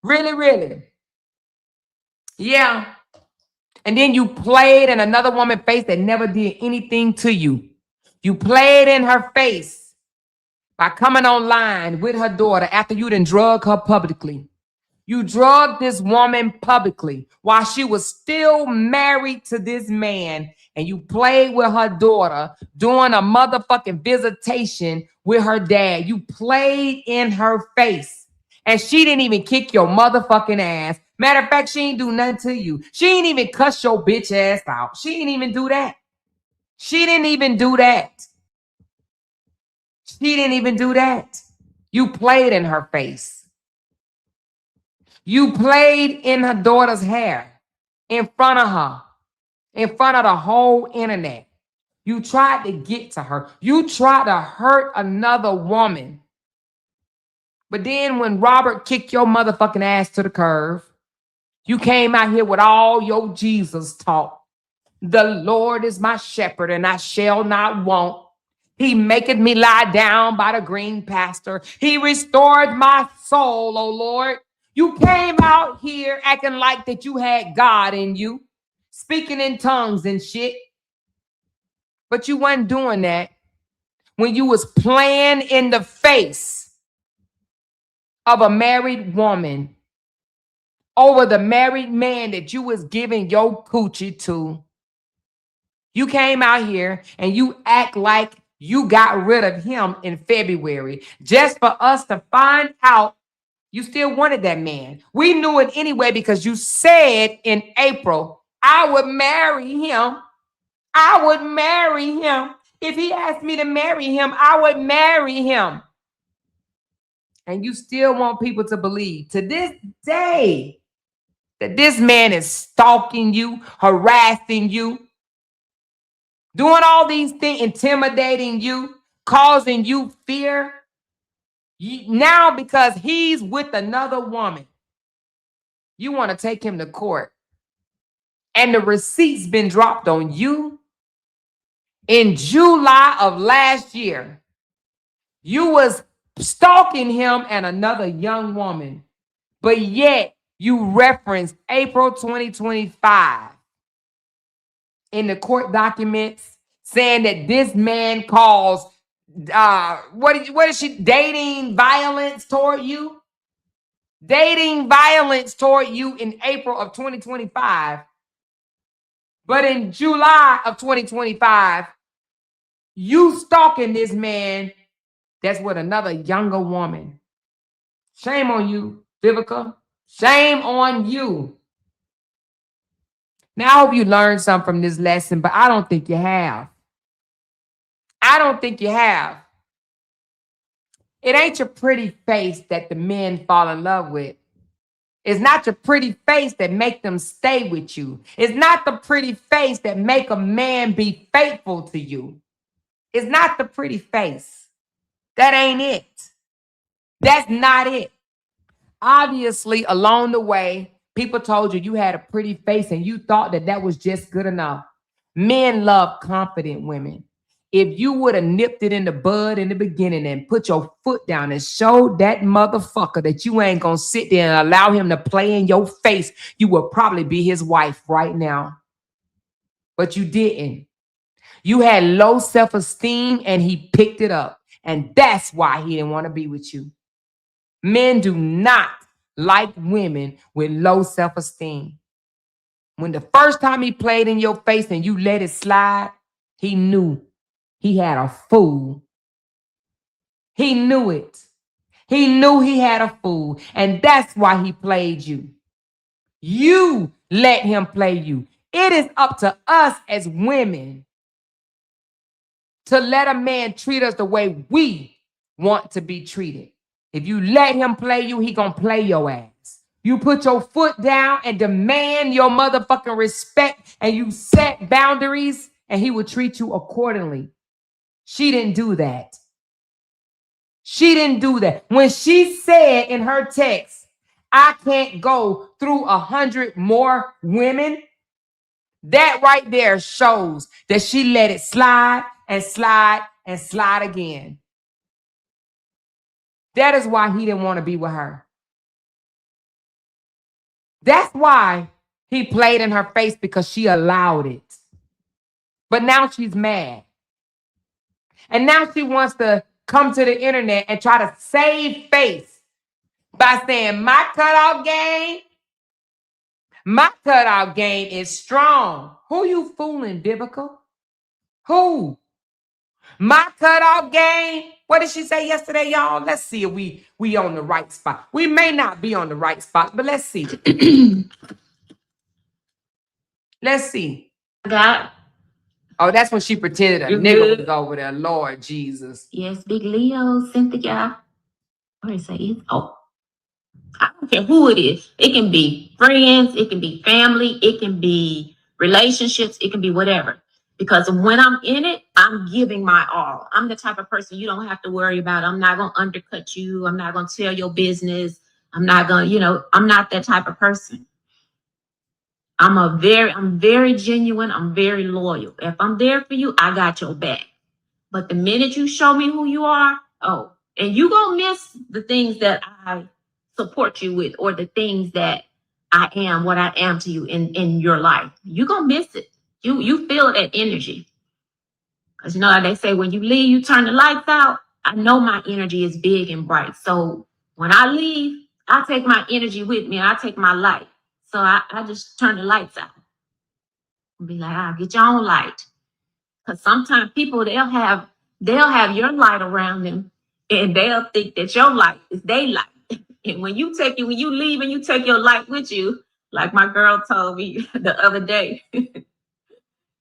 Really? Yeah. And then you played in another woman's face that never did anything to you. You played in her face by coming online with her daughter after you done drug her publicly. You drugged this woman publicly while she was still married to this man, and you played with her daughter doing a motherfucking visitation with her dad. You played in her face. And she didn't even kick your motherfucking ass. Matter of fact, she ain't do nothing to you. She ain't even cuss your bitch ass out. She didn't even do that. She didn't even do that. She didn't even do that. You played in her face. You played in her daughter's hair in front of her, in front of the whole internet. You tried to get to her. You tried to hurt another woman But then when Robert kicked your motherfucking ass to the curb, you came out here with all your Jesus talk. The Lord is my shepherd and I shall not want. He maketh me lie down by the green pasture. He restored my soul, oh Lord. You came out here acting like that you had God in you, speaking in tongues and shit. But you weren't doing that when you was playing in the face of a married woman over the married man that you was giving your coochie to. You came out here and you act like you got rid of him in February just for us to find out you still wanted that man. We knew it anyway because you said in April, I would marry him. I would marry him. If he asked me to marry him, I would marry him. And you still want people to believe to this day that this man is stalking you, harassing you, doing all these things, intimidating you, causing you fear. Now, because he's with another woman, you want to take him to court. And the receipt's been dropped on you. In July of last year, you was stalking him and another young woman. But yet, you referenced April 2025 in the court documents saying that this man caused what is she dating violence toward you? Dating violence toward you in April of 2025. But in July of 2025, you stalking this man that's with another younger woman. Shame on you, Vivica. Shame on you. Now, I hope you learned something from this lesson, but I don't think you have. I don't think you have. It ain't your pretty face that the men fall in love with. It's not your pretty face that make them stay with you. It's not the pretty face that make a man be faithful to you. It's not the pretty face. That ain't it. That's not it. Obviously, along the way, people told you you had a pretty face and you thought that that was just good enough. Men love confident women. If you would have nipped it in the bud in the beginning and put your foot down and showed that motherfucker that you ain't gonna sit there and allow him to play in your face, you would probably be his wife right now. But you didn't. You had low self-esteem and he picked it up. And that's why he didn't want to be with you. Men do not like women with low self-esteem. When the first time he played in your face and you let it slide, he knew he had a fool. He knew it. He knew he had a fool. And that's why he played you. You let him play you. It is up to us as women to let a man treat us the way we want to be treated. If you let him play you, he gonna play your ass. You put your foot down and demand your motherfucking respect and you set boundaries and he will treat you accordingly. She didn't do that. She didn't do that. When she said in her text, I can't go through 100 more women, that right there shows that she let it slide and slide and slide again. That is why he didn't want to be with her. That's why he played in her face, because she allowed it. But now she's mad. And now she wants to come to the internet and try to save face by saying, my cutout game is strong. Who you fooling, Vivica? Who? My cutout game? What did she say yesterday, y'all? Let's see if we on the right spot. We may not be on the right spot, but let's see. Let's see. God. Oh, that's when she pretended a nigga was over there. Lord Jesus. Yes, Big Leo, Cynthia. What did I say? I don't care who it is. It can be friends, it can be family, it can be relationships, it can be whatever. Because when I'm in it, I'm giving my all. I'm the type of person you don't have to worry about. I'm not going to undercut you. I'm not going to tell your business. I'm not going to, I'm not that type of person. I'm very genuine. I'm very loyal. If I'm there for you, I got your back. But the minute you show me who you are, and you gonna miss the things that I support you with, or the things that I am, what I am to you in your life. You gonna miss it. You feel that energy. Because how they say when you leave, you turn the lights out. I know my energy is big and bright. So when I leave, I take my energy with me and I take my light. So I just turn the lights out. And be like, get your own light. Because sometimes people, they'll have your light around them, and they'll think that your light is their light. And when you leave and you take your light with you, like my girl told me the other day,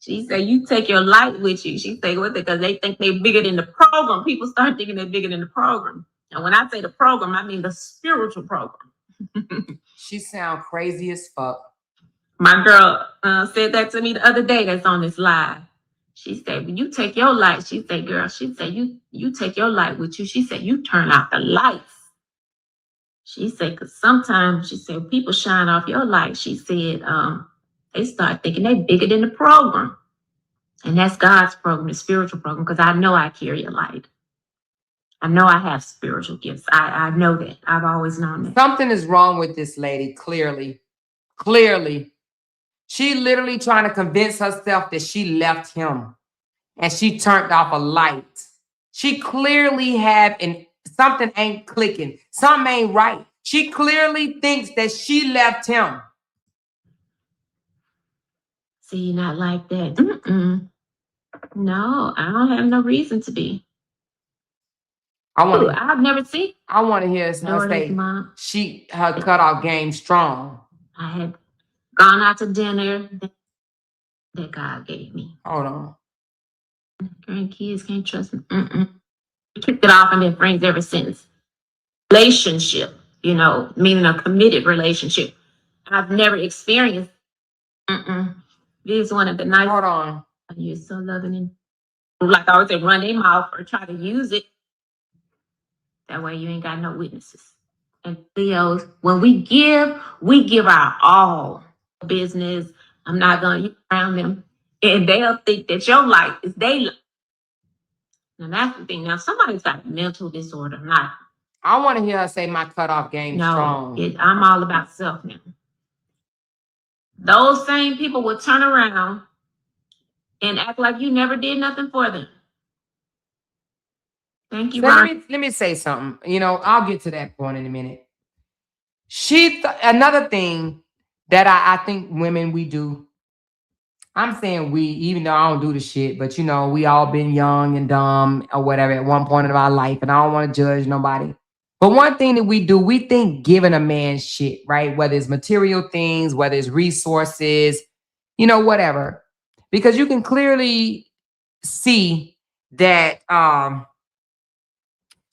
she said, you take your light with you. She said, what? Because they think they're bigger than the program. People start thinking they're bigger than the program. And when I say the program, I mean the spiritual program. She sound crazy as fuck. My girl said that to me the other day. That's on this live. She said, when you take your light, she said, girl, she said, you take your light with you. She said, you turn out the lights. She said, because sometimes, she said, people shine off your light. She said, they start thinking they bigger than the program. And that's God's program, the spiritual program, because I know I carry a light. I know I have spiritual gifts. I know that. I've always known that. Something is wrong with this lady, clearly. Clearly. She literally trying to convince herself that she left him and she turned off a light. She clearly something ain't clicking. Something ain't right. She clearly thinks that she left him. See, not like that. No, I don't have no reason to be. I've never seen. I want to hear her say her cutoff game strong. I had gone out to dinner that God gave me. Hold on. Grandkids can't trust me. We kicked it off and been friends ever since. Relationship, meaning a committed relationship. I've never experienced. This is one of the nice. Hold on. You're so loving and like I always say, run their mouth or try to use it. That way you ain't got no witnesses. And Leos, when we give our all. Business, I'm not gonna use around them. And they'll think that your light is their light. Now that's the thing. Now somebody's got a mental disorder. I want to hear her say my cutoff game strong. I'm all about self now. Those same people will turn around and act like you never did nothing for them. Thank you, So Ron. let me say something. I'll get to that point in a minute. Another thing that I think women, we do. I'm saying we, even though I don't do the shit, but we all been young and dumb or whatever at one point of our life, and I don't want to judge nobody. But one thing that we do, we think giving a man shit, right? Whether it's material things, whether it's resources, whatever. Because you can clearly see that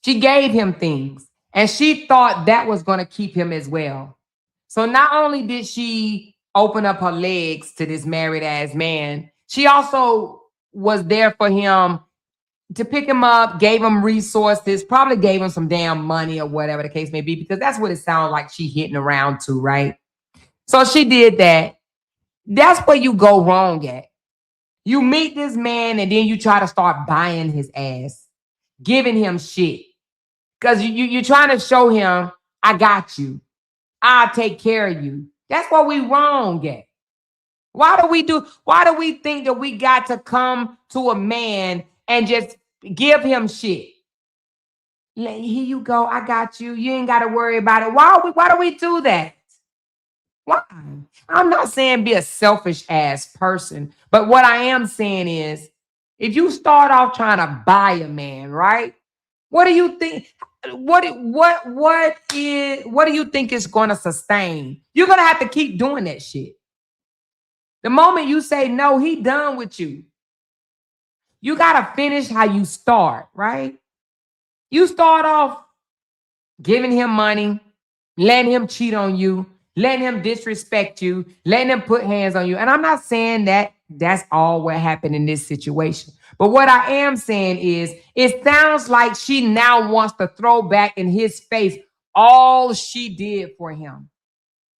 she gave him things and she thought that was going to keep him as well. So not only did she open up her legs to this married ass man, she also was there for him to pick him up, gave him resources, probably gave him some damn money or whatever the case may be, because that's what it sounds like she hitting around to, right? So she did that. That's where you go wrong at. You meet this man and then you try to start buying his ass, giving him shit. Because you're trying to show him, I got you. I'll take care of you. That's what we wrong at. Why do we think that we got to come to a man and just give him shit? Here you go. I got you. You ain't got to worry about it. Why do we do that? Why? I'm not saying be a selfish ass person, but what I am saying is, if you start off trying to buy a man, right? What do you think? What do you think is going to sustain? You're going to have to keep doing that shit. The moment you say no, he done with you. You got to finish how you start, right? You start off giving him money, letting him cheat on you, letting him disrespect you, letting him put hands on you. And I'm not saying that That's all what happened in this situation. But what I am saying is, it sounds like she now wants to throw back in his face all she did for him.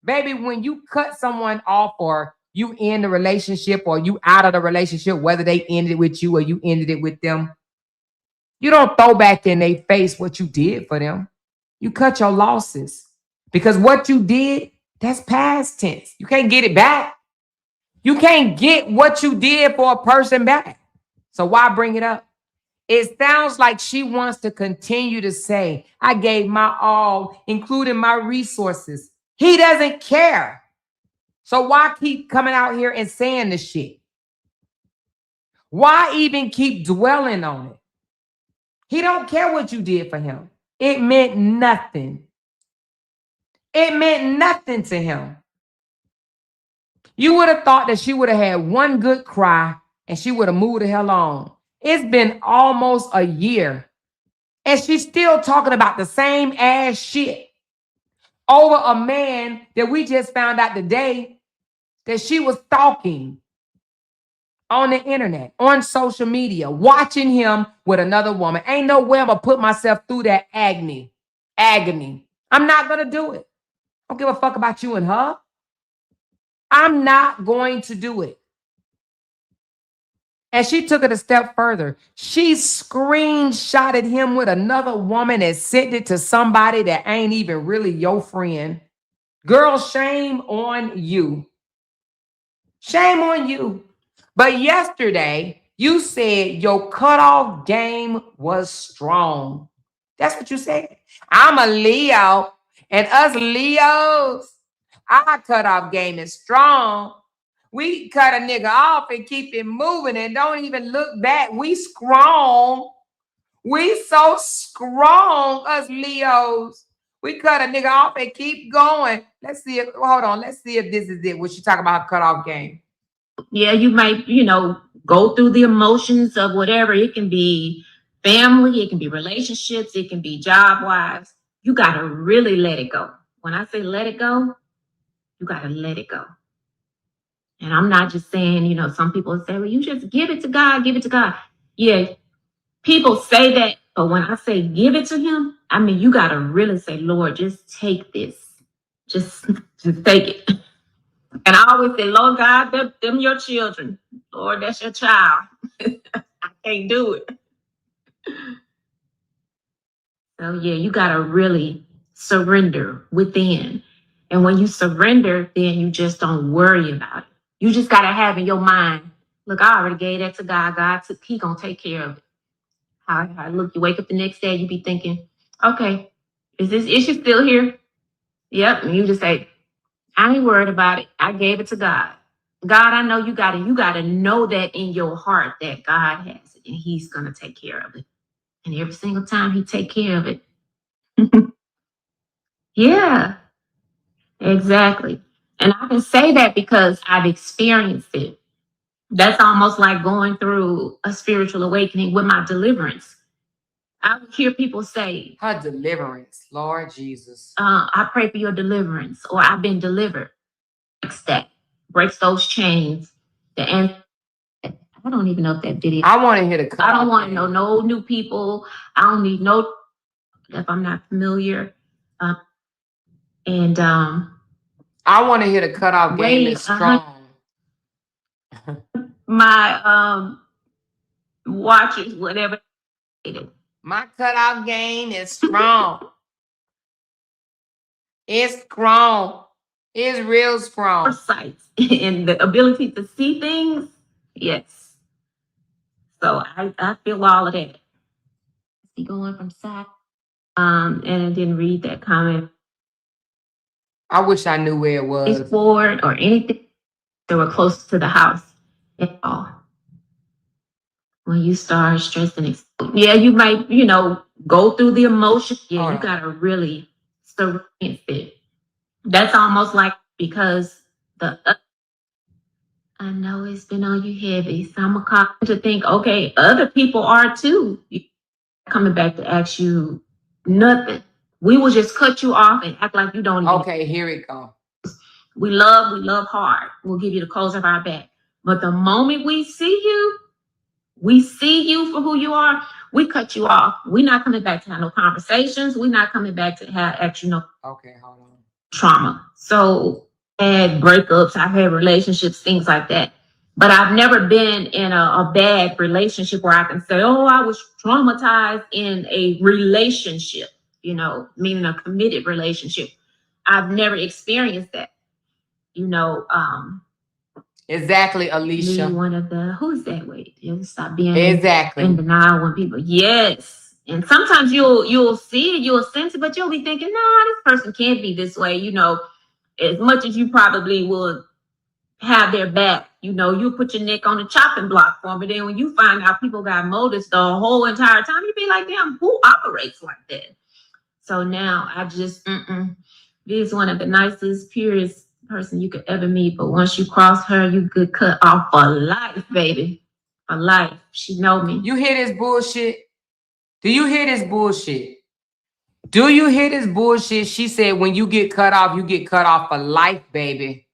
Baby, when you cut someone off or you end the relationship or you out of the relationship, whether they ended it with you or you ended it with them, you don't throw back in their face what you did for them. You cut your losses. Because what you did, that's past tense. You can't get it back. You can't get what you did for a person back. So why bring it up? It sounds like she wants to continue to say, I gave my all, including my resources. He doesn't care. So why keep coming out here and saying this shit? Why even keep dwelling on it? He don't care what you did for him. It meant nothing. It meant nothing to him. You would have thought that she would have had one good cry and she would have moved the hell on. It's been almost a year and she's still talking about the same ass shit over a man that we just found out today that she was stalking on the internet, on social media, watching him with another woman. Ain't no way I'm gonna put myself through that agony. I'm not gonna do it. I don't give a fuck about you and her. I'm not going to do it. And she took it a step further. She screenshotted him with another woman and sent it to somebody that ain't even really your friend. Girl, shame on you. Shame on you. But yesterday, you said your cutoff game was strong. That's what you said. I'm a Leo, and us Leos, our cutoff game is strong. We cut a nigga off and keep it moving and don't even look back. We strong. We so strong, us Leos. We cut a nigga off and keep going. Let's see if, hold on. Let's see if this is it. What she talking about, cutoff game. Yeah, you might, go through the emotions of whatever. It can be family, it can be relationships, it can be job-wise. You got to really let it go. When I say let it go, you got to let it go. And I'm not just saying, some people say, well, you just give it to God, give it to God. Yeah, people say that, but when I say give it to him, I mean, you got to really say, Lord, just take this. Just take it. And I always say, Lord God, them your children. Lord, that's your child. I can't do it. So yeah, you got to really surrender within. And when you surrender, then you just don't worry about it. You just got to have in your mind, look, I already gave that to God. He going to take care of it. I look, you wake up the next day, you be thinking, okay, is this issue still here? Yep. And you just say, I ain't worried about it. I gave it to God. God, I know you got to know that in your heart that God has it and he's going to take care of it. And every single time he take care of it. Yeah, exactly. And I can say that because I've experienced it. That's almost like going through a spiritual awakening with my deliverance. I would hear people say, her deliverance, Lord Jesus. I pray for your deliverance, or I've been delivered. Breaks those chains. I don't even know if that video. I want to hear the. I don't want to know no new people. I don't need no, if I'm not familiar. I want to hear the cutoff game is strong. My watches, whatever. My cutoff game is strong. It's strong. It's real strong. Sights and the ability to see things. Yes. So I feel all of that. See, going from side. And I didn't read that comment. I wish I knew where it was. Explored or anything that were close to the house at all. When you start stressing, yeah, you might, go through the emotion. Yeah, you gotta really surrender it. That's almost like because I know it's been on you heavy, so I'm gonna to think, okay, other people are too. Coming back to ask you nothing. We will just cut you off and act like you don't even. Okay, here it go. We love hard. We'll give you the clothes of our back. But the moment we see you for who you are, we cut you off. We're not coming back to have no conversations. We're not coming back to have Okay, hold on. trauma. So bad breakups, I've had relationships, things like that. But I've never been in a bad relationship where I can say, oh, I was traumatized in a relationship, meaning a committed relationship. I've never experienced that, Exactly, Alicia. Be one of the, who's that? Wait, you'll stop being Exactly. in denial when people, yes. And sometimes you'll see it, you'll sense it, but you'll be thinking, nah, this person can't be this way, as much as you probably will have their back, you put your neck on the chopping block for them. But then when you find out people got motives the whole entire time, you be like, damn, who operates like that? So now I just, V's one of the nicest, purest person you could ever meet. But once you cross her, you get cut off for life, baby. For life. She know me. You hear this bullshit? Do you hear this bullshit? Do you hear this bullshit? She said when you get cut off, you get cut off for life, baby.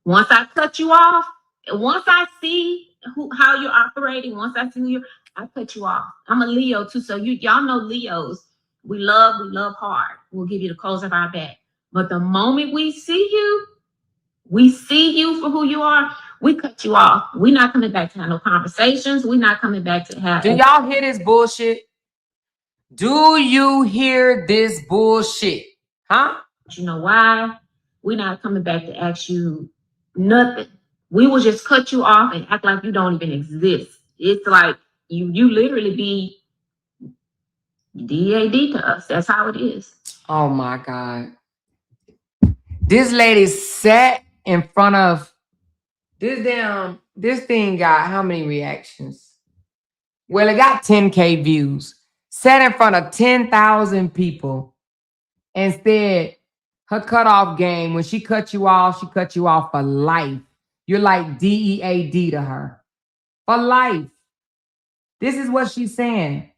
Once I cut you off, once I see how you're operating, once I see I cut you off. I'm a Leo too, so y'all know Leos. We love hard. We'll give you the clothes of our back. But the moment we see you for who you are, we cut you off. We're not coming back to have no conversations. We're not coming back to have. Do y'all hear this bullshit? Do you hear this bullshit? Huh? You know why? We're not coming back to ask you nothing. We will just cut you off and act like you don't even exist. It's like you literally be DAD to us. That's how it is. Oh my God. This lady sat in front of this thing got how many reactions? Well, it got 10K views. Sat in front of 10,000 people and said her cutoff game, when she cut you off for life. You're like DEAD to her. For life. This is what she's saying.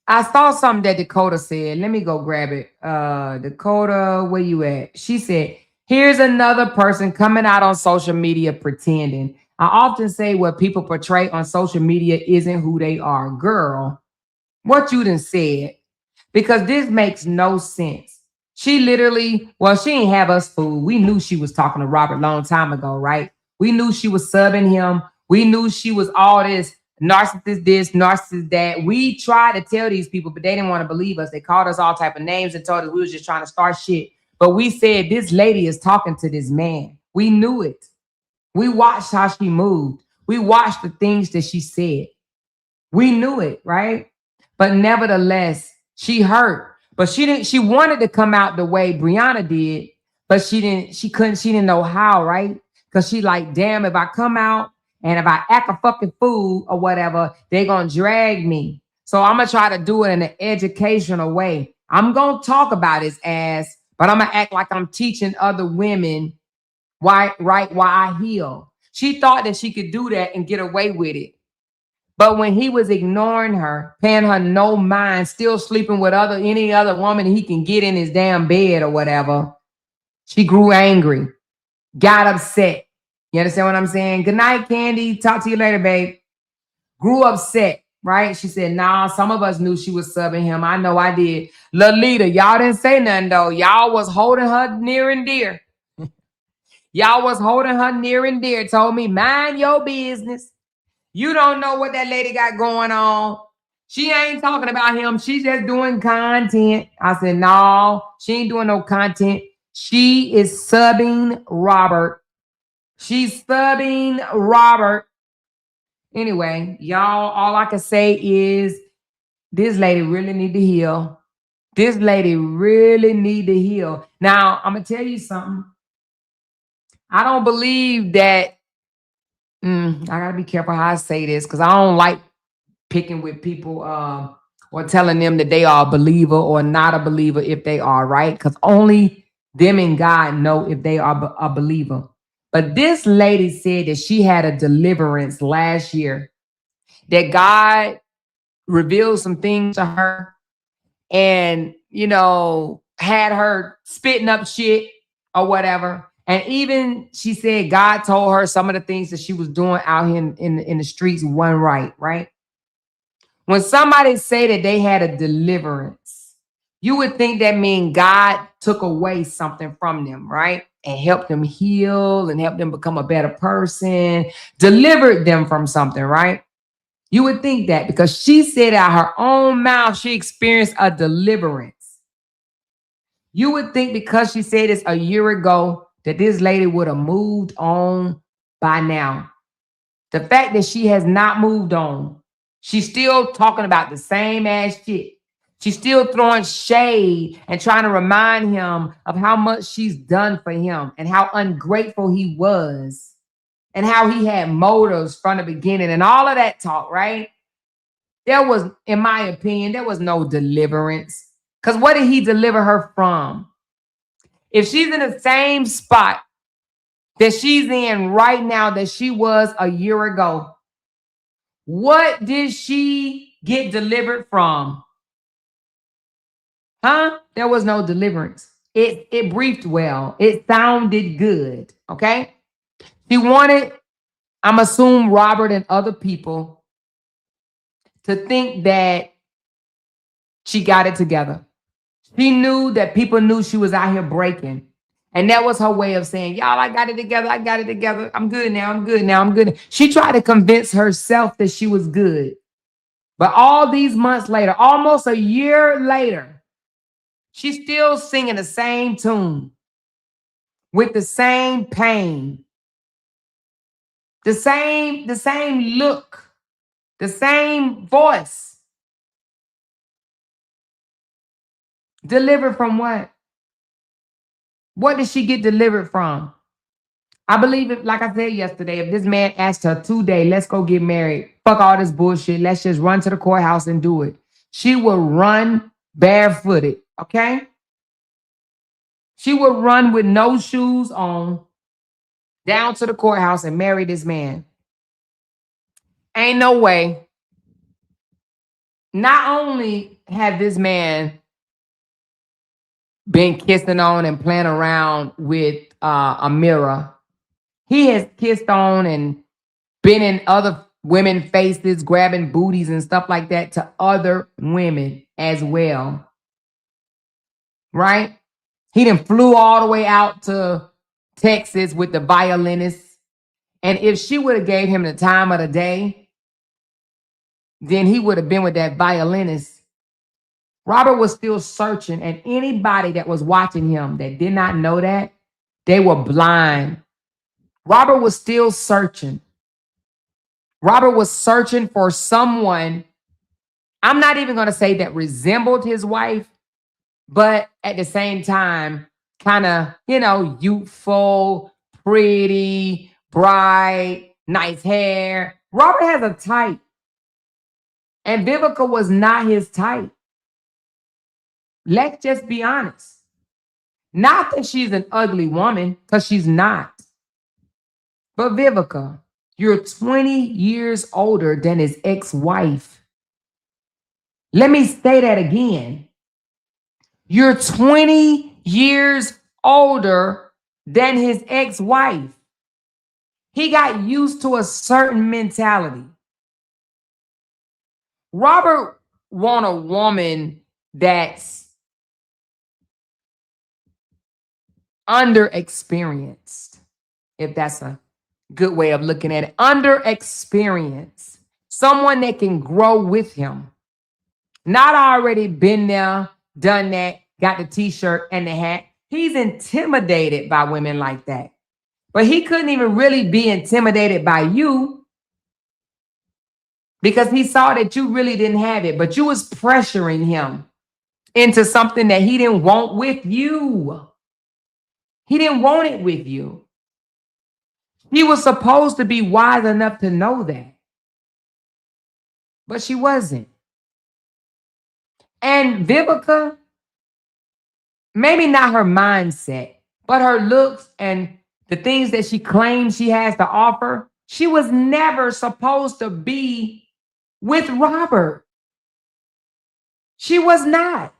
I saw something that Dakota said. Let me go grab it. Dakota, where you at? She said, here's another person coming out on social media pretending. I often say what people portray on social media isn't who they are. Girl, what you done said. Because this makes no sense. She literally, she ain't have us fooled. We knew she was talking to Robert a long time ago, right? We knew she was subbing him. We knew she was all this. Narcissist this, narcissist that. We tried to tell these people, but they didn't want to believe us. They called us all type of names and told us we was just trying to start shit. But we said, this lady is talking to this man. We knew it. We watched how she moved. We watched the things that she said. We knew it, right? But nevertheless, she hurt. But she wanted to come out the way Brianna did, but she didn't know how, right? Because she like, damn, if I come out, and if I act a fucking fool or whatever, they're going to drag me. So I'm going to try to do it in an educational way. I'm going to talk about his ass, but I'm going to act like I'm teaching other women why I heal. She thought that she could do that and get away with it. But when he was ignoring her, paying her no mind, still sleeping with any other woman he can get in his damn bed or whatever, she grew angry, got upset. You understand what I'm saying? Good night, Candy. Talk to you later, babe. Grew upset, right? She said, nah, some of us knew she was subbing him. I know I did. Lolita, y'all didn't say nothing, though. Y'all was holding her near and dear. Y'all was holding her near and dear. Told me, mind your business. You don't know what that lady got going on. She ain't talking about him. She's just doing content. I said, no, she ain't doing no content. She is subbing Robert. She's subbing Robert. Anyway, y'all, all I can say is this lady really need to heal. This lady really need to heal. Now, I'm going to tell you something. I don't believe that. I got to be careful how I say this because I don't like picking with people or telling them that they are a believer or not a believer if they are, right? Because only them and God know if they are a believer. But this lady said that she had a deliverance last year, that God revealed some things to her and, had her spitting up shit or whatever. And even she said God told her some of the things that she was doing out here in the streets wasn't right, right? When somebody say that they had a deliverance, you would think that means God took away something from them, right? And helped them heal and helped them become a better person, delivered them from something, right? You would think that because she said out her own mouth, she experienced a deliverance. You would think because she said this a year ago that this lady would have moved on by now. The fact that she has not moved on, she's still talking about the same ass shit. She's still throwing shade and trying to remind him of how much she's done for him and how ungrateful he was and how he had motives from the beginning and all of that talk, right? There was, in my opinion, there was no deliverance. Because what did he deliver her from? If she's in the same spot that she's in right now that she was a year ago, what did she get delivered from? Huh? There was no deliverance. It briefed well. It sounded good, okay? She wanted, I'm assuming, Robert and other people to think that she got it together. She knew that people knew she was out here breaking. And that was her way of saying, y'all, I got it together. I got it together. I'm good now. I'm good now. I'm good. She tried to convince herself that she was good. But all these months later, almost a year later, she's still singing the same tune with the same pain, the same look, the same voice. Delivered from what? What did she get delivered from? I believe it, like I said yesterday, if this man asked her today, let's go get married, fuck all this bullshit, let's just run to the courthouse and do it, she would run barefooted, okay? She would run with no shoes on down to the courthouse and marry this man. Ain't no way. Not only had this man been kissing on and playing around with Amira, he has kissed on and been in other women's faces, grabbing booties and stuff like that to other women as well. Right? He done flew all the way out to Texas with the violinist. And if she would have gave him the time of the day, then he would have been with that violinist. Robert was still searching, and anybody that was watching him that did not know that, they were blind. Robert was still searching. Robert was searching for someone, I'm not even going to say that resembled his wife, but at the same time, kind of, youthful, pretty, bright, nice hair. Robert has a type. And Vivica was not his type. Let's just be honest. Not that she's an ugly woman, because she's not. But Vivica, you're 20 years older than his ex-wife. Let me say that again. You're 20 years older than his ex-wife. He got used to a certain mentality. Robert want a woman that's underexperienced, if that's a good way of looking at it. Underexperienced. Someone that can grow with him. Not already been there, done that, got the t-shirt and the hat. He's intimidated by women like that. But he couldn't even really be intimidated by you because he saw that you really didn't have it, but you was pressuring him into something that he didn't want with you. He didn't want it with you. He was supposed to be wise enough to know that. But she wasn't. And Vivica, maybe not her mindset, but her looks and the things that she claims she has to offer, she was never supposed to be with Robert. She was not.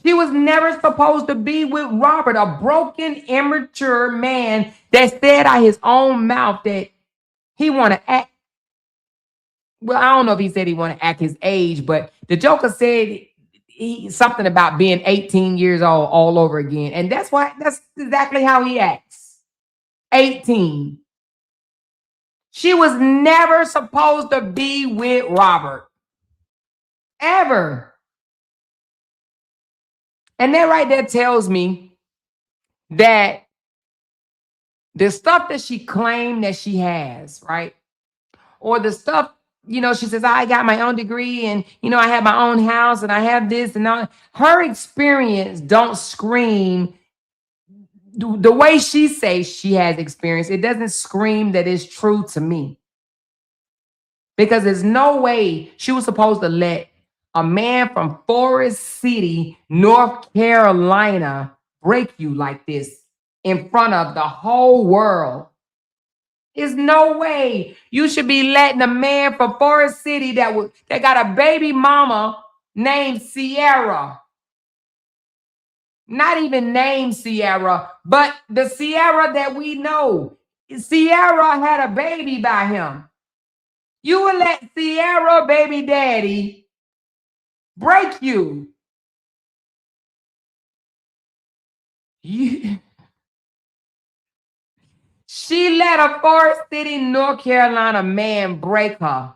She was never supposed to be with Robert, a broken, immature man that said out his own mouth that he want to act. Well, I don't know if he said he want to act his age, but the Joker said something about being 18 years old all over again. And that's exactly how he acts. 18. She was never supposed to be with Robert. Ever. And that right there tells me that the stuff that she claimed that she has, right? Or the stuff, she says, I got my own degree and, I have my own house and I have this and all. Her experience don't scream the way she says she has experience. It doesn't scream that it's true to me. Because there's no way she was supposed to let a man from Forest City, North Carolina, break you like this in front of the whole world. There's no way you should be letting a man from Forest City that got a baby mama named Sierra. Not even named Sierra, but the Sierra that we know. Sierra had a baby by him. You would let Sierra baby daddy break you. She let a Forest City, North Carolina man break her.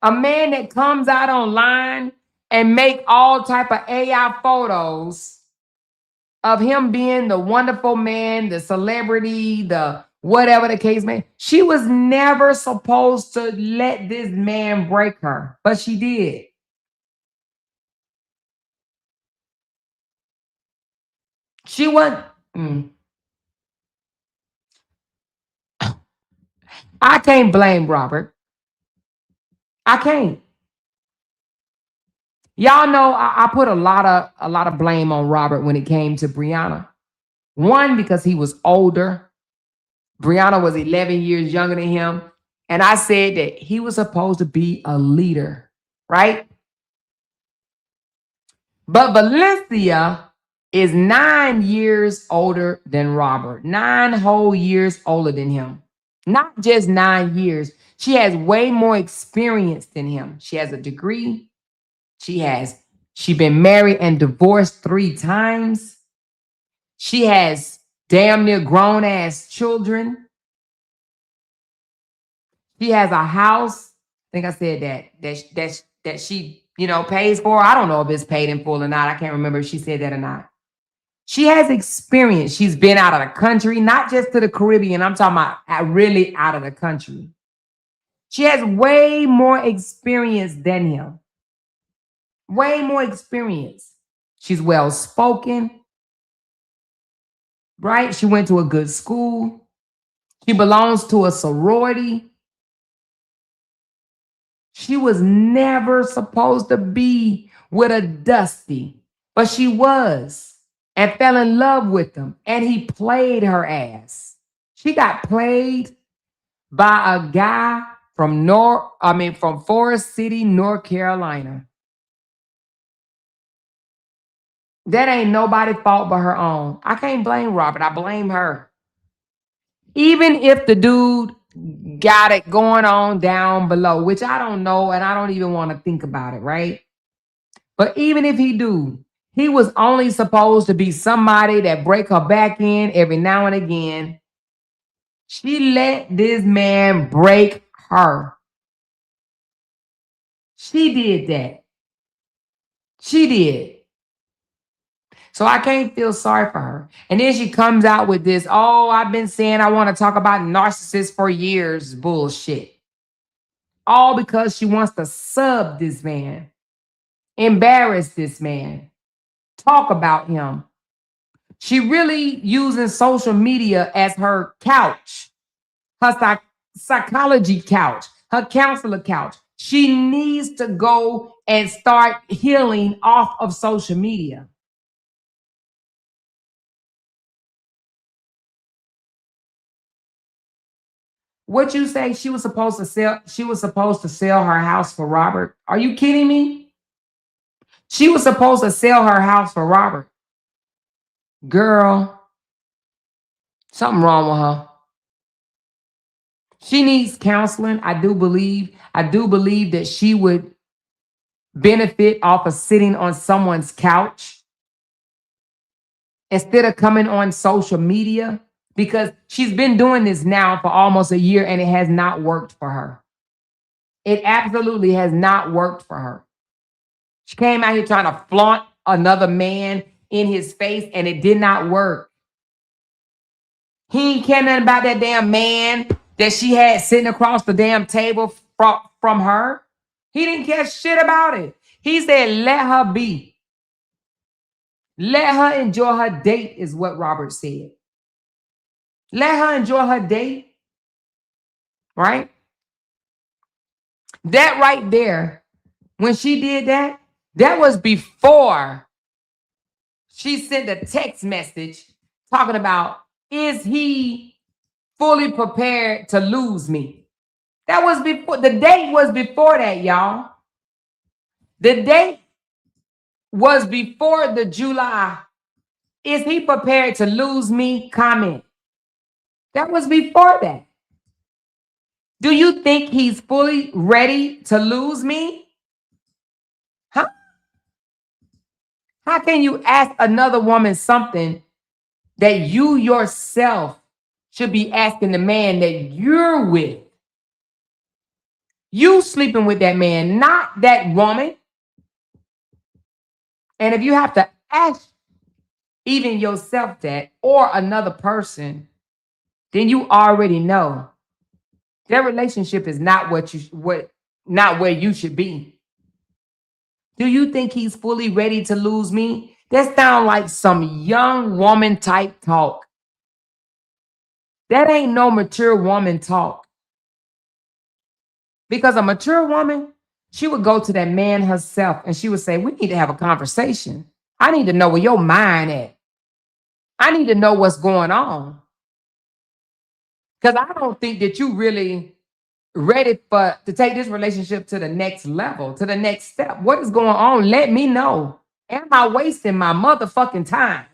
A man that comes out online and make all type of AI photos of him being the wonderful man, the celebrity, the whatever the case may. She was never supposed to let this man break her, but she did. She wasn't. I can't blame Robert. I can't. Y'all know I put a lot of blame on Robert when it came to Brianna. One, because he was older. Brianna was 11 years younger than him. And I said that he was supposed to be a leader, right? But Valencia is 9 years older than Robert. 9 whole years older than him. Not just 9 years. She has way more experience than him. She has a degree. She been married and divorced 3 times. She has damn near grown ass children. She has a house. I think I said that she, pays for. I don't know if it's paid in full or not. I can't remember if she said that or not. She has experience. She's been out of the country, not just to the Caribbean. I'm talking about really out of the country. She has way more experience than him. Way more experience. She's well spoken, right? She went to a good school. She belongs to a sorority. She was never supposed to be with a Dusty, but she was and fell in love with him, and he played her ass. She got played by a guy from Forest City, North Carolina. That ain't nobody's fault but her own. I can't blame Robert. I blame her. Even if the dude got it going on down below, which I don't know, and I don't even want to think about it, right? But even if he do, he was only supposed to be somebody that break her back in every now and again. She let this man break her. She did that. She did. So I can't feel sorry for her. And then she comes out with this, I've been saying I want to talk about narcissists for years. Bullshit. All because she wants to sub this man, embarrass this man, talk about him. She really using social media as her couch, her psychology couch, her counselor couch. She needs to go and start healing off of social media. What you say she was supposed to sell her house for Robert? Are you kidding me? She was supposed to sell her house for Robert. Girl, something wrong with her. She needs counseling. I do believe that she would benefit off of sitting on someone's couch instead of coming on social media, because she's been doing this now for almost a year and it has not worked for her. It absolutely has not worked for her. She came out here trying to flaunt another man in his face and it did not work. He ain't care nothing about that damn man that she had sitting across the damn table from her. He didn't care shit about it. He said, let her be. Let her enjoy her date, is what Robert said. Let her enjoy her date. Right? That right there, when she did that, that was before she sent a text message talking about, is he fully prepared to lose me? That was before, the date was before that, y'all. The date was before the July, is he prepared to lose me comment. That was before that. Do you think he's fully ready to lose me? Huh? How can you ask another woman something that you yourself should be asking the man that you're with? You sleeping with that man, not that woman. And if you have to ask even yourself that or another person, then you already know their relationship is not not where you should be. Do you think he's fully ready to lose me? That sounds like some young woman type talk. That ain't no mature woman talk. Because a mature woman, she would go to that man herself and she would say, we need to have a conversation. I need to know where your mind at. I need to know what's going on. Because I don't think that you really ready to take this relationship to the next level, to the next step. What is going on? Let me know. Am I wasting my motherfucking time?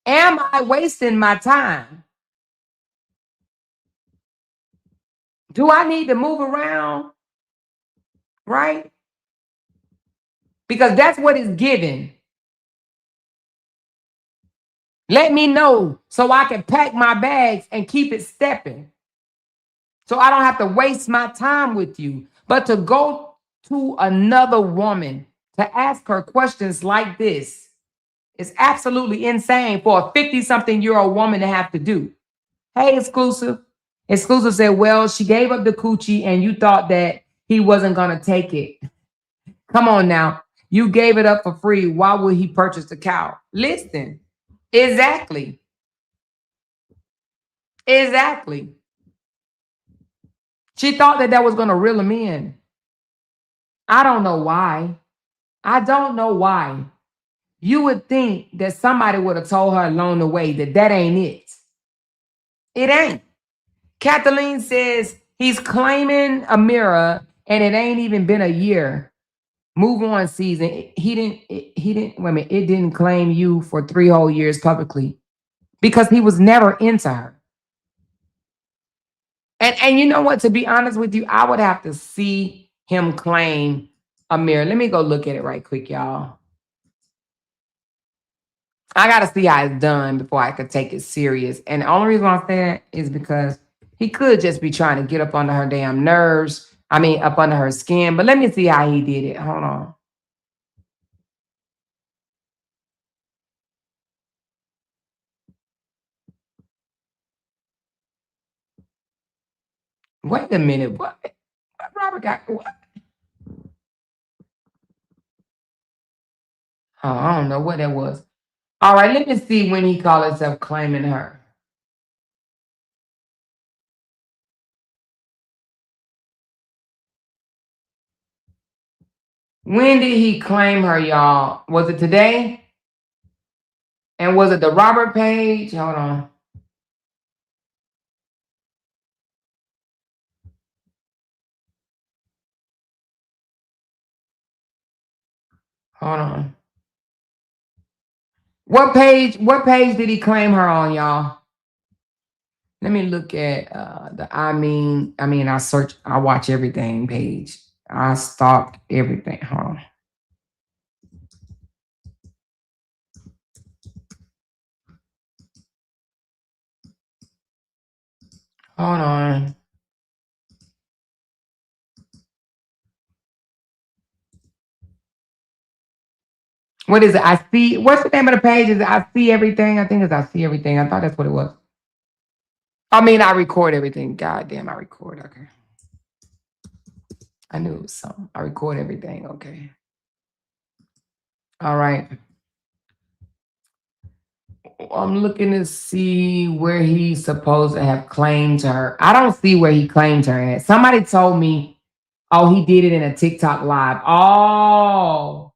Am I wasting my time? Do I need to move around? Right? Because that's what it's given. Let me know so I can pack my bags and keep it stepping. So I don't have to waste my time with you. But to go to another woman to ask her questions like this is absolutely insane for a 50-something-year-old woman to have to do. Hey, Exclusive. Exclusive said, well, she gave up the coochie and you thought that he wasn't going to take it. Come on now. You gave it up for free. Why would he purchase the cow? Listen. Exactly. Exactly. She thought that was going to reel him in. I don't know why. I don't know why. You would think that somebody would have told her along the way that ain't it. It ain't. Kathleen says he's claiming Amira and it ain't even been a year. Move on season. He didn't, wait a minute, it didn't claim you for 3 whole years publicly because he was never into her. And you know what, to be honest with you, I would have to see him claim Amira. Let me go look at it right quick, y'all. I got to see how it's done before I could take it serious. And the only reason why I say that is because he could just be trying to get up under her damn nerves. I mean, up under her skin. But let me see how he did it. Hold on. Wait a minute. What Robert got? What? Oh, I don't know what that was. All right, let me see when he called himself claiming her. When did he claim her, y'all? Was it today? And was it the Robert page? Hold on. Hold on. What page did he claim her on, y'all? Let me look at the I watch everything page. I stalked everything. Hold on. Hold on. What is it? I see. What's the name of the page? Is it I see everything? I think it's I see everything. I thought that's what it was. I mean, I record everything. God damn, I record. Okay. I knew it was something. I record everything. Okay. All right. I'm looking to see where he's supposed to have claimed her. I don't see where he claimed her at. Somebody told me, oh, he did it in a TikTok live. Oh,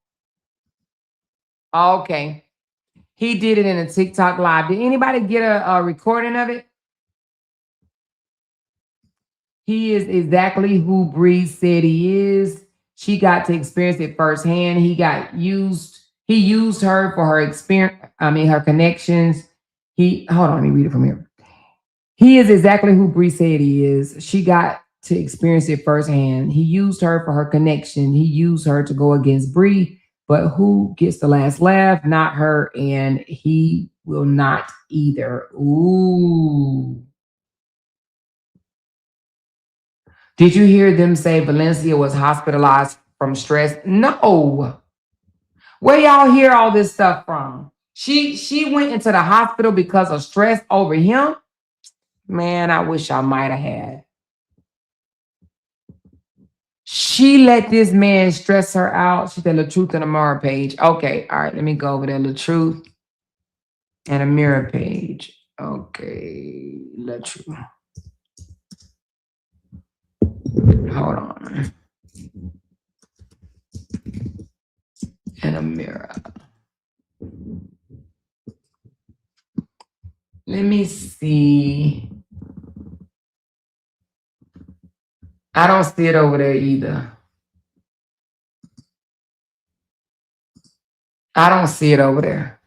okay. He did it in a TikTok live. Did anybody get a recording of it? He is exactly who Bree said he is. She got to experience it firsthand. He used her for her experience. Her connections. Hold on, let me read it from here. He is exactly who Bree said he is. She got to experience it firsthand. He used her for her connection. He used her to go against Bree, but who gets the last laugh? Not her, and he will not either. Ooh. Did you hear them say Valencia was hospitalized from stress? No. Where y'all hear all this stuff from? She went into the hospital because of stress over him? Man, I wish I might have had. She let this man stress her out. She said the truth in the mirror page. Okay, all right, let me go over there. The truth and a mirror page. Okay, the truth. Hold on. And a mirror. Let me see. I don't see it over there either. I don't see it over there.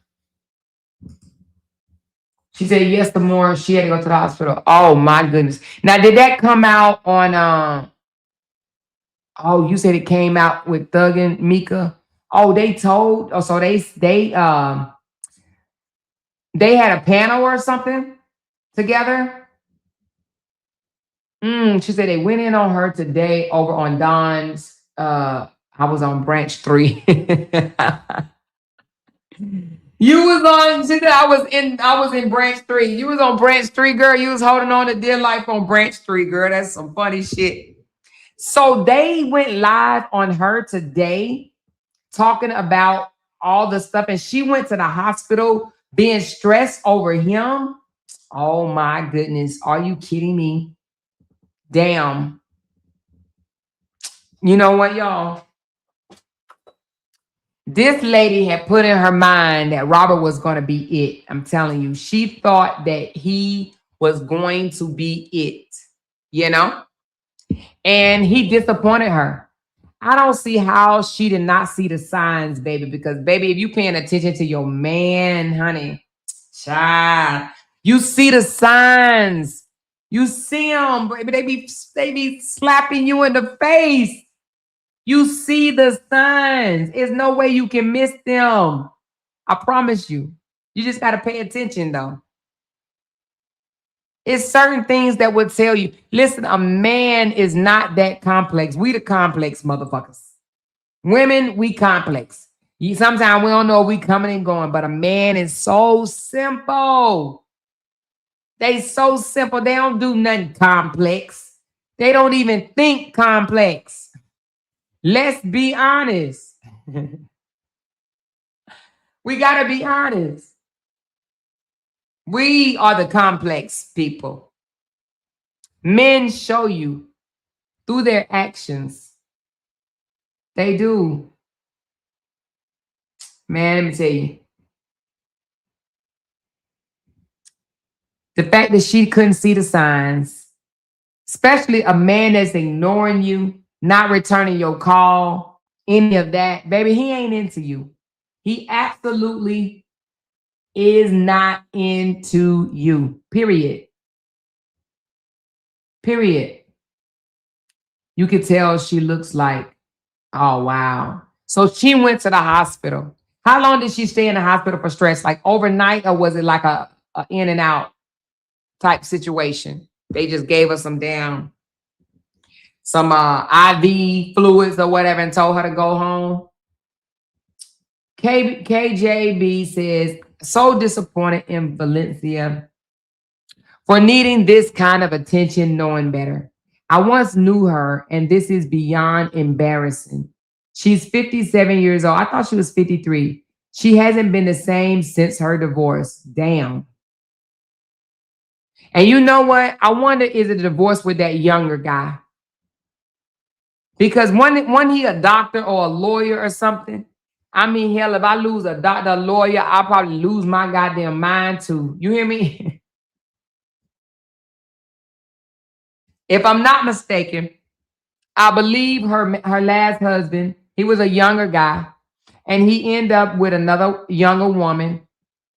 She said yes, the more she had to go to the hospital. Oh my goodness. Now, did that come out on oh, you said it came out with Thug and Mika? Oh, they told, oh, so they had a panel or something together. She said they went in on her today over on Don's. I was on branch 3. You was on. She said I was in branch 3. You was on branch 3, girl. You was holding on to dear life on branch 3, girl. That's some funny shit. So they went live on her today, talking about all the stuff, and she went to the hospital being stressed over him. Oh my goodness. Are you kidding me? Damn. You know what, y'all? This lady had put in her mind that Robert was going to be it. I'm telling you, she thought that he was going to be it, you know? And he disappointed her. I don't see how she did not see the signs, baby, because, baby, if you paying attention to your man, honey, child, you see the signs. You see them, baby. They be slapping you in the face. You see the signs. There's no way you can miss them. I promise you. You just got to pay attention, though. It's certain things that would tell you, listen, a man is not that complex. We the complex motherfuckers. Women, we complex. Sometimes we don't know if we coming and going, but a man is so simple. They so simple. They don't do nothing complex. They don't even think complex. Let's be honest. We got to be honest. We are the complex people. Men show you through their actions. They do. Man, let me tell you. The fact that she couldn't see the signs, especially a man that's ignoring you, not returning your call, any of that. Baby, he ain't into you. He absolutely is not into you. Period. Period. You could tell she looks like, oh, wow. So she went to the hospital. How long did she stay in the hospital for stress? Like overnight, or was it like a in and out type situation? They just gave her some IV fluids or whatever and told her to go home. KJB says, so disappointed in Valencia for needing this kind of attention, knowing better. I once knew her, and this is beyond embarrassing. She's 57 years old. I thought she was 53. She hasn't been the same since her divorce. Damn. And you know what? I wonder, is it a divorce with that younger guy? Because when he a doctor or a lawyer or something, I mean, hell, if I lose a doctor, a lawyer, I'll probably lose my goddamn mind too. You hear me? If I'm not mistaken, I believe her last husband, he was a younger guy, and he ended up with another younger woman.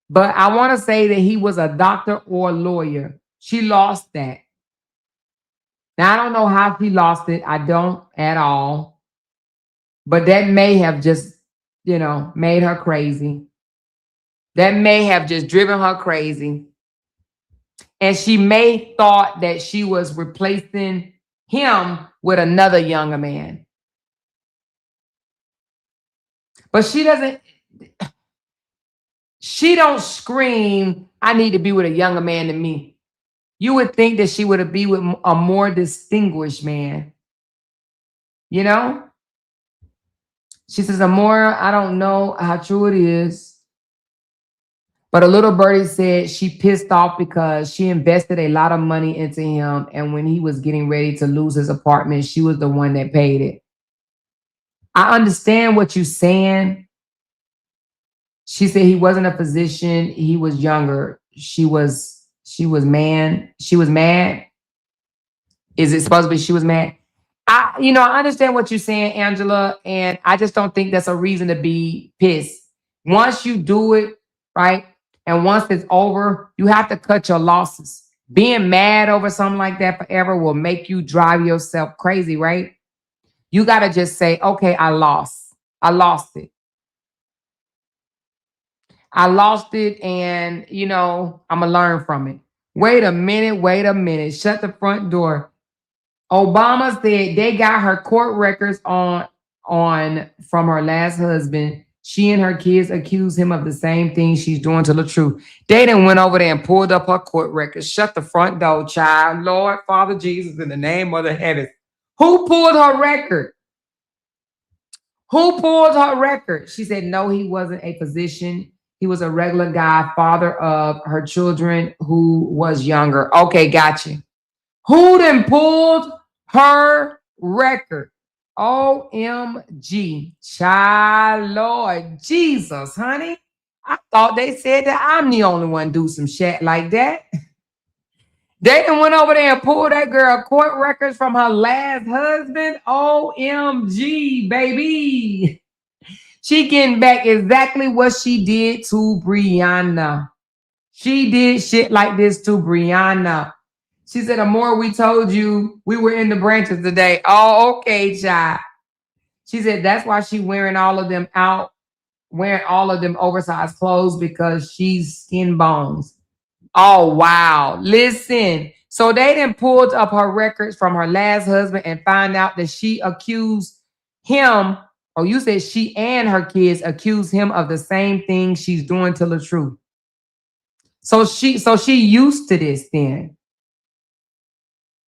But I want to say that he was a doctor or a lawyer. She lost that. Now, I don't know how she lost it. I don't at all. But that may have just, made her crazy. That may have just driven her crazy. And she may thought that she was replacing him with another younger man. But she don't scream, I need to be with a younger man than me. You would think that she would be with a more distinguished man. You know? She says, Amora, I don't know how true it is. But a little birdie said she pissed off because she invested a lot of money into him. And when he was getting ready to lose his apartment, she was the one that paid it. I understand what you're saying. She said he wasn't a physician. He was younger. She was mad. Is it supposed to be she was mad? I understand what you're saying, Angela, and I just don't think that's a reason to be pissed. Once you do it, right, and once it's over, you have to cut your losses. Being mad over something like that forever will make you drive yourself crazy, right? You got to just say, okay, I lost it. I lost it, and, I'm going to learn from it. Wait a minute. Shut the front door. Obama said they got her court records on from her last husband. She and her kids accuse him of the same thing she's doing to the truth. They done went over there and pulled up her court records. Shut the front door, child. Lord, Father Jesus, in the name of the heavens. Who pulled her record? Who pulled her record? She said, no, he wasn't a physician. He was a regular guy, father of her children who was younger. Okay, gotcha. Who then pulled her record? OMG. Child, Lord Jesus, honey. I thought they said that I'm the only one do some shit like that. They done went over there and pulled that girl court records from her last husband. OMG, baby. She getting back exactly what she did to Brianna. She did shit like this to Brianna. She said, the more we told you, we were in the branches today. Oh, okay, child. She said, that's why she wearing all of them oversized clothes, because she's skin bones. Oh, wow. Listen. So they then pulled up her records from her last husband and found out that she accused him, or you said she and her kids accused him of the same thing she's doing to the truth. So she used to this then.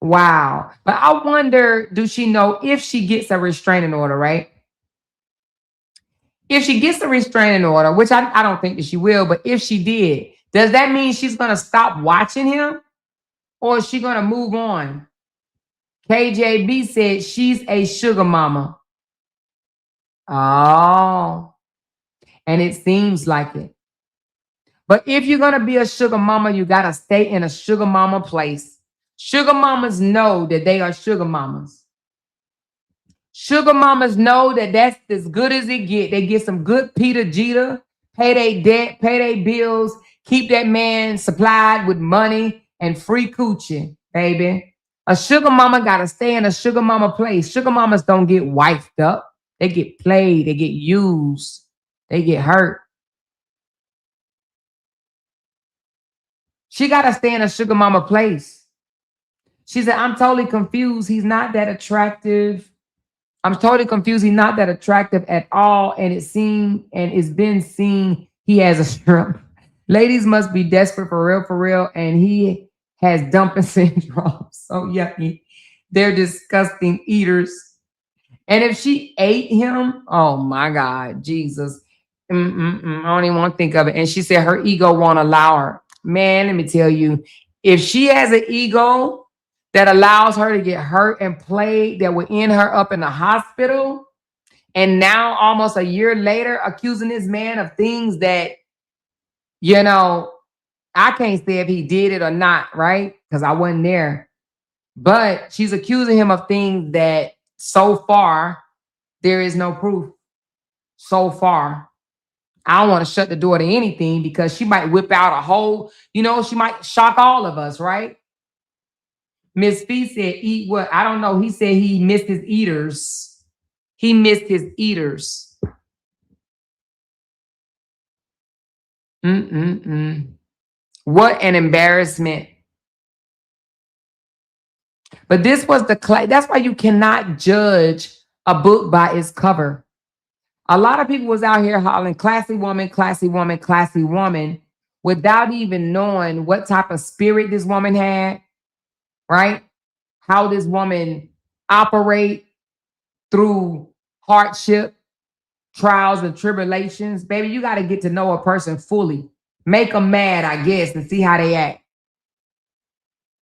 Wow. But I wonder, do she know if she gets a restraining order, right? If she gets a restraining order, which I don't think that she will, but if she did, does that mean she's going to stop watching him? Or is she going to move on? KJB said she's a sugar mama. Oh. And it seems like it. But if you're going to be a sugar mama, you got to stay in a sugar mama place. Sugar mamas know that they are sugar mamas. Sugar mamas know that that's as good as it get. They get some good Peter Jeter, pay their debt, pay their bills, keep that man supplied with money and free coochie, baby. A sugar mama gotta stay in a sugar mama place. Sugar mamas don't get wifed up. They get played, they get used, they get hurt. She gotta stay in a sugar mama place. She said, I'm totally confused. He's not that attractive. I'm totally confused. He's not that attractive at all. And it's been seen he has a shrimp. Ladies must be desperate for real. And he has dumping syndrome. So yucky. They're disgusting eaters. And if she ate him, oh my God, Jesus. I don't even want to think of it. And she said her ego won't allow her. Man, let me tell you, if she has an ego that allows her to get hurt and played, that would end her up in the hospital, and now almost a year later accusing this man of things that, you know, I can't say if he did it or not, right? Because I wasn't there. But she's accusing him of things that so far there is no proof. So far. I don't want to shut the door to anything because she might whip out a whole, she might shock all of us, right? Miss Fee said, eat what? I don't know. He said he missed his eaters. He missed his eaters. What an embarrassment. But this was that's why you cannot judge a book by its cover. A lot of people was out here hollering, classy woman, classy woman, classy woman, without even knowing what type of spirit this woman had, right? How this woman operate through hardship, trials, and tribulations. Baby, you got to get to know a person fully. Make them mad, I guess, and see how they act.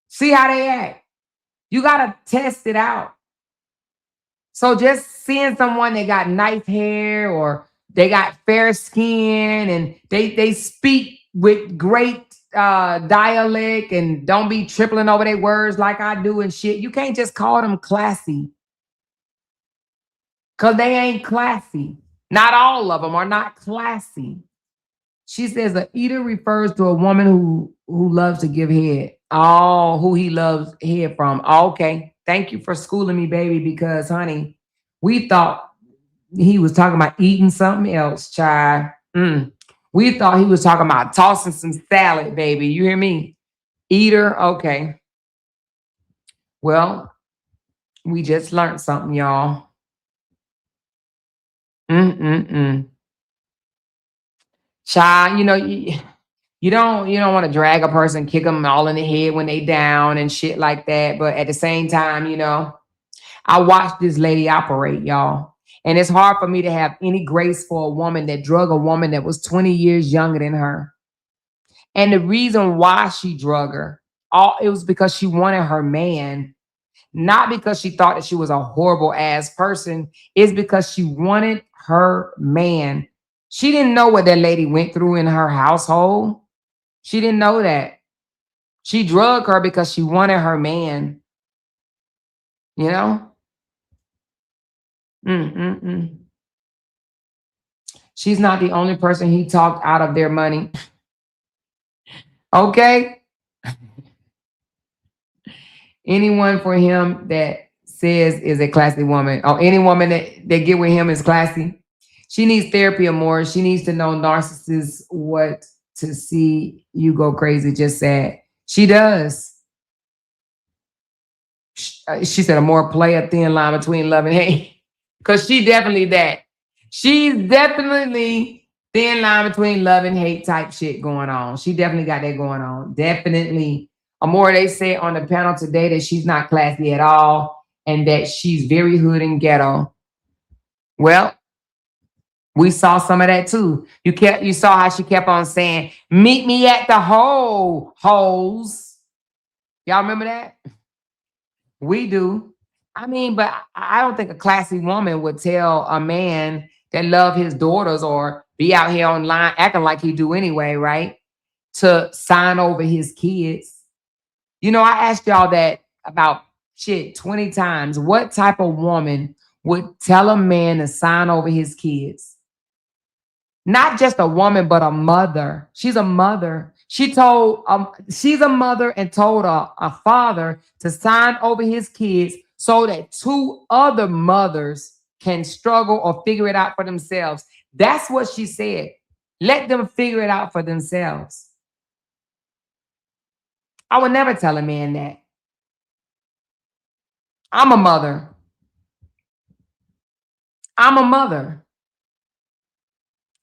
See how they act. You got to test it out. So just seeing someone that got nice hair or they got fair skin and they speak with great dialect and don't be tripling over their words like I do and shit, you can't just call them classy. Because they ain't classy. Not all of them are not classy. She says an eater refers to a woman who loves to give head. Oh, who he loves head from. Okay. Thank you for schooling me, baby, because, honey, we thought he was talking about eating something else, child. We thought he was talking about tossing some salad, baby. You hear me? Eater, okay. Well, we just learned something, y'all. Child, you don't want to drag a person, kick them all in the head when they down and shit like that. But at the same time, I watched this lady operate, y'all. And it's hard for me to have any grace for a woman that drug a woman that was 20 years younger than her. And the reason why she drug her, it was because she wanted her man, not because she thought that she was a horrible ass person. It's because she wanted her man. She didn't know what that lady went through in her household. She didn't know that. She drugged her because she wanted her man. She's not the only person he talked out of their money. Okay? Anyone for him that says is a classy woman, or any woman that get with him is classy. She needs therapy or more. She needs to know narcissists what to see you go crazy, just sad. She does. She said a more player thin line between love and hate. Because she definitely that. She's definitely thin line between love and hate type shit going on. She definitely got that going on. Definitely. Amore, they said on the panel today that she's not classy at all and that she's very hood and ghetto. Well, we saw some of that too. You saw how she kept on saying, meet me at the holes. Y'all remember that? We do. I mean, but I don't think a classy woman would tell a man that love his daughters or be out here online acting like he do anyway, right? To sign over his kids. I asked y'all that about 20 times. What type of woman would tell a man to sign over his kids. Not just a woman, but a mother. She's a mother. She's a mother and told a father to sign over his kids so that two other mothers can struggle or figure it out for themselves. That's what she said. Let them figure it out for themselves. I would never tell a man that. I'm a mother. I'm a mother.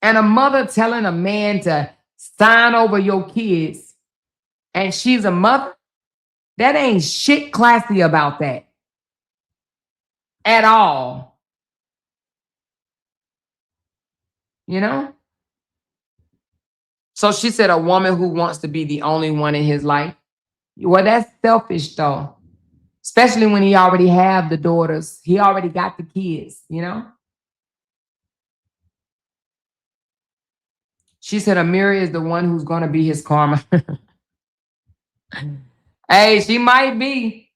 And a mother telling a man to sign over your kids, and she's a mother, that ain't shit classy about that. At all. You know? So she said a woman who wants to be the only one in his life. Well, that's selfish though. Especially when he already have the daughters. He already got the kids, you know? She said Amira is the one who's going to be his karma. Hey, she might be.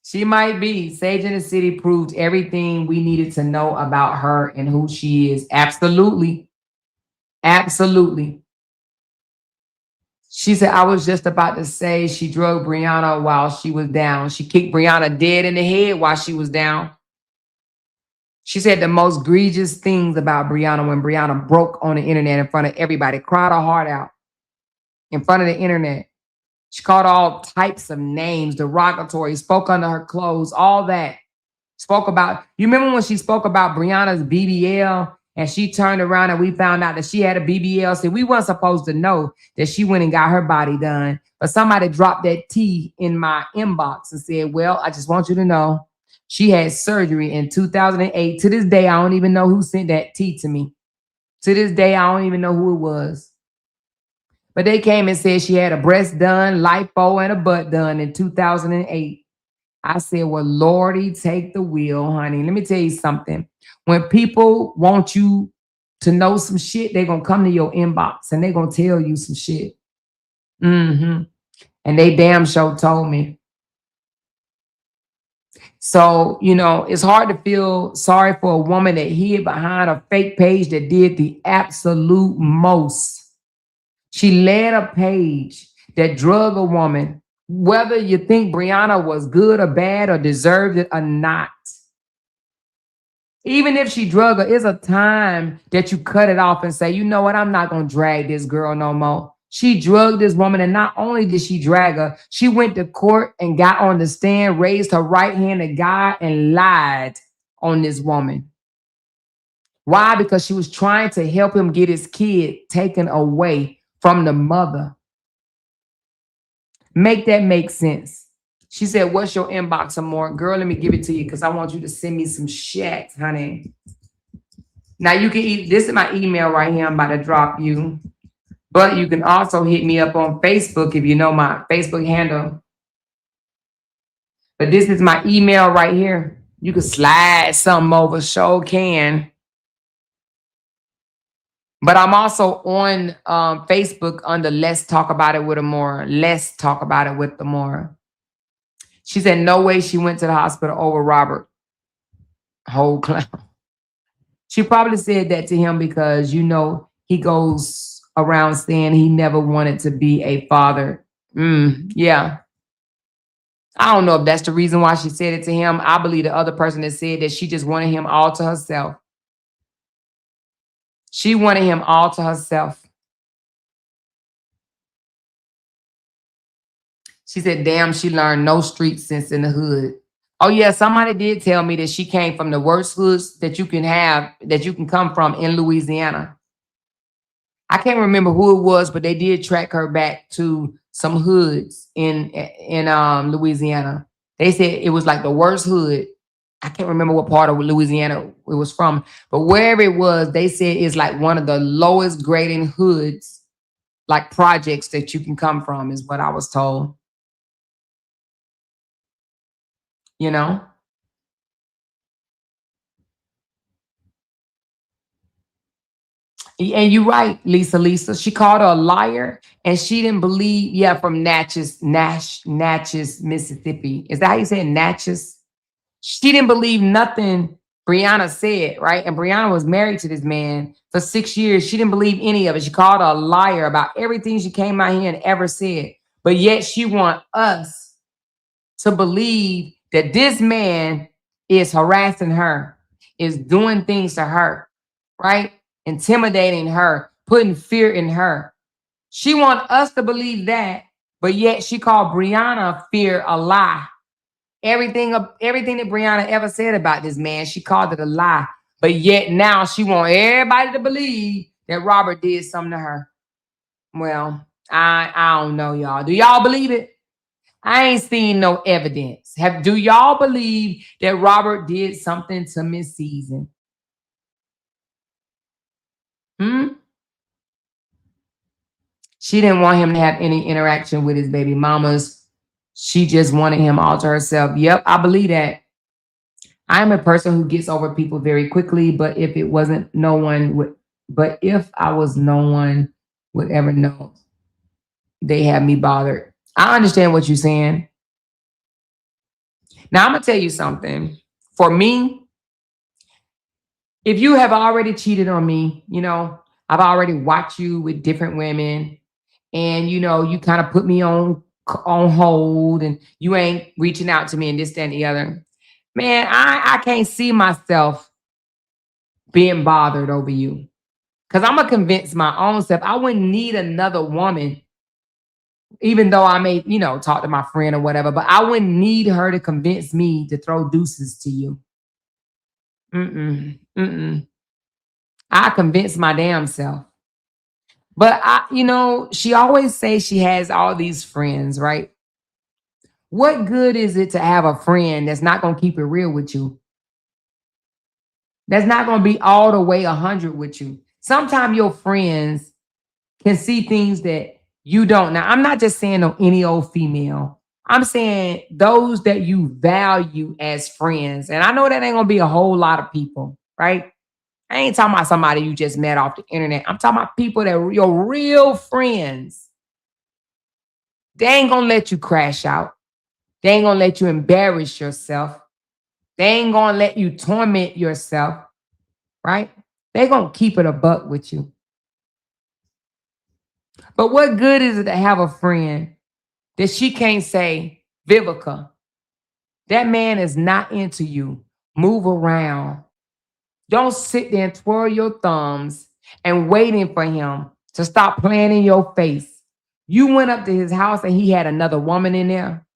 She might be. Sage in the City proved everything we needed to know about her and who she is. Absolutely. Absolutely. She said, I was just about to say she drug Brianna while she was down. She kicked Brianna dead in the head while she was down. She said the most egregious things about Brianna when Brianna broke on the internet in front of everybody, cried her heart out in front of the internet. She called all types of names, derogatory, spoke under her clothes, all that. Spoke about, you remember when she spoke about Brianna's BBL and she turned around and we found out that she had a BBL? See, we weren't supposed to know that she went and got her body done. But somebody dropped that T in my inbox and said, well, I just want you to know she had surgery in 2008. To this day, I don't even know who sent that T to me. To this day, I don't even know who it was. But they came and said she had a breast done, lipo, and a butt done in 2008. I said, well, Lordy, take the wheel, honey. Let me tell you something. When people want you to know some shit, they're going to come to your inbox and they're going to tell you some shit. And they damn sure told me. So, you know, it's hard to feel sorry for a woman that hid behind a fake page that did the absolute most. She led a page that drug a woman, whether you think Brianna was good or bad or deserved it or not. Even if she drug her, it's a time that you cut it off and say, you know what, I'm not going to drag this girl no more. She drugged this woman, and not only did she drag her, she went to court and got on the stand, raised her right hand to God, and lied on this woman. Why? Because she was trying to help him get his kid taken away from the mother. Make that make sense. She said, what's your inbox some more? Girl, let me give it to you because I want you to send me some shit, honey. Now you can this is my email right here I'm about to drop you. But you can also hit me up on Facebook if you know my Facebook handle. But this is my email right here. You can slide something over, sure can. But I'm also on Facebook under Let's Talk About It with Amora. Let's Talk About It with Amora. She said, no way she went to the hospital over Robert. Whole clown. She probably said that to him because, you know, he goes around saying he never wanted to be a father. Yeah. I don't know if that's the reason why she said it to him. I believe the other person that said that she just wanted him all to herself. She wanted him all to herself. She said, damn, she learned no street sense in the hood. Oh, yeah, somebody did tell me that she came from the worst hoods that you can have, that you can come from in Louisiana. I can't remember who it was, but they did track her back to some hoods in Louisiana. They said it was like the worst hood. I can't remember what part of Louisiana it was from, but wherever it was, they said it's like one of the lowest grading hoods, like projects that you can come from, is what I was told. You know? And you're right, Lisa. She called her a liar, and she didn't believe, from Natchez, Mississippi. Is that how you say it, Natchez? She didn't believe nothing Brianna said, right? And Brianna was married to this man for 6 years. She didn't believe any of it. She called her a liar about everything she came out here and ever said. But yet she want us to believe that this man is harassing her, is doing things to her, right? Intimidating her, putting fear in her. She want us to believe that, but yet she called Brianna fear a lie. Everything that Brianna ever said about this man, she called it a lie. But yet now she want everybody to believe that Robert did something to her. Well, I don't know, y'all. Do y'all believe it? I ain't seen no evidence. Do y'all believe that Robert did something to Miss Season? She didn't want him to have any interaction with his baby mamas. She just wanted him all to herself. Yep, I believe that. I'm a person who gets over people very quickly, but if I was no one would ever know, they have me bothered. I understand what you're saying. Now I'm gonna tell you something. For me, if you have already cheated on me, I've already watched you with different women, and you kind of put me on hold, and you ain't reaching out to me and this, that, and the other. Man, I can't see myself being bothered over you. Because I'm going to convince my own self I wouldn't need another woman, even though I may, talk to my friend or whatever, but I wouldn't need her to convince me to throw deuces to you. I convince my damn self. But she always says she has all these friends, right? What good is it to have a friend that's not going to keep it real with you? That's not going to be all the way 100 with you. Sometimes your friends can see things that you don't. Now, I'm not just saying any old female. I'm saying those that you value as friends. And I know that ain't going to be a whole lot of people, right? I ain't talking about somebody you just met off the internet. I'm talking about people that are your real friends. They ain't going to let you crash out. They ain't going to let you embarrass yourself. They ain't going to let you torment yourself, right? They going to keep it a buck with you. But what good is it to have a friend that she can't say, Vivica, that man is not into you. Move around. Don't sit there and twirl your thumbs and waiting for him to stop playing in your face. You went up to his house and he had another woman in there.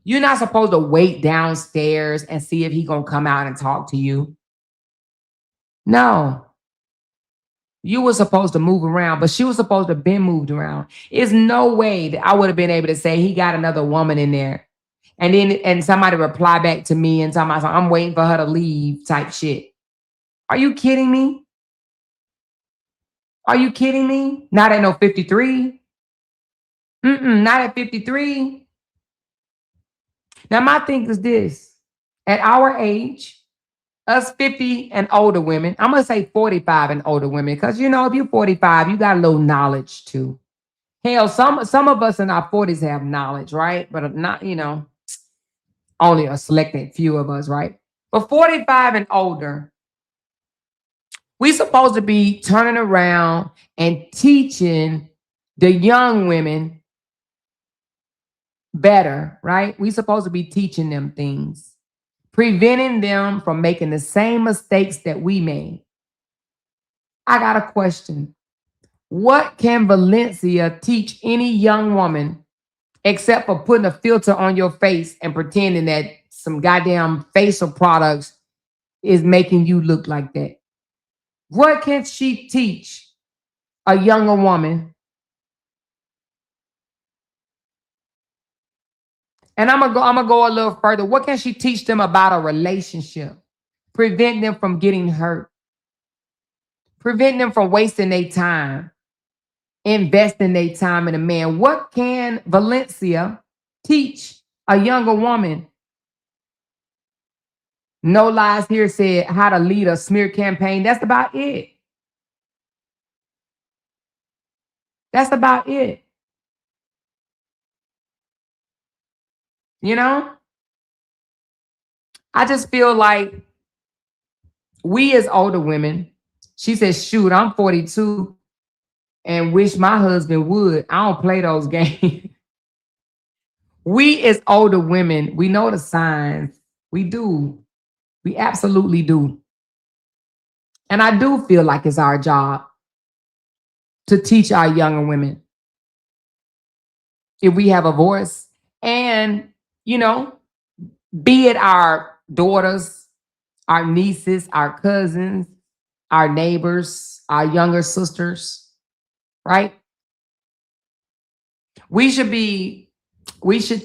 You're not supposed to wait downstairs and see if he's going to come out and talk to you. No. You were supposed to move around, but she was supposed to have been moved around. There's no way that I would have been able to say he got another woman in there. And somebody reply back to me and tell me I'm waiting for her to leave type shit. Are you kidding me? Are you kidding me? Not at no 53. Not at 53. Now, my thing is this. At our age, us 50 and older women, I'm going to say 45 and older women, because, if you're 45, you got a little knowledge too. Hell, some of us in our 40s have knowledge, right? But not, only a selected few of us, right? But 45 and older, we supposed to be turning around and teaching the young women better, right? We supposed to be teaching them things, preventing them from making the same mistakes that we made. I got a question. What can Valencia teach any young woman except for putting a filter on your face and pretending that some goddamn facial products is making you look like that? What can she teach a younger woman? And I'm gonna go a little further. What can she teach them about a relationship? Prevent them from getting hurt. Prevent them from wasting their time. Investing their time in a man. What can Valencia teach a younger woman? No Lies Here said how to lead a smear campaign. That's about it. That's about it. I just feel like we as older women, she says, shoot, I'm 42 and wish my husband would. I don't play those games. We as older women, we know the signs. We do. We absolutely do. And I do feel like it's our job to teach our younger women if we have a voice. And, you know, be it our daughters, our nieces, our cousins, our neighbors, our younger sisters, right? We should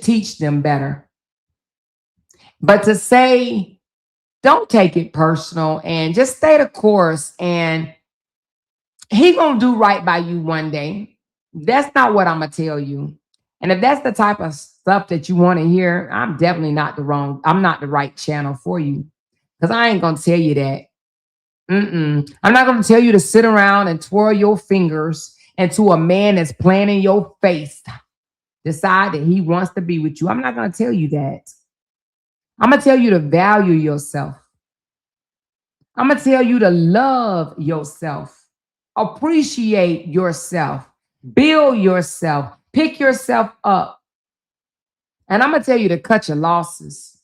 teach them better. But to say, don't take it personal and just stay the course and he gonna do right by you one day. That's not what I'm gonna tell you. And if that's the type of stuff that you want to hear, I'm definitely not I'm not the right channel for you. Because I ain't gonna tell you that. I'm not gonna tell you to sit around and twirl your fingers into a man that's playing in your face. Decide that he wants to be with you. I'm not gonna tell you that. I'm gonna tell you to value yourself. I'm gonna tell you to love yourself. Appreciate yourself. Build yourself. Pick yourself up. And I'm gonna tell you to cut your losses.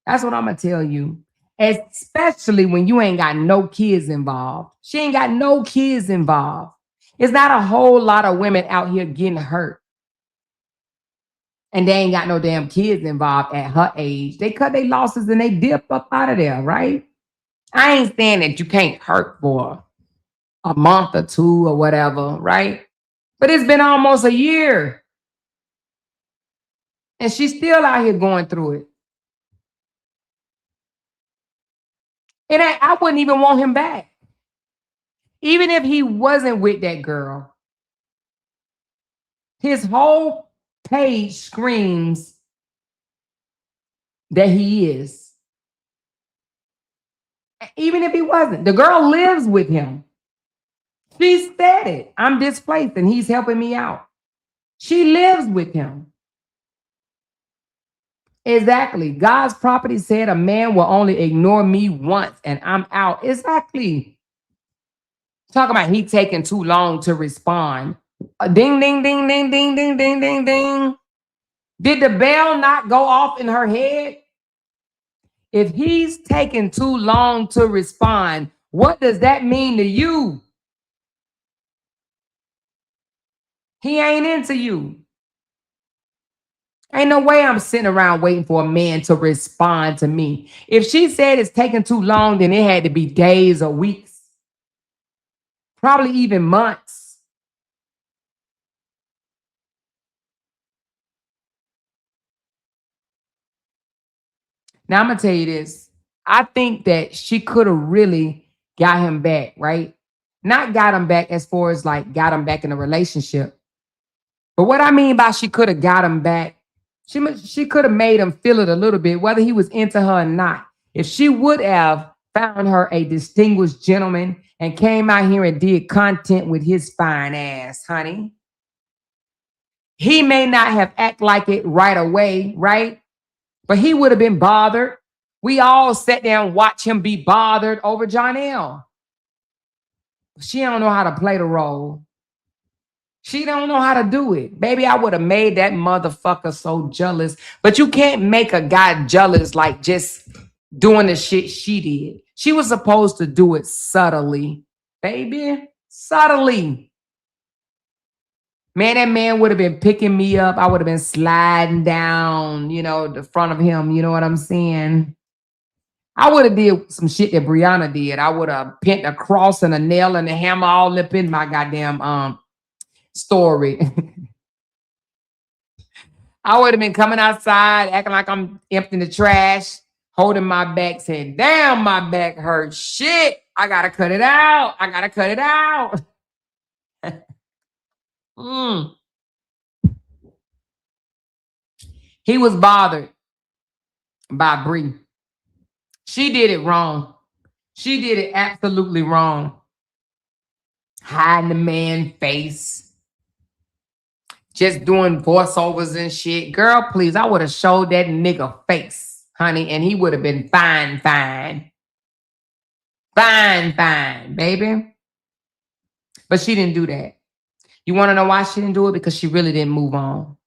That's what I'm gonna tell you. Especially when you ain't got no kids involved. She ain't got no kids involved. It's not a whole lot of women out here getting hurt. And they ain't got no damn kids involved at her age. They cut their losses and they dip up out of there, right? I ain't saying that you can't hurt for a month or two or whatever, right? But it's been almost a year. And she's still out here going through it. And I wouldn't even want him back. Even if he wasn't with that girl. His whole page screams that he is. Even if he wasn't. The girl lives with him. She said it. I'm displaced and he's helping me out. She lives with him. Exactly. God's property said a man will only ignore me once and I'm out. Exactly. Talking about he taking too long to respond. Ding, ding, ding, ding, ding, ding, ding, ding, ding. Did the bell not go off in her head? If he's taking too long to respond, what does that mean to you? He ain't into you. Ain't no way I'm sitting around waiting for a man to respond to me. If she said it's taking too long, then it had to be days or weeks. Probably even months. Now, I'm going to tell you this. I think that she could have really got him back, right? Not got him back as far as like got him back in a relationship. But what I mean by she could have got him back, she could have made him feel it a little bit, whether he was into her or not. If she would have found her a distinguished gentleman and came out here and did content with his fine ass, honey, he may not have acted like it right away, right? But he would have been bothered. We all sat there and watched him be bothered over Jonelle. She don't know how to play the role. She don't know how to do it. Baby, I would have made that motherfucker so jealous. But you can't make a guy jealous like just doing the shit she did. She was supposed to do it subtly. Baby, subtly. Man, that man would have been picking me up. I would have been sliding down, the front of him. You know what I'm saying? I would have did some shit that Brianna did. I would have pinned a cross and a nail and a hammer all up in my goddamn story. I would have been coming outside, acting like I'm emptying the trash, holding my back, saying, damn, my back hurts. Shit, I gotta cut it out. I gotta cut it out. He was bothered by Bree. She did it wrong. She did it absolutely wrong. Hiding the man's face. Just doing voiceovers and shit. Girl, please, I would have showed that nigga face, honey, and he would have been fine. Fine, fine, baby. But she didn't do that. You want to know why she didn't do it? Because she really didn't move on.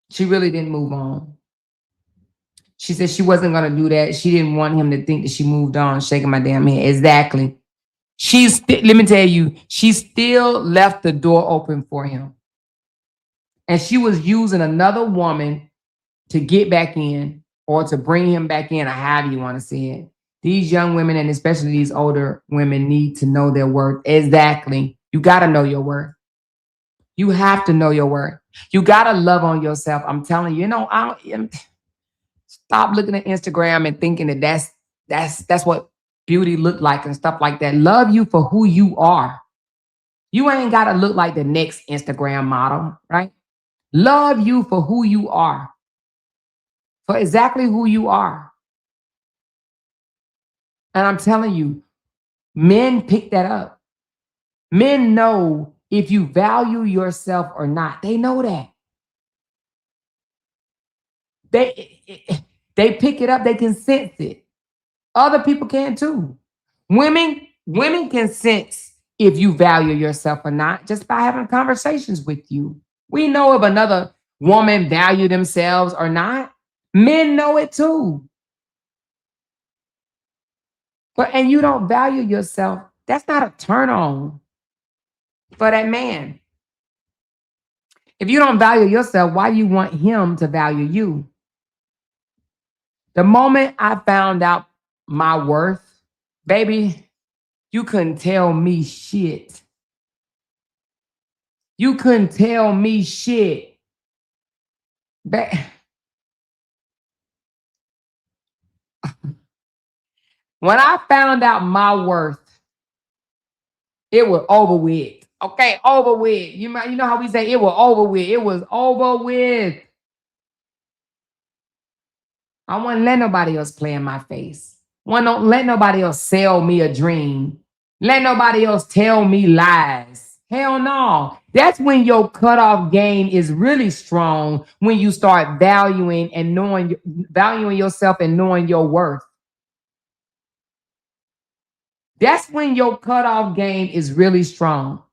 She really didn't move on. She said she wasn't going to do that. She didn't want him to think that she moved on, shaking my damn head. Exactly. Let me tell you, she still left the door open for him. And she was using another woman to get back in or to bring him back in, or however you want to say it. These young women, and especially these older women, need to know their worth. Exactly. You got to know your worth. You have to know your worth. You got to love on yourself. I'm telling you, stop looking at Instagram and thinking that that's what beauty look like and stuff like that. Love you for who you are. You ain't got to look like the next Instagram model, right? Love you for who you are. For exactly who you are. And I'm telling you, men pick that up. Men know if you value yourself or not. They know that. They pick it up. They can sense it. Other people can too. Women can sense if you value yourself or not just by having conversations with you. We know if another woman value themselves or not. Men know it too. And you don't value yourself, that's not a turn on for that man. If you don't value yourself, why do you want him to value you? The moment I found out my worth, baby, you couldn't tell me shit. You couldn't tell me shit. When I found out my worth, it was over with. Okay, over with. You know how we say it was over with. It was over with. I wouldn't let nobody else play in my face. Don't let nobody else sell me a dream. Let nobody else tell me lies. Hell no. That's when your cutoff game is really strong, when you start valuing yourself and knowing your worth. That's when your cutoff game is really strong.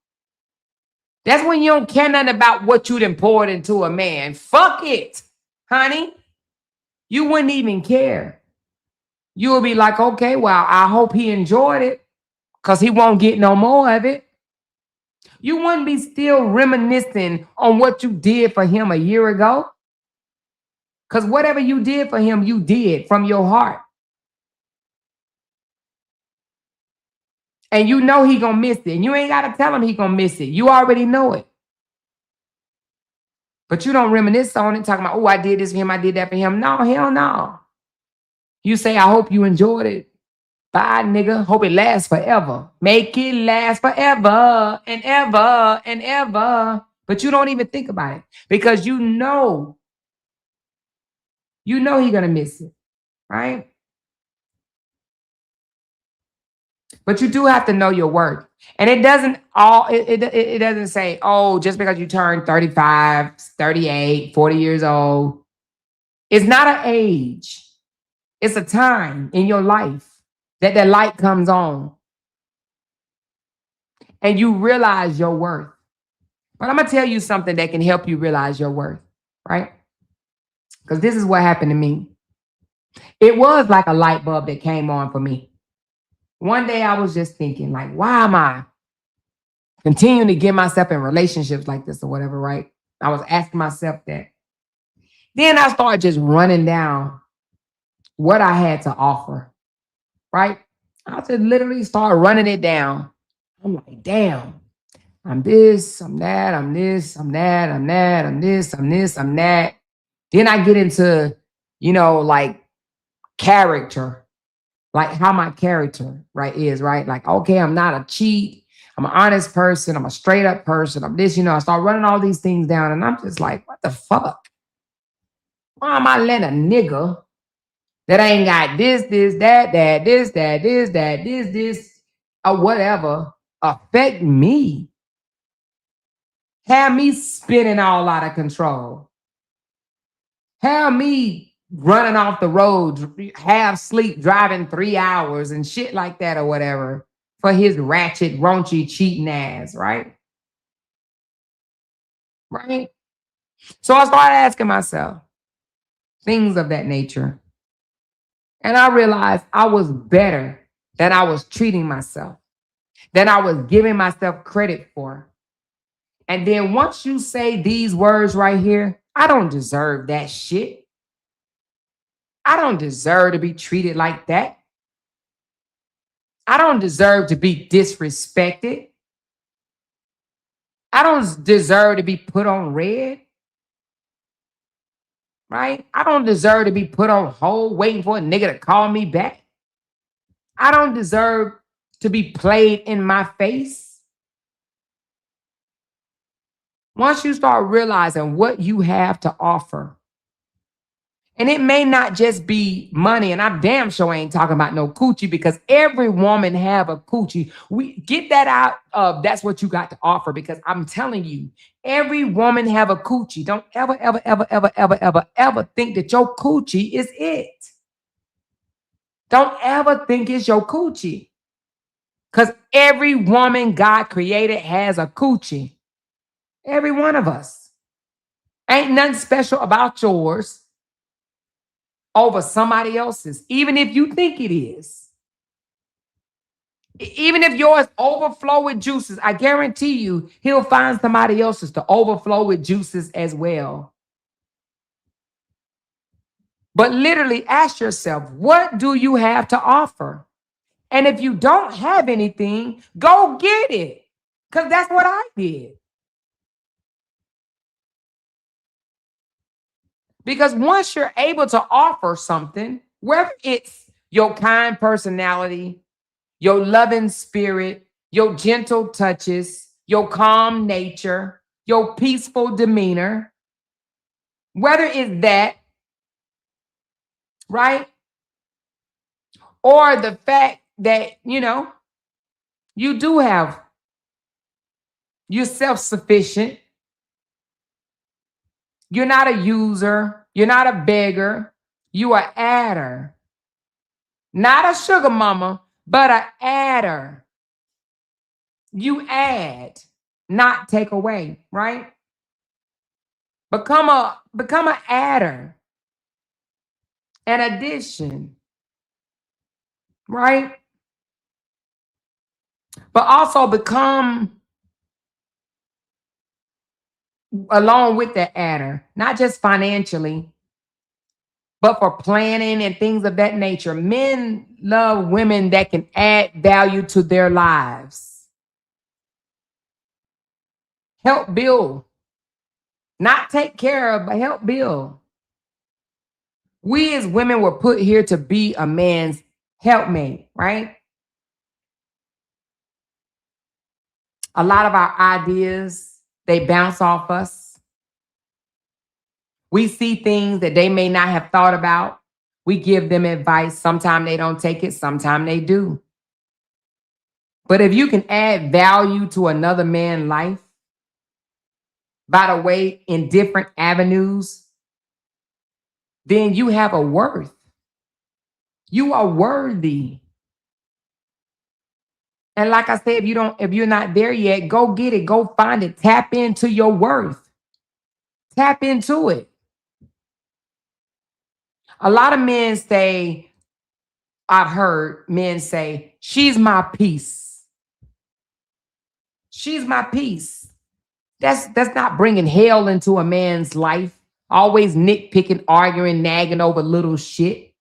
That's when you don't care nothing about what you done poured into a man. Fuck it, honey. You wouldn't even care. You would be like, okay, well, I hope he enjoyed it because he won't get no more of it. You wouldn't be still reminiscing on what you did for him a year ago. Because whatever you did for him, you did from your heart. And you know he gonna miss it. And you ain't got to tell him he gonna miss it. You already know it. But you don't reminisce on it, talking about, oh, I did this for him, I did that for him. No, hell no. You say, I hope you enjoyed it. Bye, nigga. Hope it lasts forever. Make it last forever and ever and ever. But you don't even think about it because you know he gonna miss it, right? But you do have to know your worth. And it doesn't it doesn't say, oh, just because you turn 35, 38, 40 years old. It's not an age. It's a time in your life that light comes on. And you realize your worth. But I'm going to tell you something that can help you realize your worth, right? Because this is what happened to me. It was like a light bulb that came on for me. One day I was just thinking, like, why am I continuing to get myself in relationships like this or whatever, right? I was asking myself that. Then I started just running down what I had to offer, right? I just literally started running it down. I'm like, damn, I'm this, I'm that, I'm this, I'm that, I'm that, I'm this, I'm this, I'm that. Then I get into, like character, like how my character, right, is, right? Like, okay, I'm not a cheat. I'm an honest person. I'm a straight up person. I'm this, I start running all these things down and I'm just like, what the fuck? Why am I letting a nigga that ain't got this, this, or whatever affect me? Have me spinning all out of control. Have me running off the road, half sleep, driving 3 hours and shit like that or whatever for his ratchet, raunchy, cheating ass, right? Right? So I started asking myself things of that nature. And I realized I was better than I was treating myself, than I was giving myself credit for. And then once you say these words right here, I don't deserve that shit. I don't deserve to be treated like that. I don't deserve to be disrespected. I don't deserve to be put on red. Right? I don't deserve to be put on hold waiting for a nigga to call me back. I don't deserve to be played in my face. Once you start realizing what you have to offer, and it may not just be money, and I damn sure ain't talking about no coochie because every woman have a coochie. We get that out of that's what you got to offer because I'm telling you, every woman have a coochie. Don't ever, ever, ever, ever, ever, ever, ever think that your coochie is it. Don't ever think it's your coochie. Because every woman God created has a coochie. Every one of us. Ain't nothing special about yours over somebody else's, even if you think it is. Even if yours overflow with juices, I guarantee you he'll find somebody else's to overflow with juices as well. But literally ask yourself, what do you have to offer? And if you don't have anything, go get it. Because that's what I did. Because once you're able to offer something, whether it's your kind personality, your loving spirit, your gentle touches, your calm nature, your peaceful demeanor, whether it's that, right? Or the fact that, you do have, you're self-sufficient. You're not a user. You're not a beggar. You are adder. Not a sugar mama, but an adder. You add, not take away, right? Become an adder, an addition, right? But also become, along with the adder, not just financially, but for planning and things of that nature. Men love women that can add value to their lives. Help build. Not take care of, but help build. We as women were put here to be a man's helpmate, right? A lot of our ideas, they bounce off us. We see things that they may not have thought about. We give them advice. Sometimes they don't take it. Sometimes they do. But if you can add value to another man's life, by the way, in different avenues, then you have a worth. You are worthy. And like I said, if you're not there yet, go get it. Go find it. Tap into your worth. Tap into it. A lot of men say, I've heard men say, she's my peace. She's my peace. That's not bringing hell into a man's life. Always nitpicking, arguing, nagging over little shit.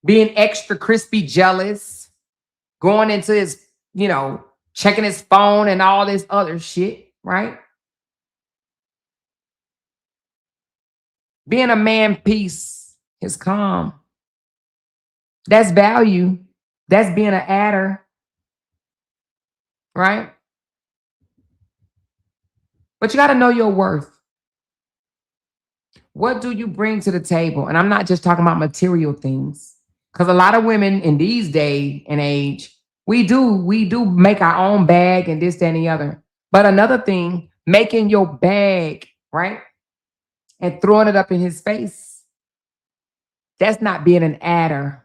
Being extra crispy jealous. Going into his, checking his phone and all this other shit, right? Being a man peace is calm. That's value. That's being an adder, right? But you got to know your worth. What do you bring to the table? And I'm not just talking about material things. Because a lot of women in these day and age, we do make our own bag and this, that, and the other. But another thing, making your bag, right? And throwing it up in his face. That's not being an adder.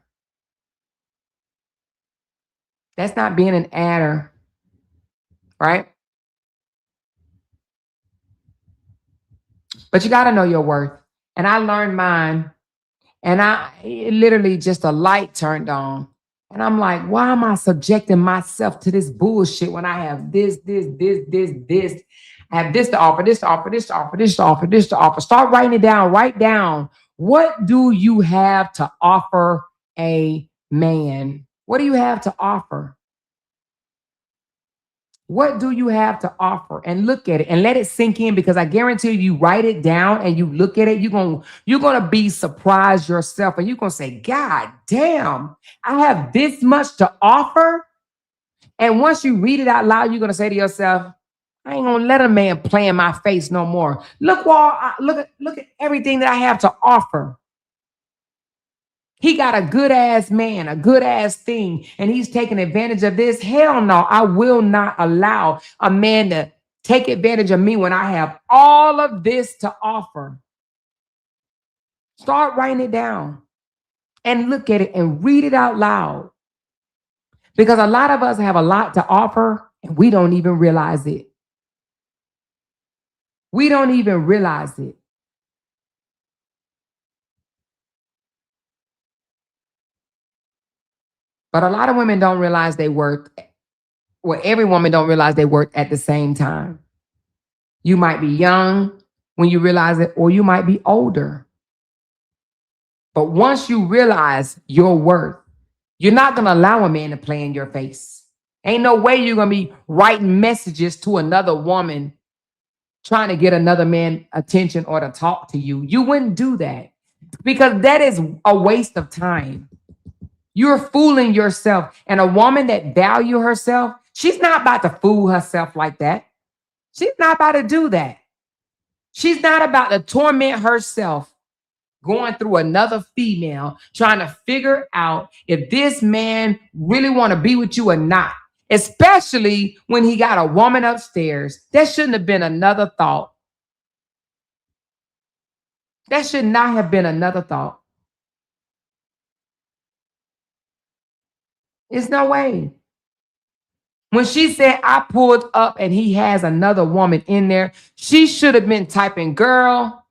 That's not being an adder, right? But you got to know your worth. And I learned mine, and it literally just a light turned on. And I'm like, why am I subjecting myself to this bullshit when I have this? I have this to offer, this to offer, this to offer, this to offer, this to offer. Start writing it down. Write down, what do you have to offer a man? What do you have to offer? What do you have to offer? And look at it and let it sink in, because I guarantee you write it down and you look at it, you're gonna be surprised yourself, and you're gonna say, God damn, I have this much to offer. And once you read it out loud, you're gonna say to yourself, I ain't gonna let a man play in my face no more. Look at everything that I have to offer. He got a good ass man, a good ass thing, and he's taking advantage of this. Hell no, I will not allow a man to take advantage of me when I have all of this to offer. Start writing it down and look at it and read it out loud. Because a lot of us have a lot to offer and we don't even realize it. We don't even realize it. But a lot of women don't realize they worth. Well, every woman don't realize they worth at the same time. You might be young when you realize it, or you might be older. But once you realize your worth, you're not going to allow a man to play in your face. Ain't no way you're going to be writing messages to another woman trying to get another man attention or to talk to you. You wouldn't do that, because that is a waste of time. You're fooling yourself. And a woman that value herself, she's not about to fool herself like that. She's not about to do that. She's not about to torment herself going through another female, trying to figure out if this man really want to be with you or not, especially when he got a woman upstairs. That shouldn't have been another thought. That should not have been another thought. There's no way. When she said, I pulled up and he has another woman in there, she should have been typing, girl,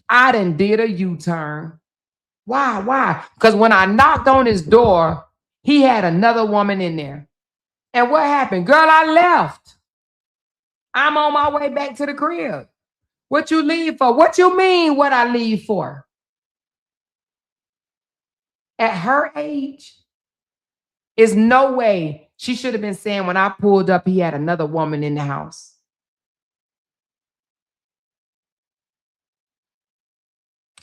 I done did a U-turn. Why? Because when I knocked on his door, he had another woman in there. And what happened? Girl, I left. I'm on my way back to the crib. What you leave for? What you mean what I leave for? At her age, is no way she should have been saying, when I pulled up, he had another woman in the house.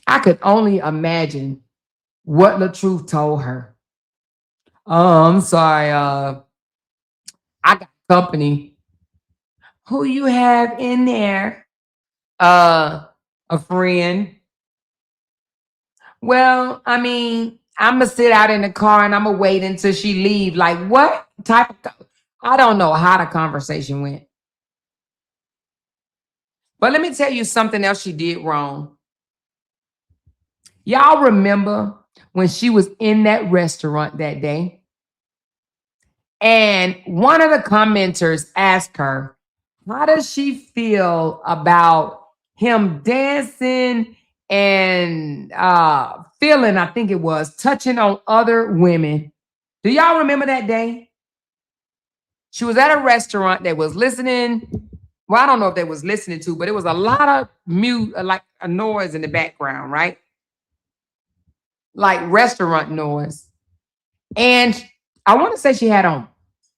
I could only imagine what LaTruth told her. Oh, I'm sorry. I got company. Who you have in there? A friend. Well, I mean, I'm going to sit out in the car and I'm going to wait until she leave. Like, what type of... I don't know how the conversation went. But let me tell you something else she did wrong. Y'all remember when she was in that restaurant that day? And one of the commenters asked her, how does she feel about him dancing and feeling, I think it was, touching on other women? Do y'all remember that day? She was at a restaurant that was listening. Well, I don't know if they was listening to, but it was a lot of like a noise in the background, right? Like restaurant noise. And I want to say she had on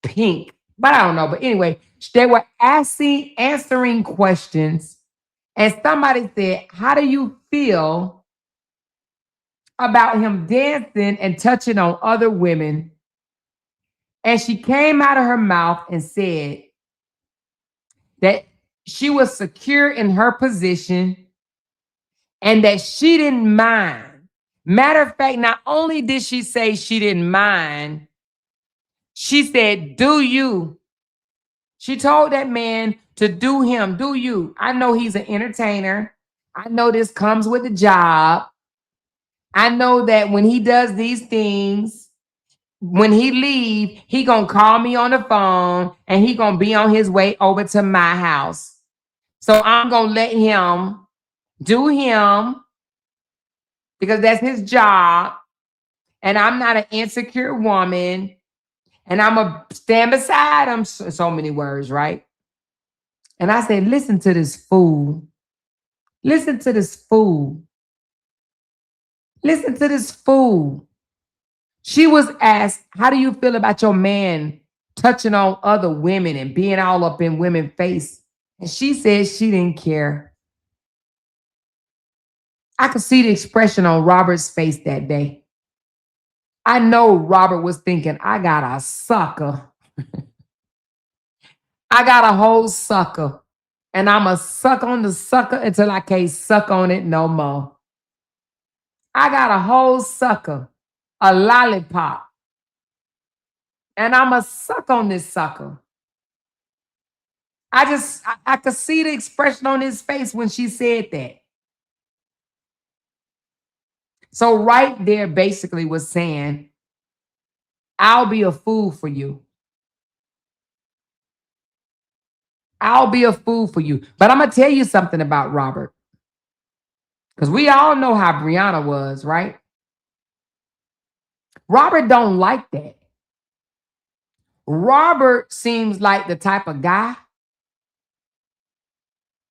pink, but I don't know. But anyway, they were answering questions. And somebody said, how do you feel about him dancing and touching on other women? And she came out of her mouth and said that she was secure in her position and that she didn't mind. Matter of fact, not only did she say she didn't mind, she said, do you. She told that man to do him, do you. I know he's an entertainer. I know this comes with the job. I know that when he does these things, when he leave, he gonna call me on the phone and he gonna be on his way over to my house. So I'm gonna let him do him because that's his job. And I'm not an insecure woman. And I'm gonna stand beside him. So many words, right? And I said, listen to this fool. Listen to this fool. Listen to this fool. She was asked, how do you feel about your man touching on other women and being all up in women's face? And she said she didn't care. I could see the expression on Robert's face that day. I know Robert was thinking, I got a sucker. I got a whole sucker. And I'm going to suck on the sucker until I can't suck on it no more. I got a whole sucker, a lollipop. And I'm going to suck on this sucker. I could see the expression on his face when she said that. So right there basically was saying, I'll be a fool for you. I'll be a fool for you. But I'm going to tell you something about Robert. Because we all know how Brianna was, right? Robert don't like that. Robert seems like the type of guy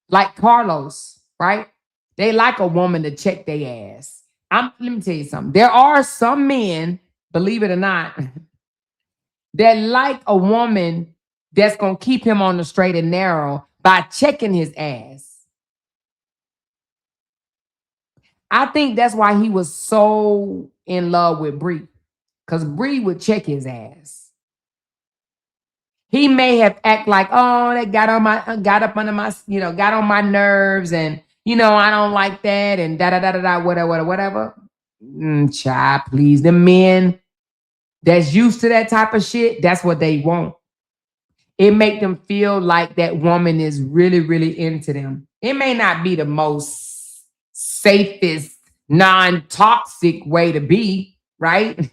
like Carlos, right? They like a woman to check their ass. Let me tell you something. There are some men, believe it or not, that like a woman that's going to keep him on the straight and narrow by checking his ass. I think that's why he was so in love with Bree, because Bree would check his ass. He may have act like, oh, that got up under my, got on my nerves, and I don't like that, and whatever. Child, please. The men that's used to that type of shit, that's what they want. It make them feel like that woman is really, really into them. It may not be the most safest, non-toxic way to be, right?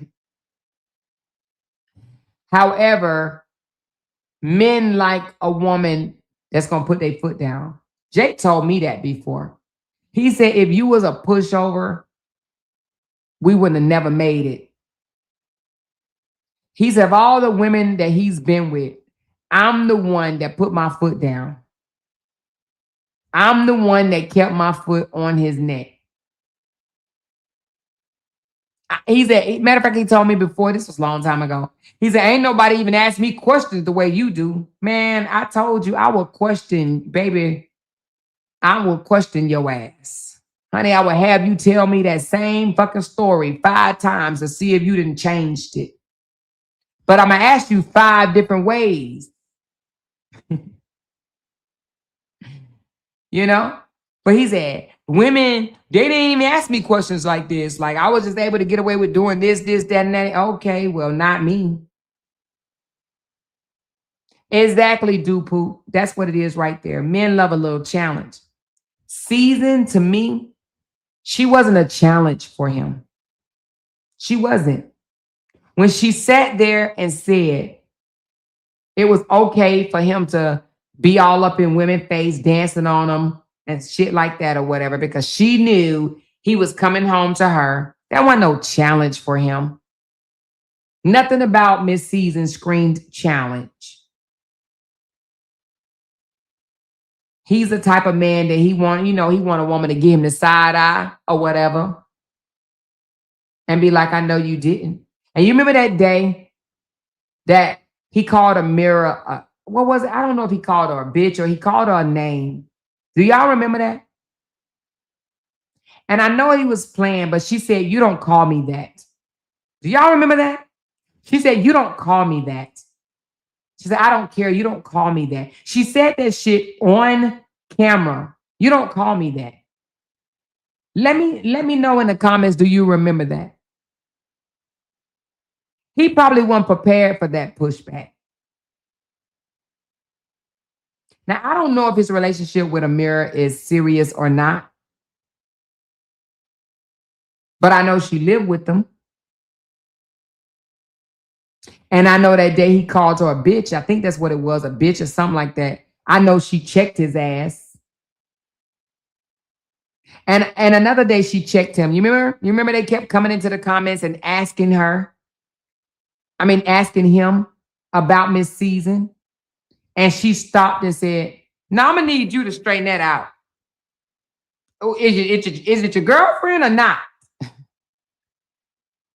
However, men like a woman that's going to put their foot down. Jake told me that before. He said, if you was a pushover, we wouldn't have never made it. He said, of all the women that he's been with, I'm the one that put my foot down. I'm the one that kept my foot on his neck. He said, matter of fact, he told me before, this was a long time ago. He said, ain't nobody even asked me questions the way you do. Man, I told you I would question, baby, I will question your ass. Honey, I would have you tell me that same fucking story 5 times to see if you didn't changed it. But I'm going to ask you 5 different ways. But he said, women, they didn't even ask me questions like this. Like, I was just able to get away with doing this, that, and that. Okay, well, not me. Exactly, Dupu. That's what it is right there. Men love a little challenge. Season, to me, she wasn't a challenge for him. She wasn't. When she sat there and said it was okay for him to be all up in women's face, dancing on them and shit like that or whatever, because she knew he was coming home to her. That wasn't no challenge for him. Nothing about Miss Season screamed challenge. He's the type of man that he want a woman to give him the side eye or whatever and be like, I know you didn't. And you remember that day that he called Amira, what was it? I don't know if he called her a bitch or he called her a name. Do y'all remember that? And I know he was playing, but she said, you don't call me that. Do y'all remember that? She said, you don't call me that. She said, I don't care. You don't call me that. She said that shit on camera. You don't call me that. Let me know in the comments, do you remember that? He probably wasn't prepared for that pushback. Now, I don't know if his relationship with Amira is serious or not. But I know she lived with them. And I know that day he called her a bitch. I think that's what it was, a bitch or something like that. I know she checked his ass. And another day she checked him. You remember? You remember they kept coming into the comments and asking him about Miss Season. And she stopped and said, "Now I'm gonna need you to straighten that out. Oh, is it your girlfriend or not?"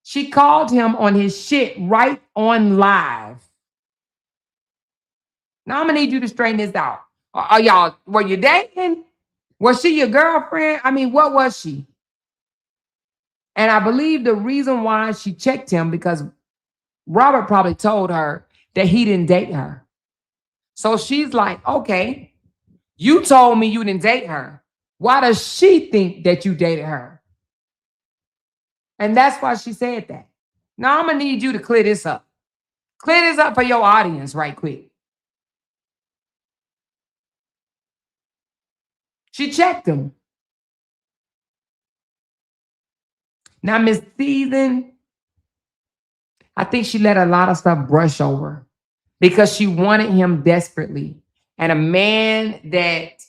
She called him on his shit right on live. "Now I'm gonna need you to straighten this out. Were you dating? Was she your girlfriend? I mean, what was she?" And I believe the reason why she checked him because Robert probably told her that he didn't date her. So she's like, "Okay, you told me you didn't date her. Why does she think that you dated her?" And that's why she said that. "Now I'm gonna need you to clear this up. Clear this up for your audience right quick." She checked him. Now, Miss Season, I think she let a lot of stuff brush over because she wanted him desperately. And a man that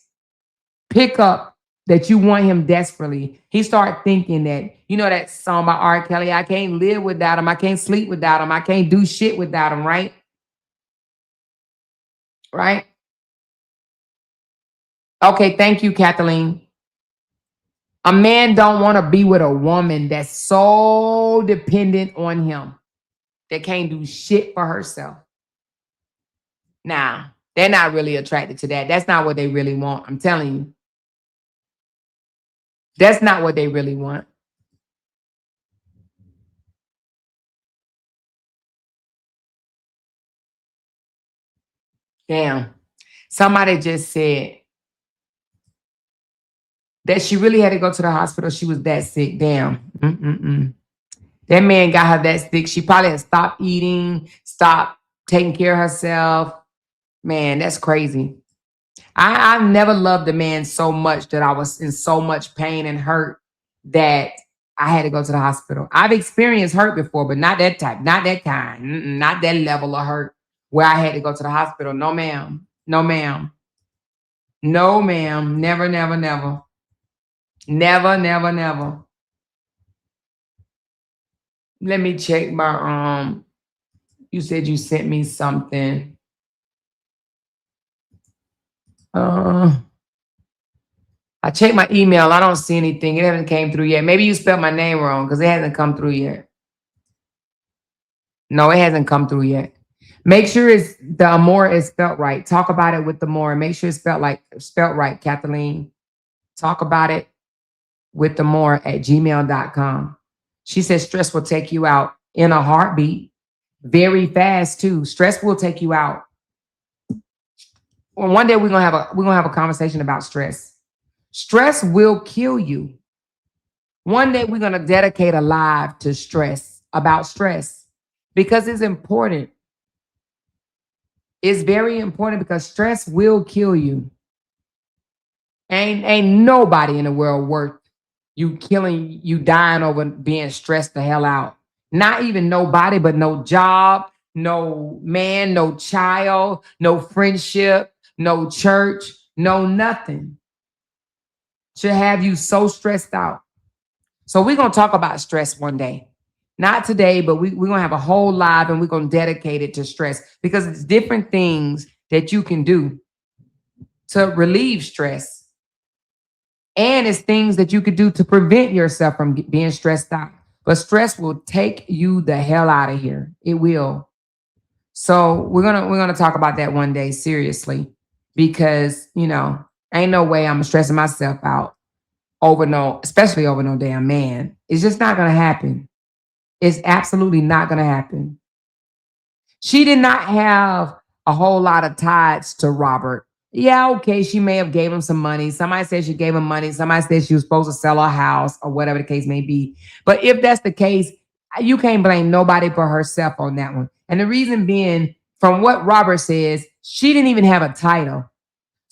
pick up that you want him desperately, he started thinking that, you know that song by R. Kelly, I can't live without him, I can't sleep without him, I can't do shit without him, right? Right? Okay, thank you, Kathleen. A man don't want to be with a woman that's so dependent on him that can't do shit for herself. Now, they're not really attracted to that. That's not what they really want. I'm telling you. That's not what they really want. Damn. Somebody just said that she really had to go to the hospital. She was that sick. Damn. That man got her that sick. She probably had stopped eating, stopped taking care of herself. Man, that's crazy. I've never loved a man so much that I was in so much pain and hurt that I had to go to the hospital. I've experienced hurt before, but not that type, not that kind, not that level of hurt where I had to go to the hospital. No, ma'am. No, ma'am. No, ma'am. Never, never, never. Never, never, never. Let me check my, you said you sent me something. I checked my email. I don't see anything. It hasn't came through yet. Maybe you spelled my name wrong because it hasn't come through yet. No, it hasn't come through yet. Make sure it's the Amore is spelled right. Talk about it with the more. Make sure it's spelled right, Kathleen. Talk about it with the more at gmail.com. She says stress will take you out in a heartbeat. Very fast too. Stress will take you out. Well, one day we're gonna have a conversation about stress. Stress will kill you. One day we're gonna dedicate a live to stress, about stress, because it's important. It's very important because stress will kill you. Ain't nobody in the world worth you dying over being stressed the hell out. Not even nobody, but no job, no man, no child, no friendship, no church, no nothing should have you so stressed out. So we're going to talk about stress one day. Not today, but we're going to have a whole live and we're going to dedicate it to stress because it's different things that you can do to relieve stress. And it's things that you could do to prevent yourself from being stressed out. But stress will take you the hell out of here. It will. So we're gonna talk about that one day, seriously, because ain't no way I'm stressing myself out especially over no damn man. It's just not gonna happen. It's absolutely not gonna happen. She did not have a whole lot of ties to Robert. Yeah, okay, she may have gave him some money. Somebody said she gave him money. Somebody said she was supposed to sell her house or whatever the case may be. But if that's the case, you can't blame nobody but herself on that one. And the reason being, from what Robert says, she didn't even have a title.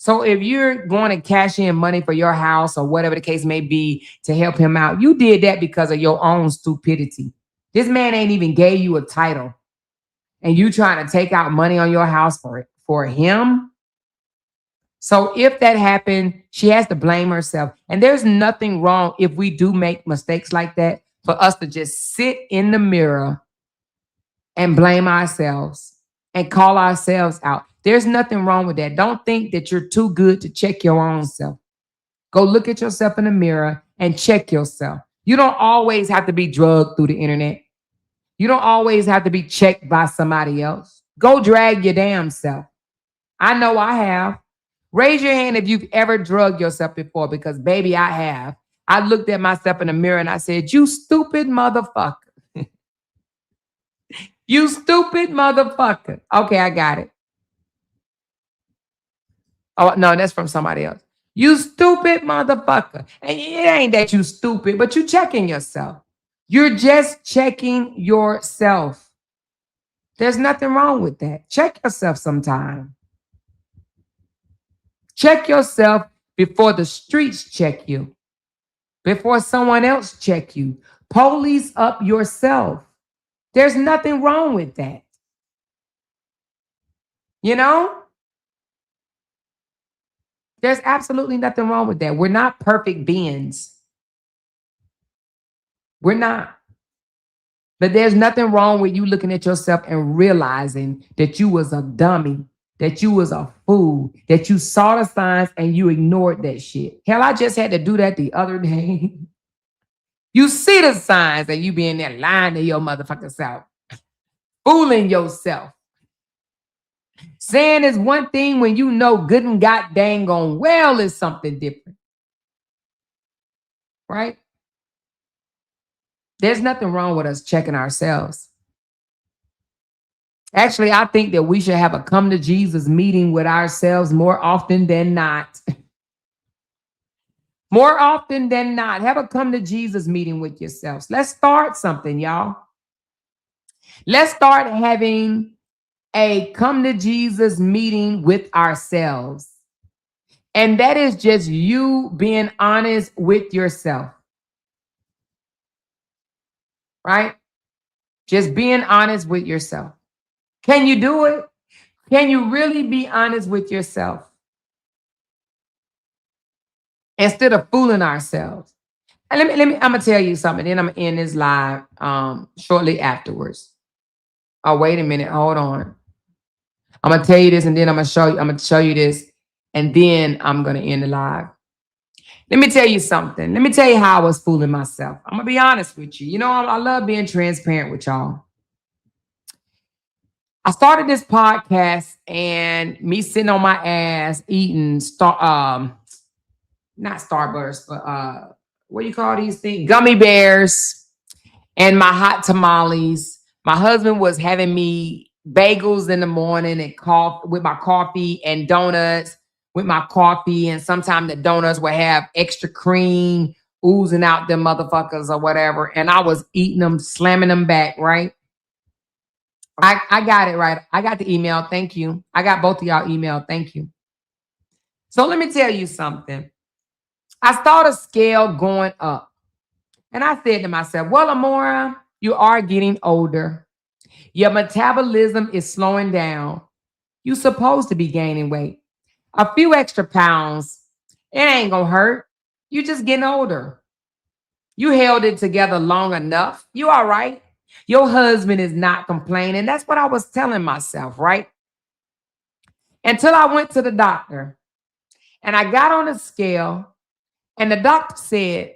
So if you're going to cash in money for your house or whatever the case may be to help him out, you did that because of your own stupidity. This man ain't even gave you a title. And you trying to take out money on your house for him. So if that happened, she has to blame herself. And there's nothing wrong if we do make mistakes like that for us to just sit in the mirror and blame ourselves and call ourselves out. There's nothing wrong with that. Don't think that you're too good to check your own self. Go look at yourself in the mirror and check yourself. You don't always have to be drugged through the internet. You don't always have to be checked by somebody else. Go drag your damn self. I know I have. Raise your hand if you've ever drugged yourself before, because baby, I have. I looked at myself in the mirror and I said, you stupid motherfucker. You stupid motherfucker. Okay, I got it. Oh, no, that's from somebody else. You stupid motherfucker. And it ain't that you stupid, but you checking yourself. You're just checking yourself. There's nothing wrong with that. Check yourself sometime. Check yourself before the streets check you. Before someone else check you. Police up yourself. There's nothing wrong with that. You know? There's absolutely nothing wrong with that. We're not perfect beings. We're not. But there's nothing wrong with you looking at yourself and realizing that you was a dummy, that you was a fool, that you saw the signs and you ignored that shit. Hell, I just had to do that the other day. You see the signs and you be in there lying to your motherfucking self, fooling yourself. Saying is one thing when you know good and god dang on well is something different. Right? There's nothing wrong with us checking ourselves. Actually, I think that we should have a come to Jesus meeting with ourselves more often than not. More often than not, have a come to Jesus meeting with yourselves. Let's start something, y'all. Let's start having a come to Jesus meeting with ourselves. And that is just you being honest with yourself. Right? Just being honest with yourself. Can you do it? Can you really be honest with yourself? Instead of fooling ourselves. And I'm gonna tell you something, then I'm gonna end this live shortly afterwards. Oh, wait a minute, hold on. I'm gonna tell you this and then I'm gonna show you this, and then I'm gonna end the live. Let me tell you something. Let me tell you how I was fooling myself. I'm gonna be honest with you. You know, I love being transparent with y'all. I started this podcast and me sitting on my ass eating not Starburst, but what do you call these things? Gummy bears and my hot tamales. My husband was having me bagels in the morning and coffee with my coffee and donuts with my coffee. And sometimes the donuts would have extra cream oozing out them motherfuckers or whatever. And I was eating them, slamming them back, right? I got it right. I got the email. Thank you. I got both of y'all email. Thank you. So let me tell you something. I saw the scale going up. And I said to myself, well, Amora, you are getting older. Your metabolism is slowing down. You're supposed to be gaining weight. A few extra pounds, it ain't gonna hurt. You're just getting older. You held it together long enough. You all right. Your husband is not complaining. That's what I was telling myself, right? Until I went to the doctor and I got on the scale and the doctor said,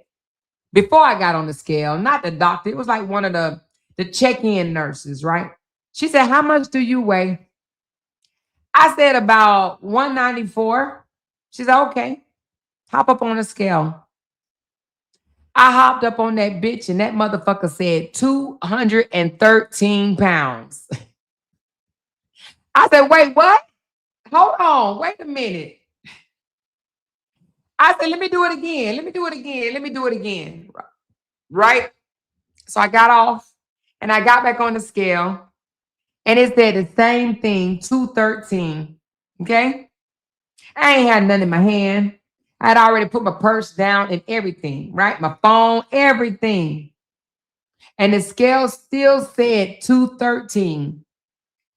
before I got on the scale, not the doctor, it was like one of the check-in nurses, right? She said, how much do you weigh? I said about 194. She said, okay, hop up on the scale. I hopped up on that bitch and that motherfucker said 213 pounds. I said, wait, what? Hold on, wait a minute. I said, let me do it again. Let me do it again. Let me do it again. Right? So I got off and I got back on the scale and it said the same thing, 213. Okay? I ain't had nothing in my hand. I had already put my purse down and everything, right? My phone, everything. And the scale still said 213.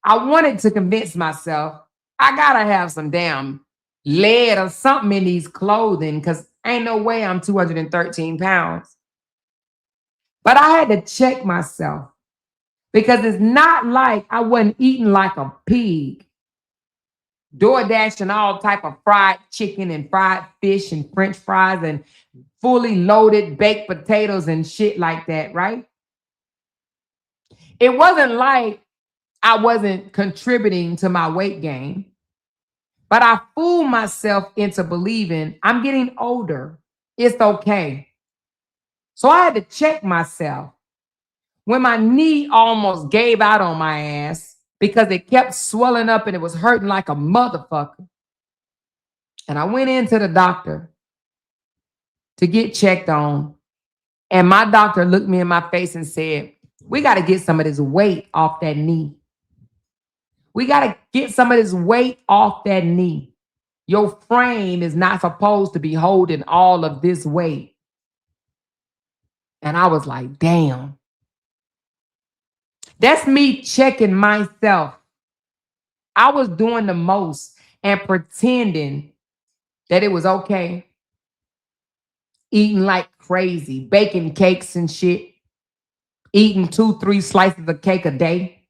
I wanted to convince myself I gotta have some damn lead or something in these clothing because ain't no way I'm 213 pounds. But I had to check myself because it's not like I wasn't eating like a pig. DoorDash and all type of fried chicken and fried fish and French fries and fully loaded baked potatoes and shit like that, right? It wasn't like I wasn't contributing to my weight gain, but I fooled myself into believing I'm getting older. It's okay. So I had to check myself. When my knee almost gave out on my ass because it kept swelling up and it was hurting like a motherfucker. And I went into the doctor to get checked on. And my doctor looked me in my face and said, we got to get some of this weight off that knee. We got to get some of this weight off that knee. Your frame is not supposed to be holding all of this weight. And I was like, damn. That's me checking myself. I was doing the most and pretending that it was okay. Eating like crazy, baking cakes and shit. Eating 2-3 slices of cake a day.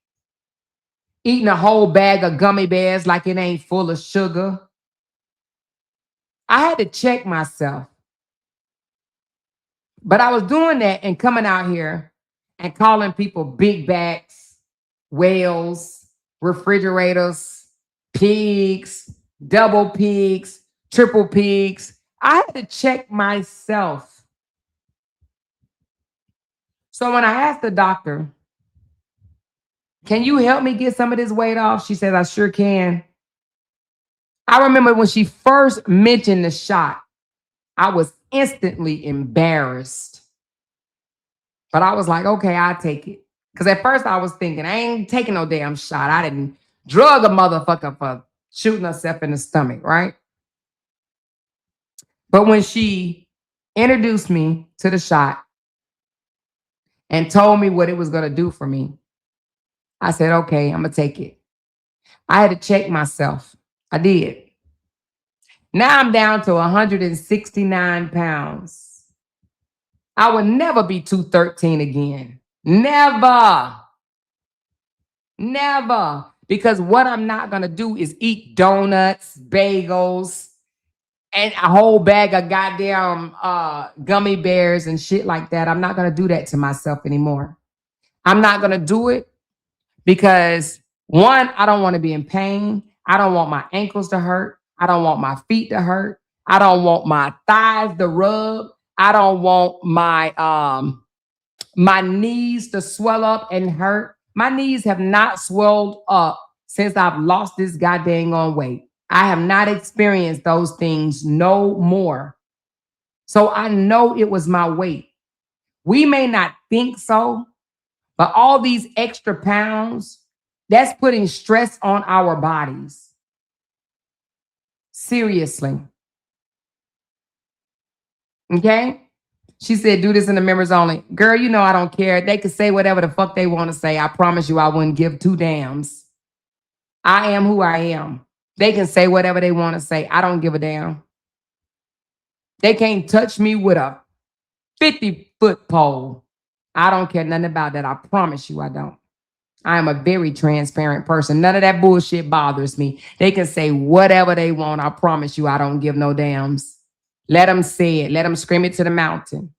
Eating a whole bag of gummy bears like it ain't full of sugar. I had to check myself. But I was doing that and coming out here and calling people big backs, whales, refrigerators, pigs, double pigs, triple pigs. I had to check myself. So when I asked the doctor, can you help me get some of this weight off? She said, I sure can. I remember when she first mentioned the shot, I was instantly embarrassed. But I was like, okay, I'll take it. Because at first I was thinking, I ain't taking no damn shot. I didn't drug a motherfucker for shooting herself in the stomach, right? But when she introduced me to the shot and told me what it was going to do for me, I said, okay, I'm going to take it. I had to check myself. I did. Now I'm down to 169 pounds. I will never be 213 again. Never. Never. Because what I'm not going to do is eat donuts, bagels, and a whole bag of goddamn gummy bears and shit like that. I'm not going to do that to myself anymore. I'm not going to do it because, one, I don't want to be in pain. I don't want my ankles to hurt. I don't want my feet to hurt. I don't want my thighs to rub. I don't want my knees to swell up and hurt. My knees have not swelled up since I've lost this goddamn on weight. I have not experienced those things no more. So I know it was my weight. We may not think so, but all these extra pounds, that's putting stress on our bodies. Seriously. Okay? She said, do this in the members only. Girl, you know I don't care. They could say whatever the fuck they want to say. I promise you I wouldn't give two damns. I am who I am. They can say whatever they want to say. I don't give a damn. They can't touch me with a 50-foot pole. I don't care nothing about that. I promise you I don't. I am a very transparent person. None of that bullshit bothers me. They can say whatever they want. I promise you I don't give no damns. Let them say it. Let them scream it to the mountain.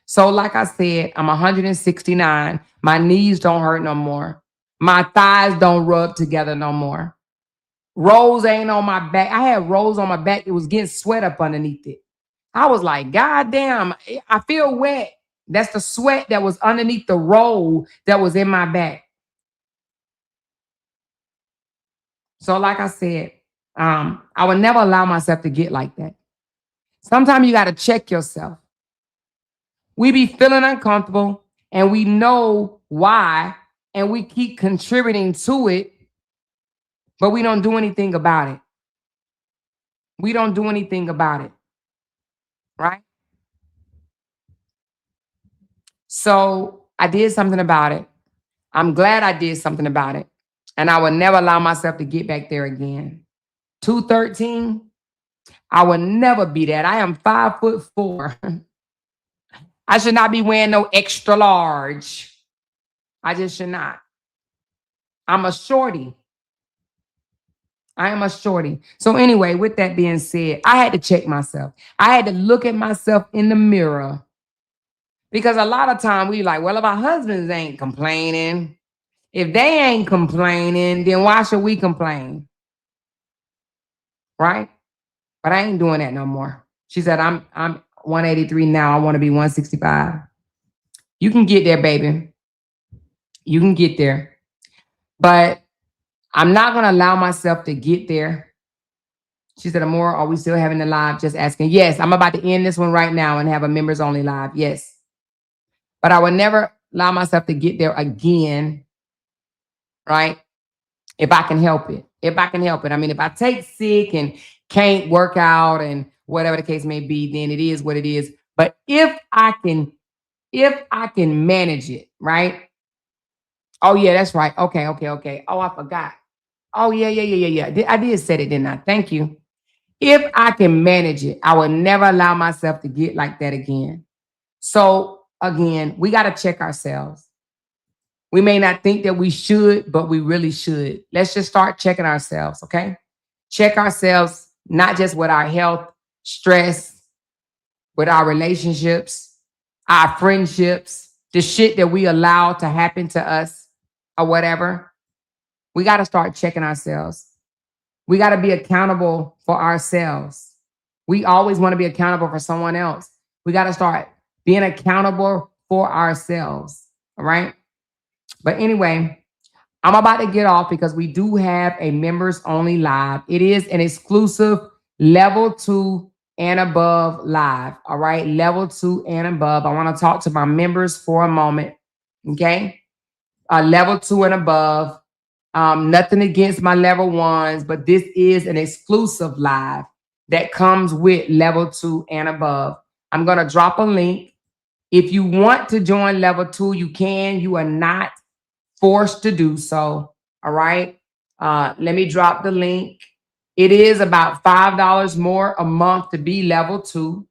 So like I said, I'm 169. My knees don't hurt no more. My thighs don't rub together no more. Rolls ain't on my back. I had rolls on my back. It was getting sweat up underneath it. I was like, God damn, I feel wet. That's the sweat that was underneath the roll that was in my back. So like I said, I would never allow myself to get like that. Sometimes you got to check yourself. We be feeling uncomfortable and we know why and we keep contributing to it, but we don't do anything about it. We don't do anything about it, right? So I did something about it. I'm glad I did something about it. And I will never allow myself to get back there again. 213, I will never be that. I am 5'4". I should not be wearing no extra large. I just should not. I'm a shorty. I am a shorty. So anyway, with that being said, I had to check myself. I had to look at myself in the mirror. Because a lot of time we like, well, if our husbands ain't complaining, if they ain't complaining, then why should we complain? Right? But I ain't doing that no more. She said, I'm 183 now. I want to be 165. You can get there, baby. You can get there. But I'm not going to allow myself to get there. She said, Amora, are we still having the live? Just asking. Yes, I'm about to end this one right now and have a members only live. Yes. But I would never allow myself to get there again. Right? If I can help it. If I can help it. I mean, if I take sick and can't work out and whatever the case may be, then it is what it is. But if I can manage it, right? Oh, yeah, that's right. Okay. Oh, I forgot. Oh, yeah. I did say it, didn't I? Thank you. If I can manage it, I will never allow myself to get like that again. So again, we got to check ourselves. We may not think that we should, but we really should. Let's just start checking ourselves, okay? Check ourselves, not just with our health, stress, with our relationships, our friendships, the shit that we allow to happen to us or whatever. We got to start checking ourselves. We got to be accountable for ourselves. We always want to be accountable for someone else. We got to start being accountable for ourselves, all right? But anyway, I'm about to get off because we do have a members only live. It is an exclusive level 2 and above live. All right. Level 2 and above. I want to talk to my members for a moment. Okay. Level 2 and above. Nothing against my level 1s, but this is an exclusive live that comes with level 2 and above. I'm going to drop a link. If you want to join level 2, you can. You are not forced to do so. All right. Let me drop the link. It is about $5 more a month to be level 2.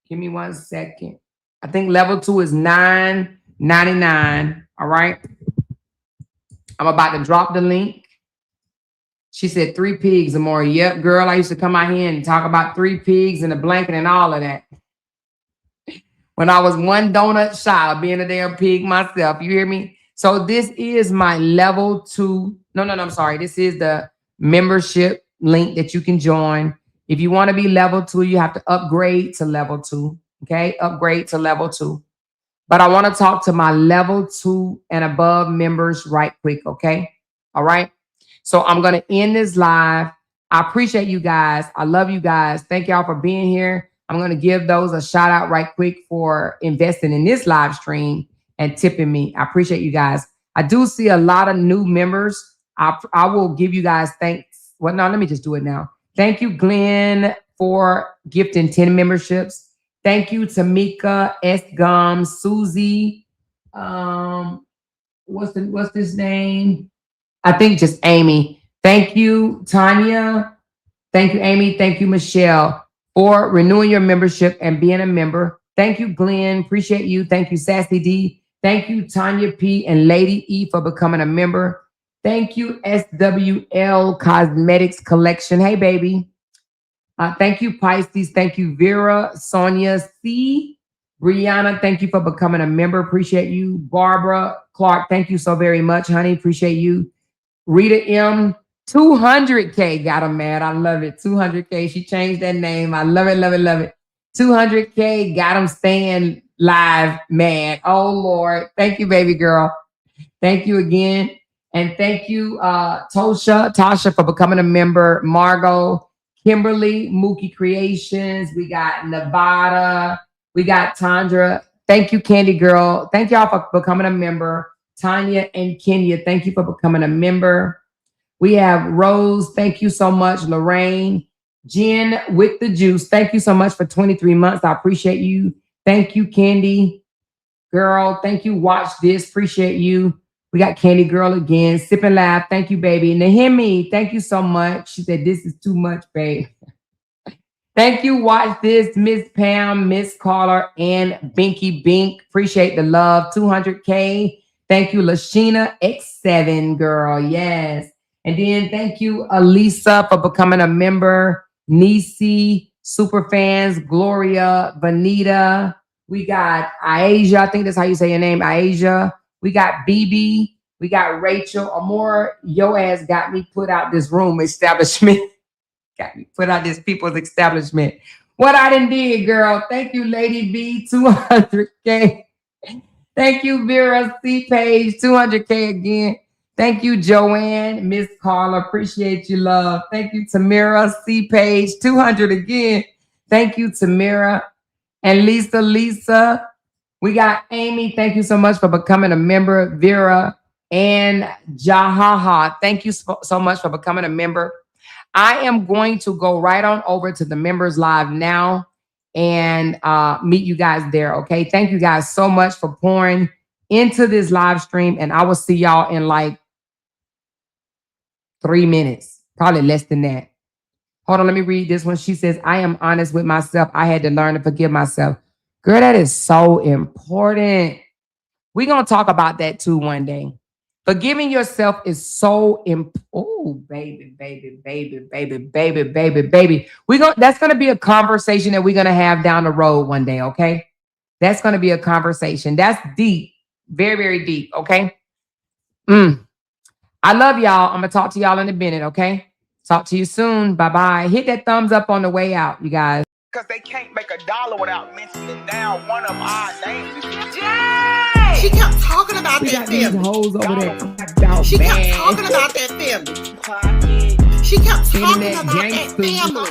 Give me 1 second. I think level 2 is $9.99. All right. I'm about to drop the link. She said 3 pigs or more. Yep, girl. I used to come out here and talk about 3 pigs and a blanket and all of that. When I was 1 donut shy of being a damn pig myself. You hear me? So this is my level 2. No, I'm sorry. This is the membership link that you can join. If you want to be level 2, you have to upgrade to level 2. Okay, upgrade to level 2. But I want to talk to my level 2 and above members right quick. Okay, all right. So I'm going to end this live. I appreciate you guys. I love you guys. Thank y'all for being here. I'm going to give those a shout out right quick for investing in this live stream and tipping me. I appreciate you guys. I do see a lot of new members. I will give you guys thanks. Well, no, let me just do it now. Thank you, Glenn, for gifting 10 memberships. Thank you, Tamika, S. Gum, Susie. What's this name? I think just Amy. Thank you, Tanya. Thank you, Amy. Thank you, Michelle, for renewing your membership and being a member. Thank you, Glenn. Appreciate you. Thank you, Sassy D. Thank you, Tanya P. and Lady E for becoming a member. Thank you, SWL Cosmetics Collection. Hey, baby. Thank you, Pisces. Thank you, Vera, Sonia C. Brianna, thank you for becoming a member. Appreciate you. Barbara Clark, thank you so very much, honey. Appreciate you. Rita M. 200K got him mad. I love it. 200K. She changed that name. I love it, love it, love it. 200K got him staying live mad. Oh, Lord. Thank you, baby girl. Thank you again. And thank you, Tasha, for becoming a member. Margot, Kimberly, Mookie Creations. We got Nevada. We got Tandra. Thank you, Candy Girl. Thank y'all for becoming a member. Tanya and Kenya, thank you for becoming a member. We have Rose. Thank you so much. Lorraine. Jen with the juice. Thank you so much for 23 months. I appreciate you. Thank you, Candy Girl. Thank you. Watch this. Appreciate you. We got Candy Girl again. Sip and laugh. Thank you, baby. Nahimi, thank you so much. She said, this is too much, babe. Thank you. Watch this. Miss Pam, Miss Caller, and Binky Bink. Appreciate the love. 200K. Thank you, Lashina X7 girl. Yes. And then thank you, Alisa, for becoming a member. Nisi, super fans, Gloria, Vanita. We got Asia. I think that's how you say your name, Asia. We got BB. We got Rachel. Amor, your ass got me put out this room establishment. Got me put out this people's establishment. What I done did, girl. Thank you, Lady B, 200K. Thank you, Vera C. Page, 200K again. Thank you, Joanne, Miss Carla. Appreciate you, love. Thank you, Tamira C. Page, 200 again. Thank you, Tamira. And Lisa. We got Amy. Thank you so much for becoming a member. Vera and Jahaha. Thank you so much for becoming a member. I am going to go right on over to the members live now and meet you guys there. Okay. Thank you guys so much for pouring into this live stream. And I will see y'all in like 3 minutes, probably less than that. Hold on. Let me read this one. She says, I am honest with myself. I had to learn to forgive myself. Girl, that is so important. We're going to talk about that too one day. Forgiving yourself is so important. Oh, baby. That's going to be a conversation that we're going to have down the road one day, okay? That's going to be a conversation. That's deep. Very, very deep, okay? I love y'all. I'm going to talk to y'all in a minute, okay? Talk to you soon. Bye-bye. Hit that thumbs up on the way out, you guys. Because they can't make $1 without mentioning down one of our names. Jay! She kept talking about that family. Hoes over there. She kept talking about that family. She kept talking about that family.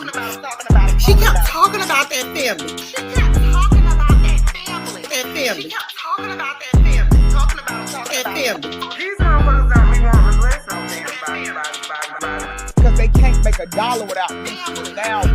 She kept talking about that family. She kept talking about that family. That family. She kept talking about that family. Talking about that family. These motherfuckers don't be wanting to listen on them. Because they can't make $1 without mentioning down